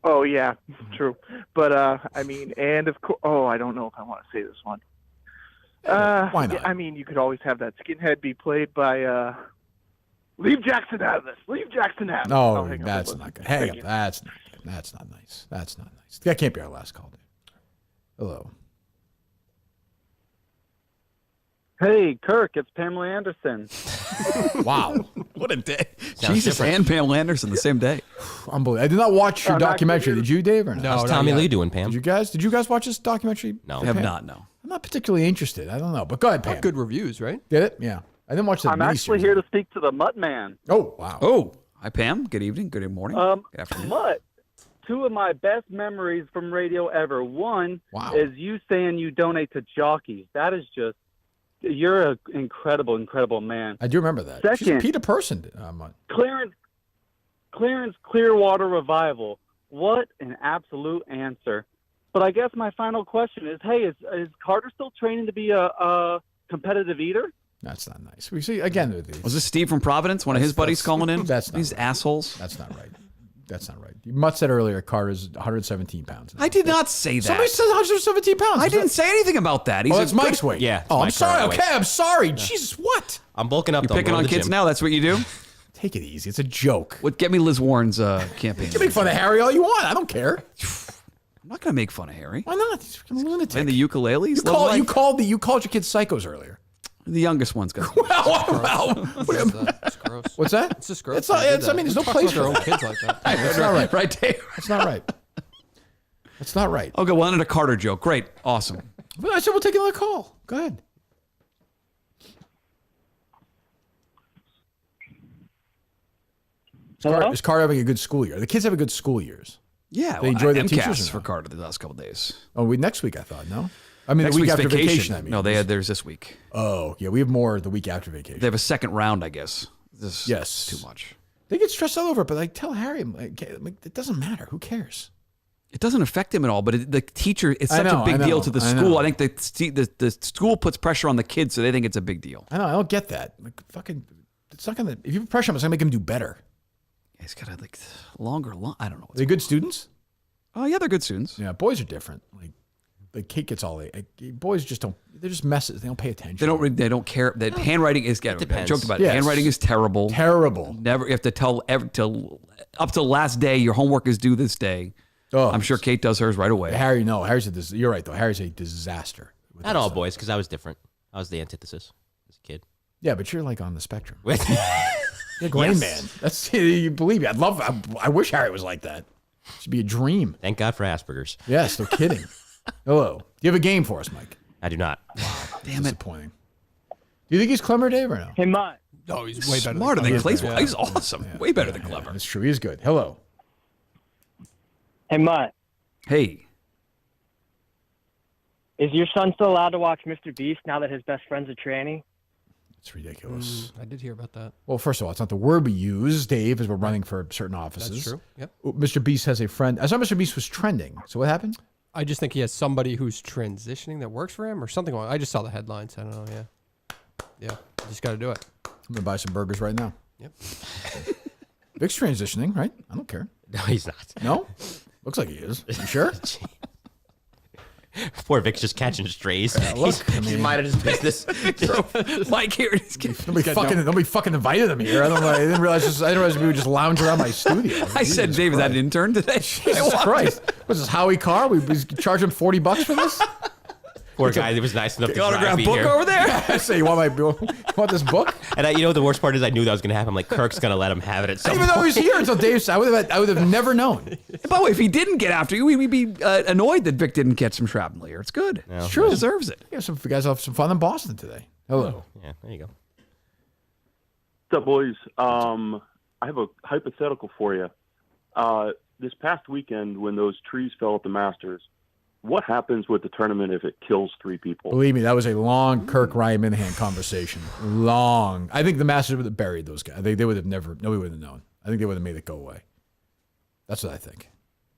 Oh, yeah, true. But, and of course, I don't know if I want to say this one. Why not? I mean, you could always have that skinhead be played by. Leave Jackson out of this. Leave Jackson out. No, Hang up. that's not good. Hang up. That's not good. That's not nice. That's not nice. That can't be our last call, dude. Hello. Hey, Kirk, it's Pamela Anderson. Wow. What a day. Sounds Jesus different. and Pamela Anderson the same day. Unbelievable. I did not watch your documentary. Did you, Dave, or no? How's Tommy Lee doing, Pam? Did you guys watch this documentary? No. I have not, no. I'm not particularly interested. I don't know. But go ahead, Pam. Got good reviews, right? Did it? Yeah. I didn't watch the I'm actually miniseries. here to speak to the Mutt Man. Oh, wow. Oh, hi, Pam. Good evening. Good morning. Good afternoon. Mutt, two of my best memories from radio ever. One is you saying you donate to jockeys. That is just, you're an incredible, incredible man. I do remember that. She's a Second, Peter person. Clarence Clearwater Revival. What an absolute answer. But I guess my final question is, hey, is Carter still training to be a competitive eater? That's not nice. We see again. Was this Steve from Providence? One of his buddies calling in? That's not These right. assholes. That's not right. That's not right. Mutt said earlier Carter's 117 pounds. I did not say that. Somebody said 117 pounds. I didn't say anything about that. That's Mike's weight. Yeah. Oh, I'm Mike's sorry. current weight. Okay, I'm sorry. Jesus, what? I'm bulking up. You're though. picking I'm on going to the kids gym. now? That's what you do? Take it easy. It's a joke. Get me Liz Warren's campaign. You can make fun of Harry all you want. I don't care. I'm not going to make fun of Harry. Why not? He's a lunatic. Playing the ukulele? You called your kids psychos earlier. The youngest one's got. It's gross. What's that? It's just gross. It's not, I mean, there's no place for their own that. kids like that. That's not right. Right, Dave? That's not right. That's not right. Okay, well, and a Carter joke. Great. Awesome. But I said we'll take another call. Go ahead. Is Carter having a good school year? The kids have good school years. Yeah. They enjoy their MCAS teachers. for Carter the last couple of days. Oh, next week I thought, no? I mean, Next the week week's after vacation. I mean. No, they had theirs this week. Oh, yeah, we have more the week after vacation. They have a second round, I guess. This Yes. is too much. They get stressed all over it, but like tell Harry, like, it doesn't matter. Who cares? It doesn't affect him at all, but the teacher, it's I such know, a big I deal know, to the I school. know. I think the school puts pressure on the kids, so they think it's a big deal. I know. I don't get that. Like, fucking, it's not gonna. If you put pressure on him, it's gonna make him do better. He's got a longer. I don't know. Are they good students? Oh yeah, they're good students. Yeah, boys are different. Like, the kid gets all boys just don't. They're just messes. They don't pay attention. They don't care. That handwriting is. I joked about it. Yes. Handwriting is terrible. Terrible. Never. You have to tell up till last day. Your homework is due this day. Oh, I'm sure Kate does hers right away. Harry, no, Harry's you're right though. Harry's a disaster. Not all boys, because I was different. I was the antithesis as a kid. Yeah, but you're like on the spectrum. You're a Grain Man. That's you believe me. I wish Harry was like that. It should be a dream. Thank God for Asperger's. Yes, no kidding. Hello. Do you have a game for us, Mike? I do not. Wow, damn disappointing. Do you think he's clever, Dave, or no? Hey, Mutt. No, he's way better. Smarter than Clay. Yeah. He's awesome. Way better than clever. That's true. He's good. Hello. Hey, Mutt. Hey. Is your son still allowed to watch Mr. Beast now that his best friend's a tranny? It's ridiculous. I did hear about that. Well, first of all, it's not the word we use, Dave, as we're running for certain offices. That's true. Yep. Mr. Beast has a friend. I saw Mr. Beast was trending. So what happened? I just think he has somebody who's transitioning that works for him or something. I just saw the headlines. I don't know. Yeah. You just got to do it. I'm going to buy some burgers right now. Yep. Vic's transitioning, right? I don't care. No, he's not. No? Looks like he is. You sure? Poor Vic's just catching strays. Look, he's minding his business. Mike here. Nobody fucking invited him here. I don't know. I didn't realize we would just lounge around my studio. I said, Dave, is that an intern today? Jesus Christ. What's this, Howie Carr? We charge him $40 for this? Poor guy, he was nice enough to autograph drive me book here. over there. I say, you want this book? And you know the worst part is I knew that was going to happen. I'm like, Kirk's going to let him have it at some Even though he was here until Dave said, I would have never known. By the way, if he didn't get after you, we'd be annoyed that Vic didn't catch some shrapnel here. It's good. No, It's true. He deserves it. Yeah, you guys have some fun in Boston today. Hello. Yeah, there you go. What's up, boys? I have a hypothetical for you. This past weekend, when those trees fell at the Masters, what happens with the tournament if it kills 3 people? Believe me, that was a long Kirk Minihane conversation. Long. I think the Masters would have buried those guys. They would have nobody would have known. I think they would have made it go away. That's what I think.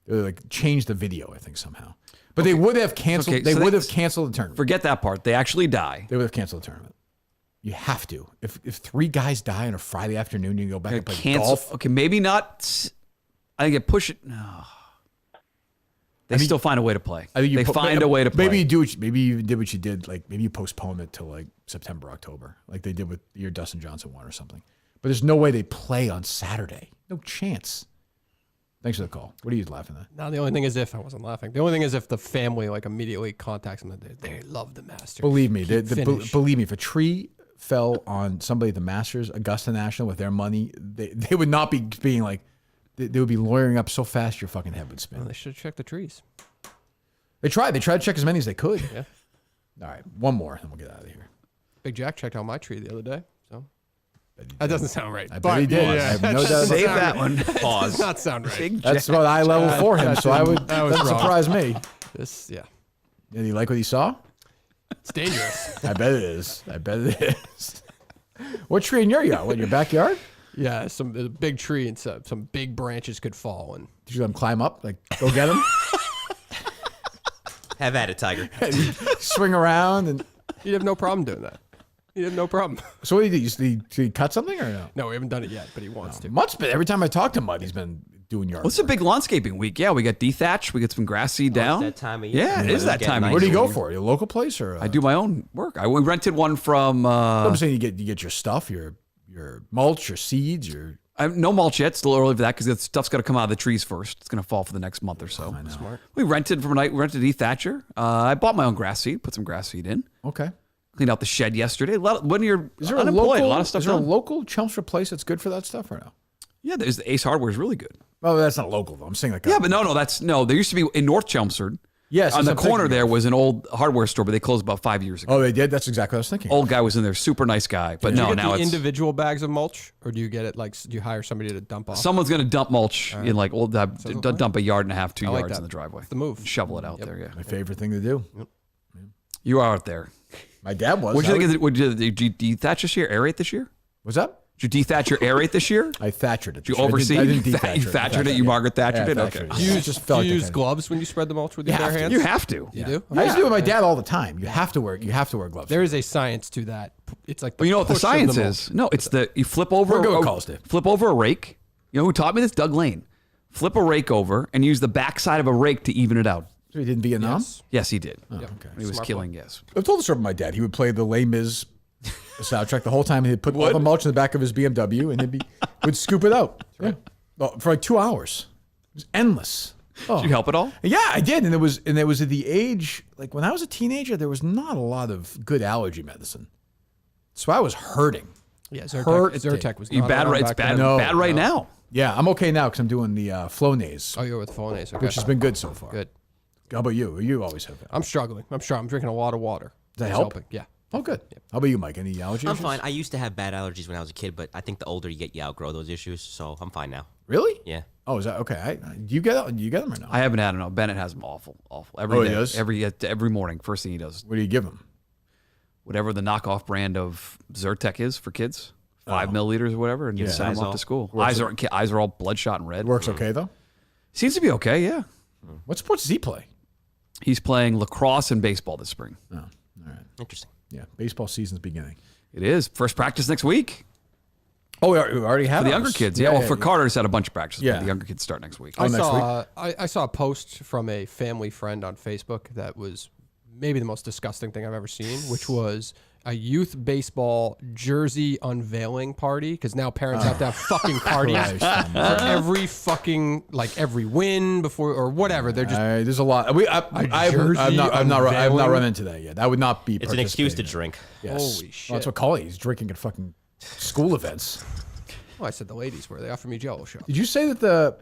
They would have changed the video, I think, somehow. But they would have canceled. Okay, they so would have canceled the tournament. Forget that part. They actually die. They would have canceled the tournament. You have to. If 3 guys die on a Friday afternoon, you can go back and play golf. Okay, maybe not. I think it push it. No. They still find a way to play. I think they find a way to play. Maybe maybe you did what you did. Like maybe you postpone it till like September, October, like they did with your Dustin Johnson one or something. But there's no way they play on Saturday. No chance. Thanks for the call. What are you laughing at? No, the only thing is if I wasn't laughing. The only thing is if the family like immediately contacts them, they love the Masters. Believe me, Finish. believe me, if a tree fell on somebody at the Masters, Augusta National, with their money, they would not be being like, they would be lawyering up so fast your fucking head would spin. Well, they should check the trees. They tried to check as many as they could. Yeah. All right, one more, and we'll get out of here. Big Jack checked out my tree the other day. So that doesn't sound right. I bet he did. I have no doubt. Save that one. Pause. Does not sound right. That's about eye level for him, so that doesn't surprise me. Yeah. Did you like what he saw? It's dangerous. I bet it is. I bet it is. What tree in your yard? What, in your backyard? Yeah, a big tree and some big branches could fall. And did you let him climb up? Like, go get him? Have at it, Tiger. Swing around and you'd have no problem doing that. You'd have no problem. So what did he do? Did he cut something or no? No, we haven't done it yet, but he wants to. Mutt's been, every time I talk to Mutt, he's been doing yard. What's a big landscaping week? Yeah, we got dethatch. We get some grass seed down. That time of year. Yeah, it is that time of year. Where do you go for? Your local place or? I do my own work. We rented one from. I'm saying you get your stuff, your mulch, your seeds, your. I have no mulch yet. Still early for that because the stuff's got to come out of the trees first. It's going to fall for the next month or so. I know. Smart. We rented from a night. We rented a dethatcher. I bought my own grass seed. Put some grass seed in. Okay. Cleaned out the shed yesterday. When you're is there unemployed, a lot of stuff. Is there done. a local Chelmsford place that's good for that stuff or no? Yeah, there's the Ace Hardware is really good. Oh, that's not local though. I'm saying like. Yeah, but no. There used to be in North Chelmsford. Yes, on the that's what I'm corner thinking there of. was an old hardware store, but they closed about 5 years ago. Oh, they did. That's exactly what I was thinking. Old guy was in there, super nice guy. But Do you no, get now the it's individual bags of mulch, or do you get it like? Do you hire somebody to dump off? someone's going to dump mulch in like old dump a yard and a half, 2 I like yards that. in the driveway. It's the move. Shovel it out there. Yeah, My favorite thing to do. Yep. you are out there. My dad was. What did you think? Did you dethatch this year? Aerate this year? What's up? Did you dethatch or aerate this year? I thatchered it. Did you this year. oversee? I didn't You dethatcher it. thatchered it. You Margaret Thatchered it. Thatchered Okay. it. Do you It use, just felt like use gloves when you spread the mulch with your bare hands? You have to. You do? I used to do it with my dad all the time. You have to wear gloves. There is a science to that. It's like. Well, you know what the push of science mulch. is? No, it's you flip over. We're good calls, Dave. Flip over a rake. You know who taught me this? Doug Lane. Flip a rake over and use the backside of a rake to even it out. So he did in Vietnam? Yes, he did. Okay. He was Smart killing. Yes. I've told the story about my dad. He would play the Les Mis soundtrack the whole time. He'd put all the mulch in the back of his BMW and would scoop it out. Yeah. Well, for like 2 hours. It was endless. Oh. Did you help at all? Yeah, I did. And it was at the age, like when I was a teenager, there was not a lot of good allergy medicine. So I was hurting. Yeah, Zyrtec was. You not bad around right? It's back bad. then. Bad right now. Yeah, I'm okay now because I'm doing the Flonase. Oh, you're with Flonase, okay. Which has been good so far. Good. How about you? You always have it. I'm struggling. I'm drinking a lot of water. Does that It's help? helping. Yeah. Oh, good. How about you, Mike? Any allergies? I'm fine. I used to have bad allergies when I was a kid, but I think the older you get, you outgrow those issues. So I'm fine now. Really? Yeah. Oh, is that okay? Do you get them or no? I haven't had them. No, Bennett has them awful. Every Oh, day. he does? Every morning. First thing he does. What do you give him? Whatever the knockoff brand of Zyrtec is for kids. 5 milliliters or whatever, and you send them off to school. Eyes are all bloodshot and red. It works okay though. Seems to be okay. Yeah. What sports does he play? He's playing lacrosse and baseball this spring. Oh, all right. Interesting. Yeah, baseball season's beginning. It is first practice next week. Oh, we already have For the ours. younger kids. Yeah. Well, for Carter's had a bunch of practices. Yeah. But the younger kids start next week. I saw a post from a family friend on Facebook that was maybe the most disgusting thing I've ever seen, which was a youth baseball jersey unveiling party, because now parents have to have fucking parties for every fucking, like every win before or whatever. They're just there's a lot. I've not run into that yet. That would not be. It's an excuse to drink. Yes. Holy shit. Well, that's what Colley's drinking at fucking school events. Well, I said the ladies were. They offered me Jello shots. Did you say that the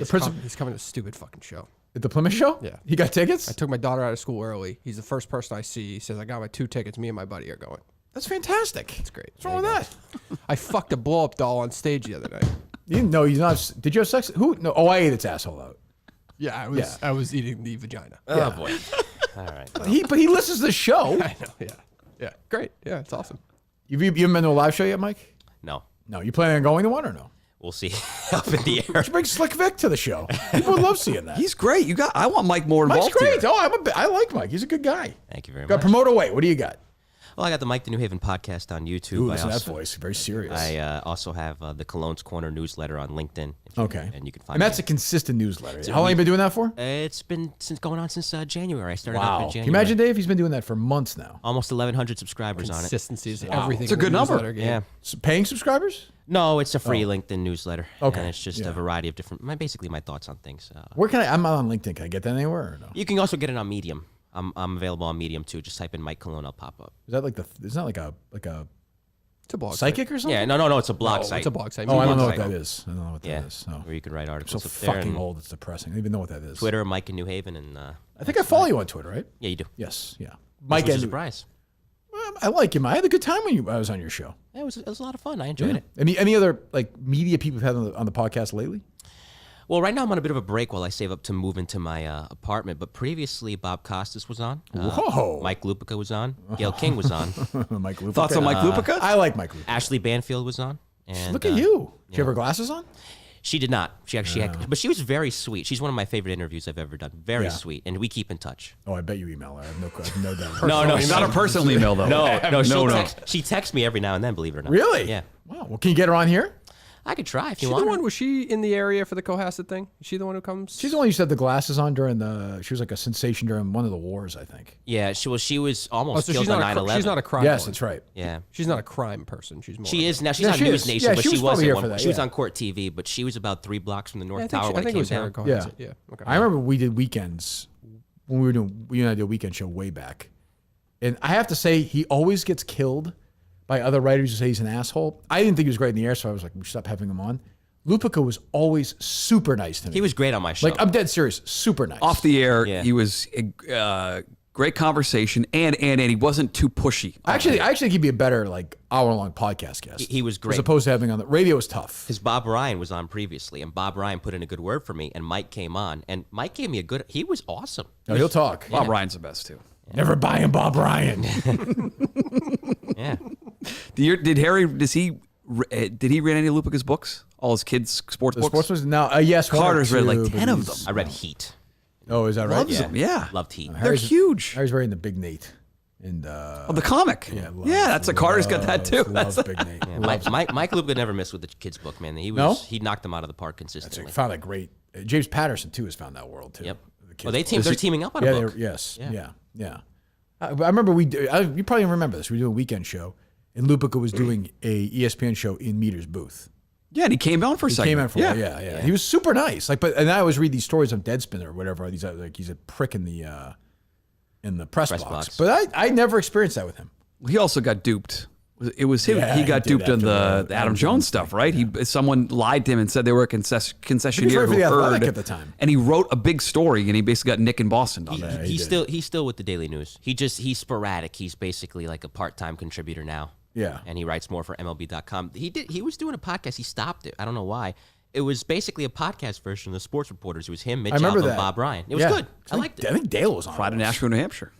principal? He's coming to a stupid fucking show. At the Plymouth show? Yeah. He got tickets? I took my daughter out of school early. He's the first person I see. He says, I got my 2 tickets. Me and my buddy are going. That's fantastic. That's great. What's wrong with that? I fucked a blow up doll on stage the other night. You didn't know he's not. Did you have sex? Who? No. Oh, I ate its asshole out. Yeah, I was eating the vagina. Oh, boy. All right. But he listens to the show. I know. Yeah. Great. Yeah, it's awesome. You haven't been to a live show yet, Mike? No. No. You planning on going to one or no? We'll see. Up in the air. You should bring Slick Vic to the show. People would love seeing that. He's great. I want Mike more involved. Mike's great. Here. Oh, I like Mike. He's a good guy. Thank you very Got much. promote away. What do you got? Well, I got the Mike the New Haven podcast on YouTube. Ooh, listen to that voice. Very serious. I also have the Cologne's Corner newsletter on LinkedIn. And you can find And that's me. a consistent newsletter. How long have you been doing that for? It's been going on since January. I started up Wow. in Can January. you imagine, Dave? He's been doing that for months now. Almost 1,100 subscribers on it. Consistency is Wow. everything. It's a in good the number. newsletter game. Yeah. So paying subscribers? No, it's a free LinkedIn newsletter. Okay. And it's just Yeah. a variety of different, basically my thoughts on things. Where can I'm not on LinkedIn. Can I get that anywhere or no? You can also get it on Medium. I'm available on Medium too. Just type in Mike Colon, I'll pop up. Is that like it's not like a it's a blog psychic site. or something? Yeah, no, it's a blog No, site. it's a blog site. Oh, I don't know Blog what site. that is. I don't know what that is. No. Where you can write I'm articles so up there. fucking and old. It's depressing. I don't even know what that is. Twitter, Mike in New Haven, and I think I follow you on Twitter, right? yeah, you do. Yes. Yeah. Mike, and- surprise. I like him. I had a good time when I was on your show. Yeah, it was a lot of fun. I enjoyed it. Any other like media people you've had on the podcast lately? Well, right now I'm on a bit of a break while I save up to move into my apartment. But previously, Bob Costas was on. Whoa. Mike Lupica was on. Gail King was on. Mike Lupica. Thoughts on Mike Lupica? I like Mike Lupica. Ashley Banfield was on. And, Look at you. Did you have her glasses on? She did not. She actually had, but she was very sweet. She's one of my favorite interviews I've ever done. Very Yeah. sweet, and we keep in touch. Oh, I bet you email her. I have no doubt. No, Not a personal email though. No, she texts me every now and then. Believe it or not. Really? Yeah. Wow. Well, can you get her on here? I could try if She you the want. one? Was she in the area for the Cohasset thing? Is she the one who comes? She's the one you said the glasses on during she was like a sensation during one of the wars, I think. Yeah, she was almost so killed she's not on a 9/11. she's not a crime. Yes, one. that's right. Yeah. She's not a crime person. She's more. She of is now. She's Yeah, on she News is. Nation, Yeah, but she was was probably at here one for point. that, She was yeah. on Court TV, but she was about 3 blocks from the North I Tower when think it it was came her. down. Yeah. Yeah. Okay. I remember we did weekends when we and I did a weekend show way back. And I have to say, he always gets killed by other writers who say he's an asshole. I didn't think he was great in the air, so I was like, we should stop having him on. Lupica was always super nice to me. He was great on my show. Like, I'm dead serious. Super nice. Off the air, Yeah. he was a great conversation, and he wasn't too pushy. I actually think he'd be a better like hour-long podcast guest. He was great. As opposed to having on the radio is tough. Because Bob Ryan was on previously, and Bob Ryan put in a good word for me, and Mike came on, and Mike gave me a good. He was awesome. No, he'll talk. Bob Ryan's the best too. Never buying Bob Ryan. Yeah. Did he read any of Lupica's books? All his kids' sports The books? sports was now yes. one or Carter's read like two, 10 but of he's- them. I read Heat. Oh, is that right? Loves them, yeah. Loved Heat. They're huge. Harry's very into Big Nate. And Oh, the comic. Yeah, that's a Carter's got that too. Loves Big Nate. Yeah, Mike Lupica never missed with the kids' book, man. He knocked them out of the park consistently. Found that great. James Patterson too has found that world too. Yep. The kids' Well, they're book. teaming up on a Yeah, book. yes. Yeah. Yeah. I remember you probably remember this. We do a weekend show, and Lupica was doing a ESPN show in Meter's booth. Yeah, and he came on for a second. Came out for yeah. He was super nice. Like, and I always read these stories on Deadspin or whatever. These like he's a prick in the press box. But I never experienced that with him. He also got duped. It was him. Yeah, he got he did duped on after the Adam Jones stuff, right? Someone lied to him and said they were a concessionaire for who the Athletic heard at the time. And he wrote a big story, and he basically got Nick in Boston on that. He's still with the Daily News. He's sporadic. He's basically like a part-time contributor now. Yeah. And he writes more for MLB.com. He was doing a podcast. He stopped it. I don't know why. It was basically a podcast version of the Sports Reporters. It was him, Mitch I remember Albom, that. It was good. I liked it. I think Dale was on. Friday, Nashua, New Hampshire.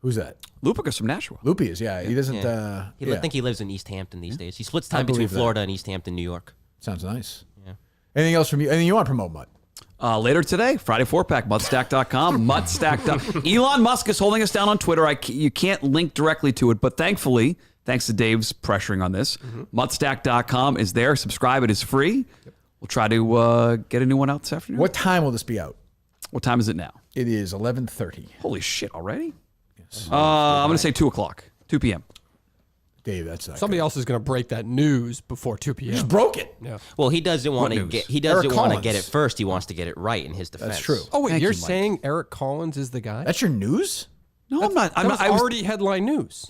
Who's that? Lupica's from Nashua. Loopy is, yeah. He doesn't. I yeah. think he lives in East Hampton these days. He splits I time between believe that. Florida and East Hampton, New York. Sounds nice. Yeah. Anything else from you? Anything you want to promote, Mutt? Later today, Friday 4-pack, mudstack.com, mudstack.com. Elon Musk is holding us down on Twitter. You can't link directly to it, but thankfully, thanks to Dave's pressuring on this, mudstack.com is there. Subscribe. It is free. We'll try to get a new one out this afternoon. What time will this be out? What time is it now? It is 11:30. Holy shit, already? Yes. I'm going to say 2 o'clock, 2 p.m. Dave, that's Somebody else is going to break that news before 2 p.m. just broke it. Yeah. Well, he doesn't want to news? get. He Eric doesn't want to Collins. get it first. He wants to get it right in his defense. That's true. Oh wait, Thank you're you, Mike. saying Eric Collins is the guy? That's your news? No, I'm not. That was already headline news.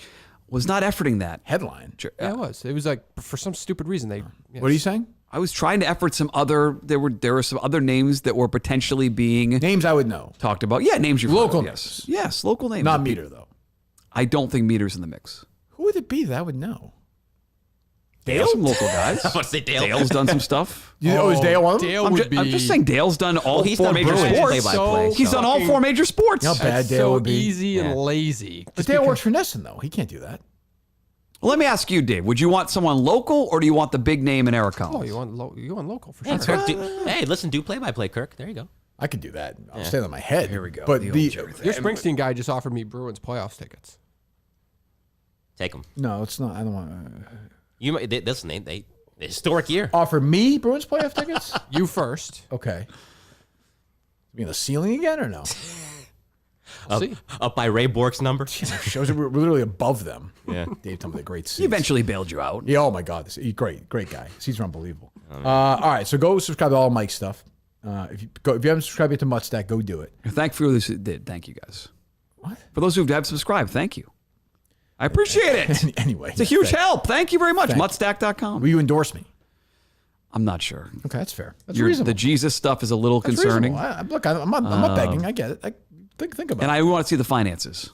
Was not efforting that. Headline. Yeah, it was. It was like for some stupid reason they. What are you saying? I was trying to effort some other. There were some other names that were potentially being Names I would know. talked about. Yeah, names you're Local yes, yes, local names. Not Meter, though. I don't think Meter's in the mix. Who would it be that I would know? Dale, some local guys. I was about to say Dale. Dale's done some stuff. Is Dale one of them? Dale I'm, would I'm just saying Dale's done all he's 4 done major Bruins sports. play-by-play, He's so- done all 4 major sports. How bad That's Dale so would be. easy and Yeah. lazy. But Dale works for Nesson, though. He can't do that. Well, let me ask you, Dave. Would you want someone local, or do you want the big name in Eric Oh, Collins? you want local for Hey, sure. Kirk, hey, listen, do play-by-play, Kirk. There you go. I could do that. I'll stay on my head. Here we go. But The the old Jerry thing. Your Springsteen guy just offered me Bruins playoffs tickets. Take them. No, it's not. I don't want. You might. Listen, they historic year. Offer me Bruins playoff tickets. You first. Okay. You in the ceiling again or no? Up by Ray Bork's number. Shows that we're literally above them. Yeah. Dave told me the great seats. He eventually bailed you out. Yeah. Oh my God. Great guy. Seats are unbelievable. All right. So go subscribe to all Mike's stuff. If you haven't subscribed yet to Muttstack, go do it. Thank you for those who did. Thank you guys. What? For those who have subscribed, thank you. I appreciate it. Anyway, it's a huge help. Thank you very much. Muttstack.com. Will you endorse me? I'm not sure. Okay, that's fair. That's reasonable. The Jesus stuff is a little concerning. Look, I'm not begging. I get it. Think about it. And I want to see the finances.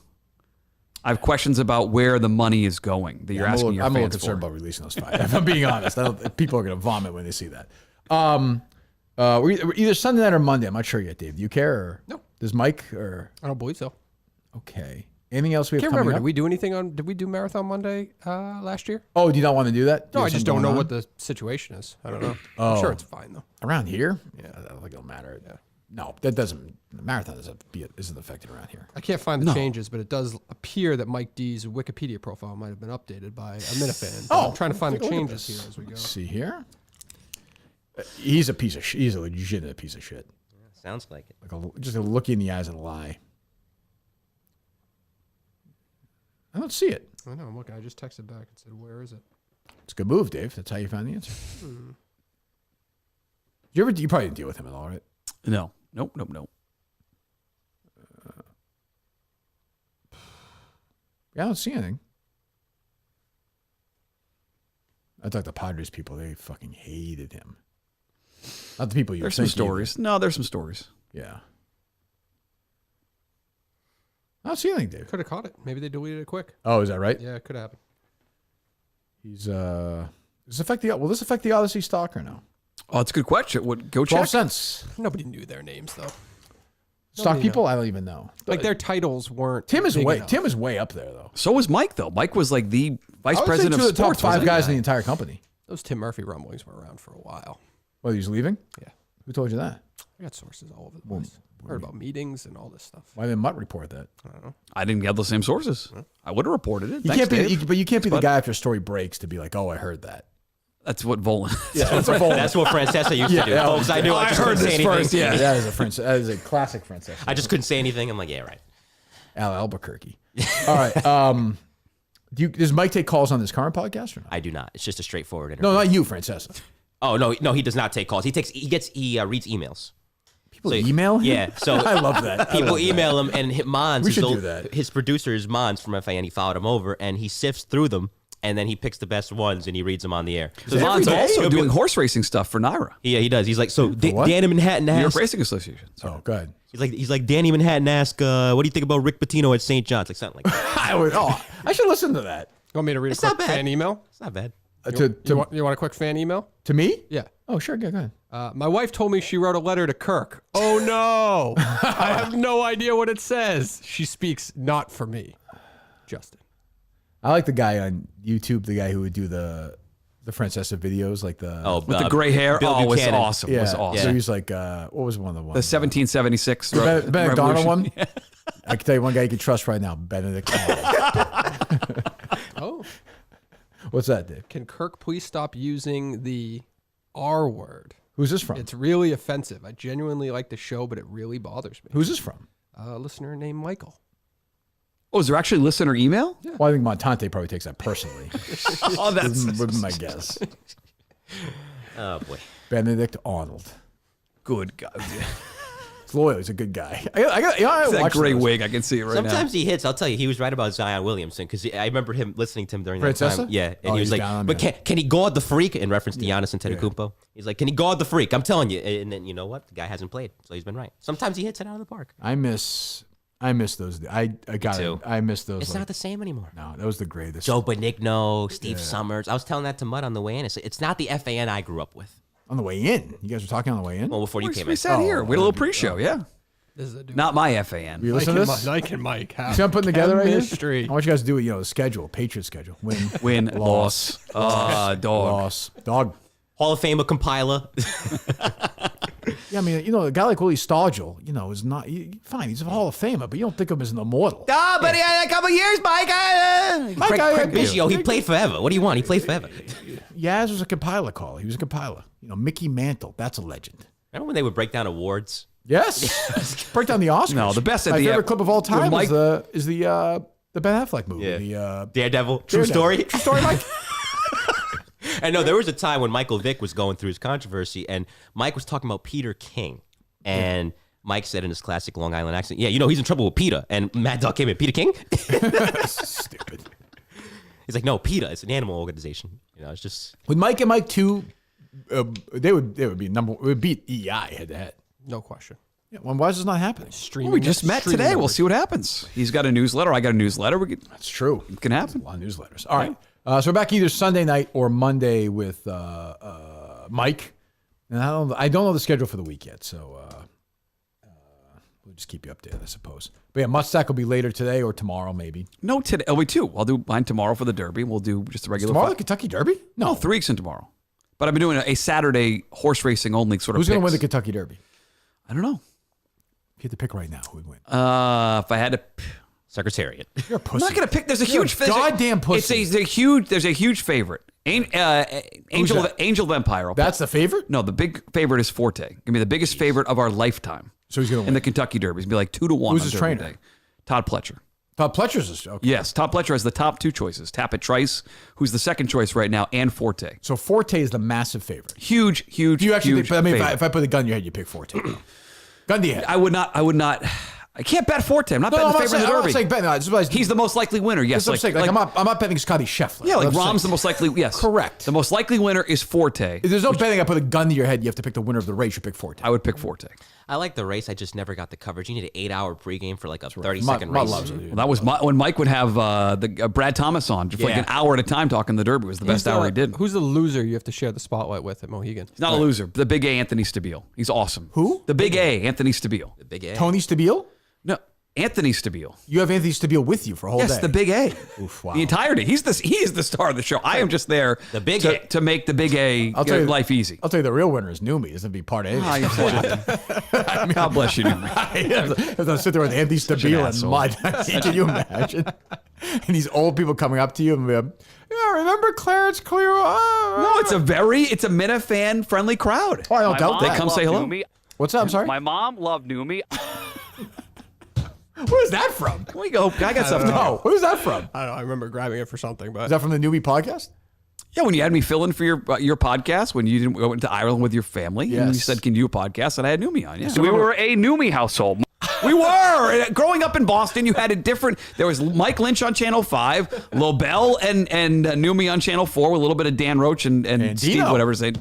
I have questions about where the money is going that you're asking your fans I'm a little concerned about releasing those five. If I'm being honest, people are going to vomit when they see that. We're either Sunday night or Monday. I'm not sure yet, Dave. Do you care? Or no. Does Mike or? I don't believe so. Okay. Anything else we have Can't coming remember. up? Did we do anything on? Did we do Marathon Monday last year? Oh, do you not want to do that? No, I just don't know what the situation is. I don't know. I'm sure it's fine though. Around here? Yeah, I don't think it'll matter. Yeah. No, that doesn't. The marathon isn't affected around here. I can't find the changes, but it does appear that Mike D's Wikipedia profile might have been updated by a Minifan. I'm trying to find the changes here as we go. Let's see here. He's a piece of shit. He's a legitimate piece of shit. Yeah, sounds like it. Just a look you in the eyes and a lie. I don't see it. I know. I'm looking. I just texted back and said, "Where is it?" It's a good move, Dave. That's how you found the answer. You probably didn't deal with him at all, right? No. Nope. I don't see anything. I thought the Padres people, they fucking hated him. Not the people you There's some stories. No, there's some stories. Yeah. I don't see anything, Dave. Could have caught it. Maybe they deleted it quick. Oh, is that right? Yeah, it could happen. Does this affect the Odyssey stock or no? Oh, it's a good question. Go check. 12 cents. Nobody knew their names though. Stock people, I don't even know. Like their titles weren't. Tim is big way enough. up there though. So was Mike though. Mike was like the vice president of two of the top sports. 5 guys in the entire company. Those Tim Murphy rumblings were around for a while. Well, he's leaving? Yeah. Who told you that? I got sources all over the place. Heard about meetings and all this stuff. Why didn't Mutt report that? I don't know. I didn't get the same sources. I would have reported it. You can't be the guy after a story breaks to be like, "Oh, I heard that." That's what Volan. That's what Francesa used to do. Folks, I just heard couldn't say this anything. first. Yeah, that is a classic Francesa. I just couldn't say anything. I'm like, yeah, right. Al Albuquerque. All right. Does Mike take calls on this current podcast or not? I do not. It's just a straightforward interview. No, not you, Francesa. Oh no, he does not take calls. He reads emails. People email him? Yeah, so I love that. People email him, and Mons, We should do that. His producer is Mons from FAN. He followed him over, and he sifts through them, and then he picks the best ones, and he reads them on the air. So Mons also doing horse racing stuff for Naira. Yeah, he does. He's like, so Danny Manhattan New York asked. Racing Association. Oh, good. He's like Danny Manhattan asked, what do you think about Rick Pitino at St. John's? Like something like that. I should listen to that. You want me to read a quick fan email? It's not bad. You want a quick fan email? To me? Yeah. Oh, sure. Go ahead. My wife told me she wrote a letter to Kirk. Oh, no. I have no idea what it says. She speaks not for me. Justin. I like the guy on YouTube, the guy who would do the Francesa videos, like the with the gray hair. Bill Was Buchanan. awesome. Yeah. Was awesome. So he's like, what was one of the ones? The 1776 Benedict Arnold revolution. one. I can tell you one guy you can trust right now, Benedict Arnold. Oh. What's that, Dave? Can Kirk please stop using the R word? Who's this from? It's really offensive. I genuinely like the show, but it really bothers me. Who's this from? A listener named Michael. Oh, is there actually listener email? Yeah. Well, I think Montante probably takes that personally. Oh, that's would be my guess. Oh boy, Benedict Arnold. Good guy. He's loyal. He's a good guy. I that watch gray those. wig. I can see it right now. Sometimes he hits. I'll tell you, he was right about Zion Williamson because I remember him listening to him during that Francesa? time. Yeah, and Oh, he was he's like, down on "But that. can he guard the freak?" In reference to Giannis Antetokounmpo. He's like, "Can he guard the freak?" I'm telling you. And then you know what? The guy hasn't played, so he's been right. Sometimes he hits it out of the park. I miss those. I got it. I miss those. It's not the same anymore. No, that was the greatest. Joe Benigno, Steve Summers. I was telling that to Mutt on the way in. It's not the FAN I grew up with. On the way in, you guys were talking on the way in. Well, before you came We in. sat here. We had a little pre-show. Yeah. This is a dude. Not my FAN. You listen to this? Mike and Mike. See what I'm putting together right here? Chemistry. I want you guys to do it. The schedule, Patriot schedule. Win, loss. Dog. loss, dog. Hall of Famer compiler. Yeah, I mean, a guy like Willie Stargell, is not fine. He's a Hall of Famer, but you don't think of him as an immortal. Ah, but he had a couple years, Mike. Craig Biggio, he played forever. What do you want? He played forever. Yaz was a compiler caller. He was a compiler. Mickey Mantle, that's a legend. Remember when they would break down awards? Yes. Break down the Oscars. No, the best at My the favorite clip of all time Mike- is the Ben Affleck movie. Yeah. The Daredevil. True story. True story, Mike. I know there was a time when Michael Vick was going through his controversy, and Mike was talking about Peter King, and Mike said in his classic Long Island accent, "Yeah, he's in trouble with PETA." And Mad Dog came in, "Peter King?" Stupid. He's like, "No, PETA. It's an animal organization." It's just With Mike and Mike 2, they would be it would beat EI head to head. No question. Yeah, why is this not happening? Well, we just met today. We'll see what happens. He's got a newsletter. I got a newsletter. That's true. It can happen. A lot of newsletters. All right. So we're back either Sunday night or Monday with Mike. And I don't know the schedule for the week yet, so we'll just keep you updated, I suppose. But yeah, Mustang will be later today or tomorrow, maybe. No, today. Oh, wait, two. I'll do mine tomorrow for the Derby. We'll do just a regular. Tomorrow, the Kentucky Derby? No, 3 weeks in tomorrow. But I've been doing a Saturday horse racing only sort of. Who's going to win the Kentucky Derby? I don't know. If you had to pick right now, who would win? If I had to. Secretariat. You're a pussy. I'm not going to pick. There's a You're huge. a goddamn pussy. There's a huge favorite. Angel of Empire. That's the favorite? No, the big favorite is Forte. Going to be the biggest favorite of our lifetime. So he's going to win in the Kentucky Derby. He's going to be like 2-1. Who's on his Derby trainer? Day. Todd Pletcher. Todd Pletcher's okay. Yes, Todd Pletcher has the top 2 choices. Tappet Trice, who's the second choice right now, and Forte. So Forte is the massive favorite. Huge. Do you actually huge think, favorite. if I put a gun in your head, you pick Forte. Gun to your head. I would not. I can't bet Forte. I'm not betting the favorite in the Derby. I'm not saying He's the most likely winner. Yes, I'm saying. I'm not betting Scotty Scheffler. Yeah, like I'm Rahm's saying. the most likely. Yes, Correct. The most likely winner is Forte. If there's no betting I put a gun to your head, you have to pick the winner of the race. You pick Forte. I would pick Forte. I like the race. I just never got the coverage. You need an 8-hour pregame for like a 30-second Mud race. loves it. Well, that was when Mike would have the Brad Thomas on for like an hour at a time talking the Derby. Was the best hour he did. Who's the loser you have to share the spotlight with at Mohegan? He's not a loser. The Big A, Anthony Stabile. He's awesome. Who? The Big A, Anthony Stabile. The Big A. Tony Stabile? No, Anthony Stabile. You have Anthony Stabile with you for a whole day. Yes, the Big A. Oof, wow. The entirety. He is the star of the show. I am just there The Big to, A. to make the Big A I'll tell you, life easy. I'll tell you the real winner is Numi. Doesn't be part A. God bless you, Numi. I have to sit there with Anthony Stabile and mud. Can you imagine? And these old people coming up to you and be like, yeah, remember Clarence Clear? No, it's a Minifan friendly crowd. Oh, I don't doubt They that. come say hello. Numi. What's that? I'm sorry? My mom loved Numi. Where's that from? Can we go? I got stuff to No, who's that from? I don't know. I remember grabbing it for something, but Is that from the Newbie podcast? Yeah, when you had me fill in for your podcast, when you didn't go into Ireland with your family, and you Yes. said, "Can you do a podcast?" And I had Numi on. Yeah, We were a Numi household. we were growing up in Boston. You had a different. There was Mike Lynch on Channel 5, Lobel and Numi on Channel 4 with a little bit of Dan Roach and Steve, Dino. whatever his name.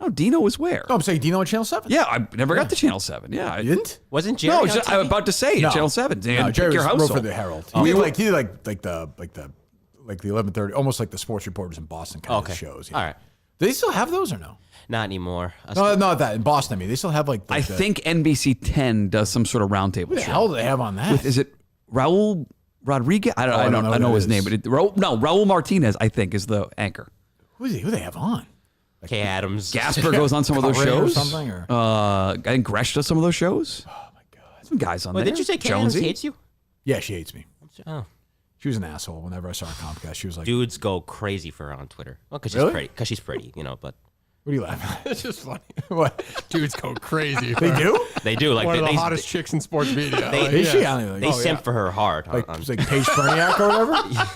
No, Dino was where? No, I'm saying Dino on Channel 7. Yeah, I never got to Channel 7. Yeah, You didn't? Wasn't Jerry? No, on just, TV? I'm about to say No. Channel 7. Dan, No, Jerry pick your was wrote household. for the Herald. Oh. He did like the 11:30, almost like the sports reporters in Boston kind of shows. Yeah. All right. Do they still have those or no? Not anymore. No, not that in Boston. I mean, they still have like. I think NBC 10 does some sort of roundtable Who the show. hell do they have on that? Is it Raul Rodriguez? I don't know know who his that name, is. but Raul Martinez, I think, is the anchor. Who do they have on? Kay Adams. Gasper goes on some of those Cover it or shows. something, or? I think Gresh does some of those shows. Oh my god, some guys on Wait, there. didn't you say Kay Adams Jonesy? hates you? Yeah, she hates me. Oh. She was an asshole. Whenever I saw her Comcast, she was like, Dudes go crazy for her on Twitter. Well, because Really? she's pretty. Because she's pretty, but. "What are you laughing at?" it's just funny. What? Dudes go crazy. They do? They do. Like One of the they, hottest chicks in sports media. They, Like, Is she? yeah. I don't know. They simp for her hard. Like, on, it's like Paige Berniak or whatever.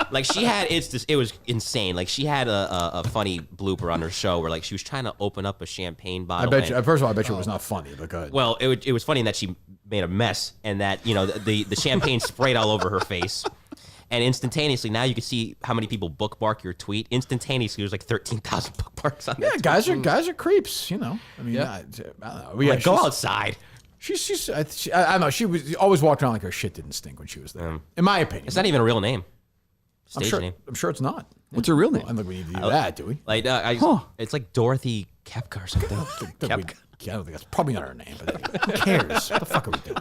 like she had it was insane. Like she had a funny blooper on her show where like she was trying to open up a champagne I bottle. bet you. and- First of all, I bet you it was not funny. But go ahead. Well, it was funny in that she made a mess and that the champagne sprayed all over her face. And instantaneously, now you can see how many people bookmark your tweet. Instantaneously, there's like 13,000 bookmarks on that. Yeah, guys are creeps. I mean, Yeah. I don't know. Like, go outside. I don't know. She was always walked around like her shit didn't stink when she was there. In my opinion, It's not even a real name. Stage name. I'm sure it's not. What's her real name? I don't think we need to do that, do we? Like it's like Dorothy Kepka or something. I don't think that's probably not her name. But who cares? What the fuck are we doing?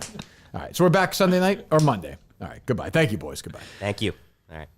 All right, so we're back Sunday night or Monday. All right, goodbye. Thank you, boys. Goodbye. Thank you. All right.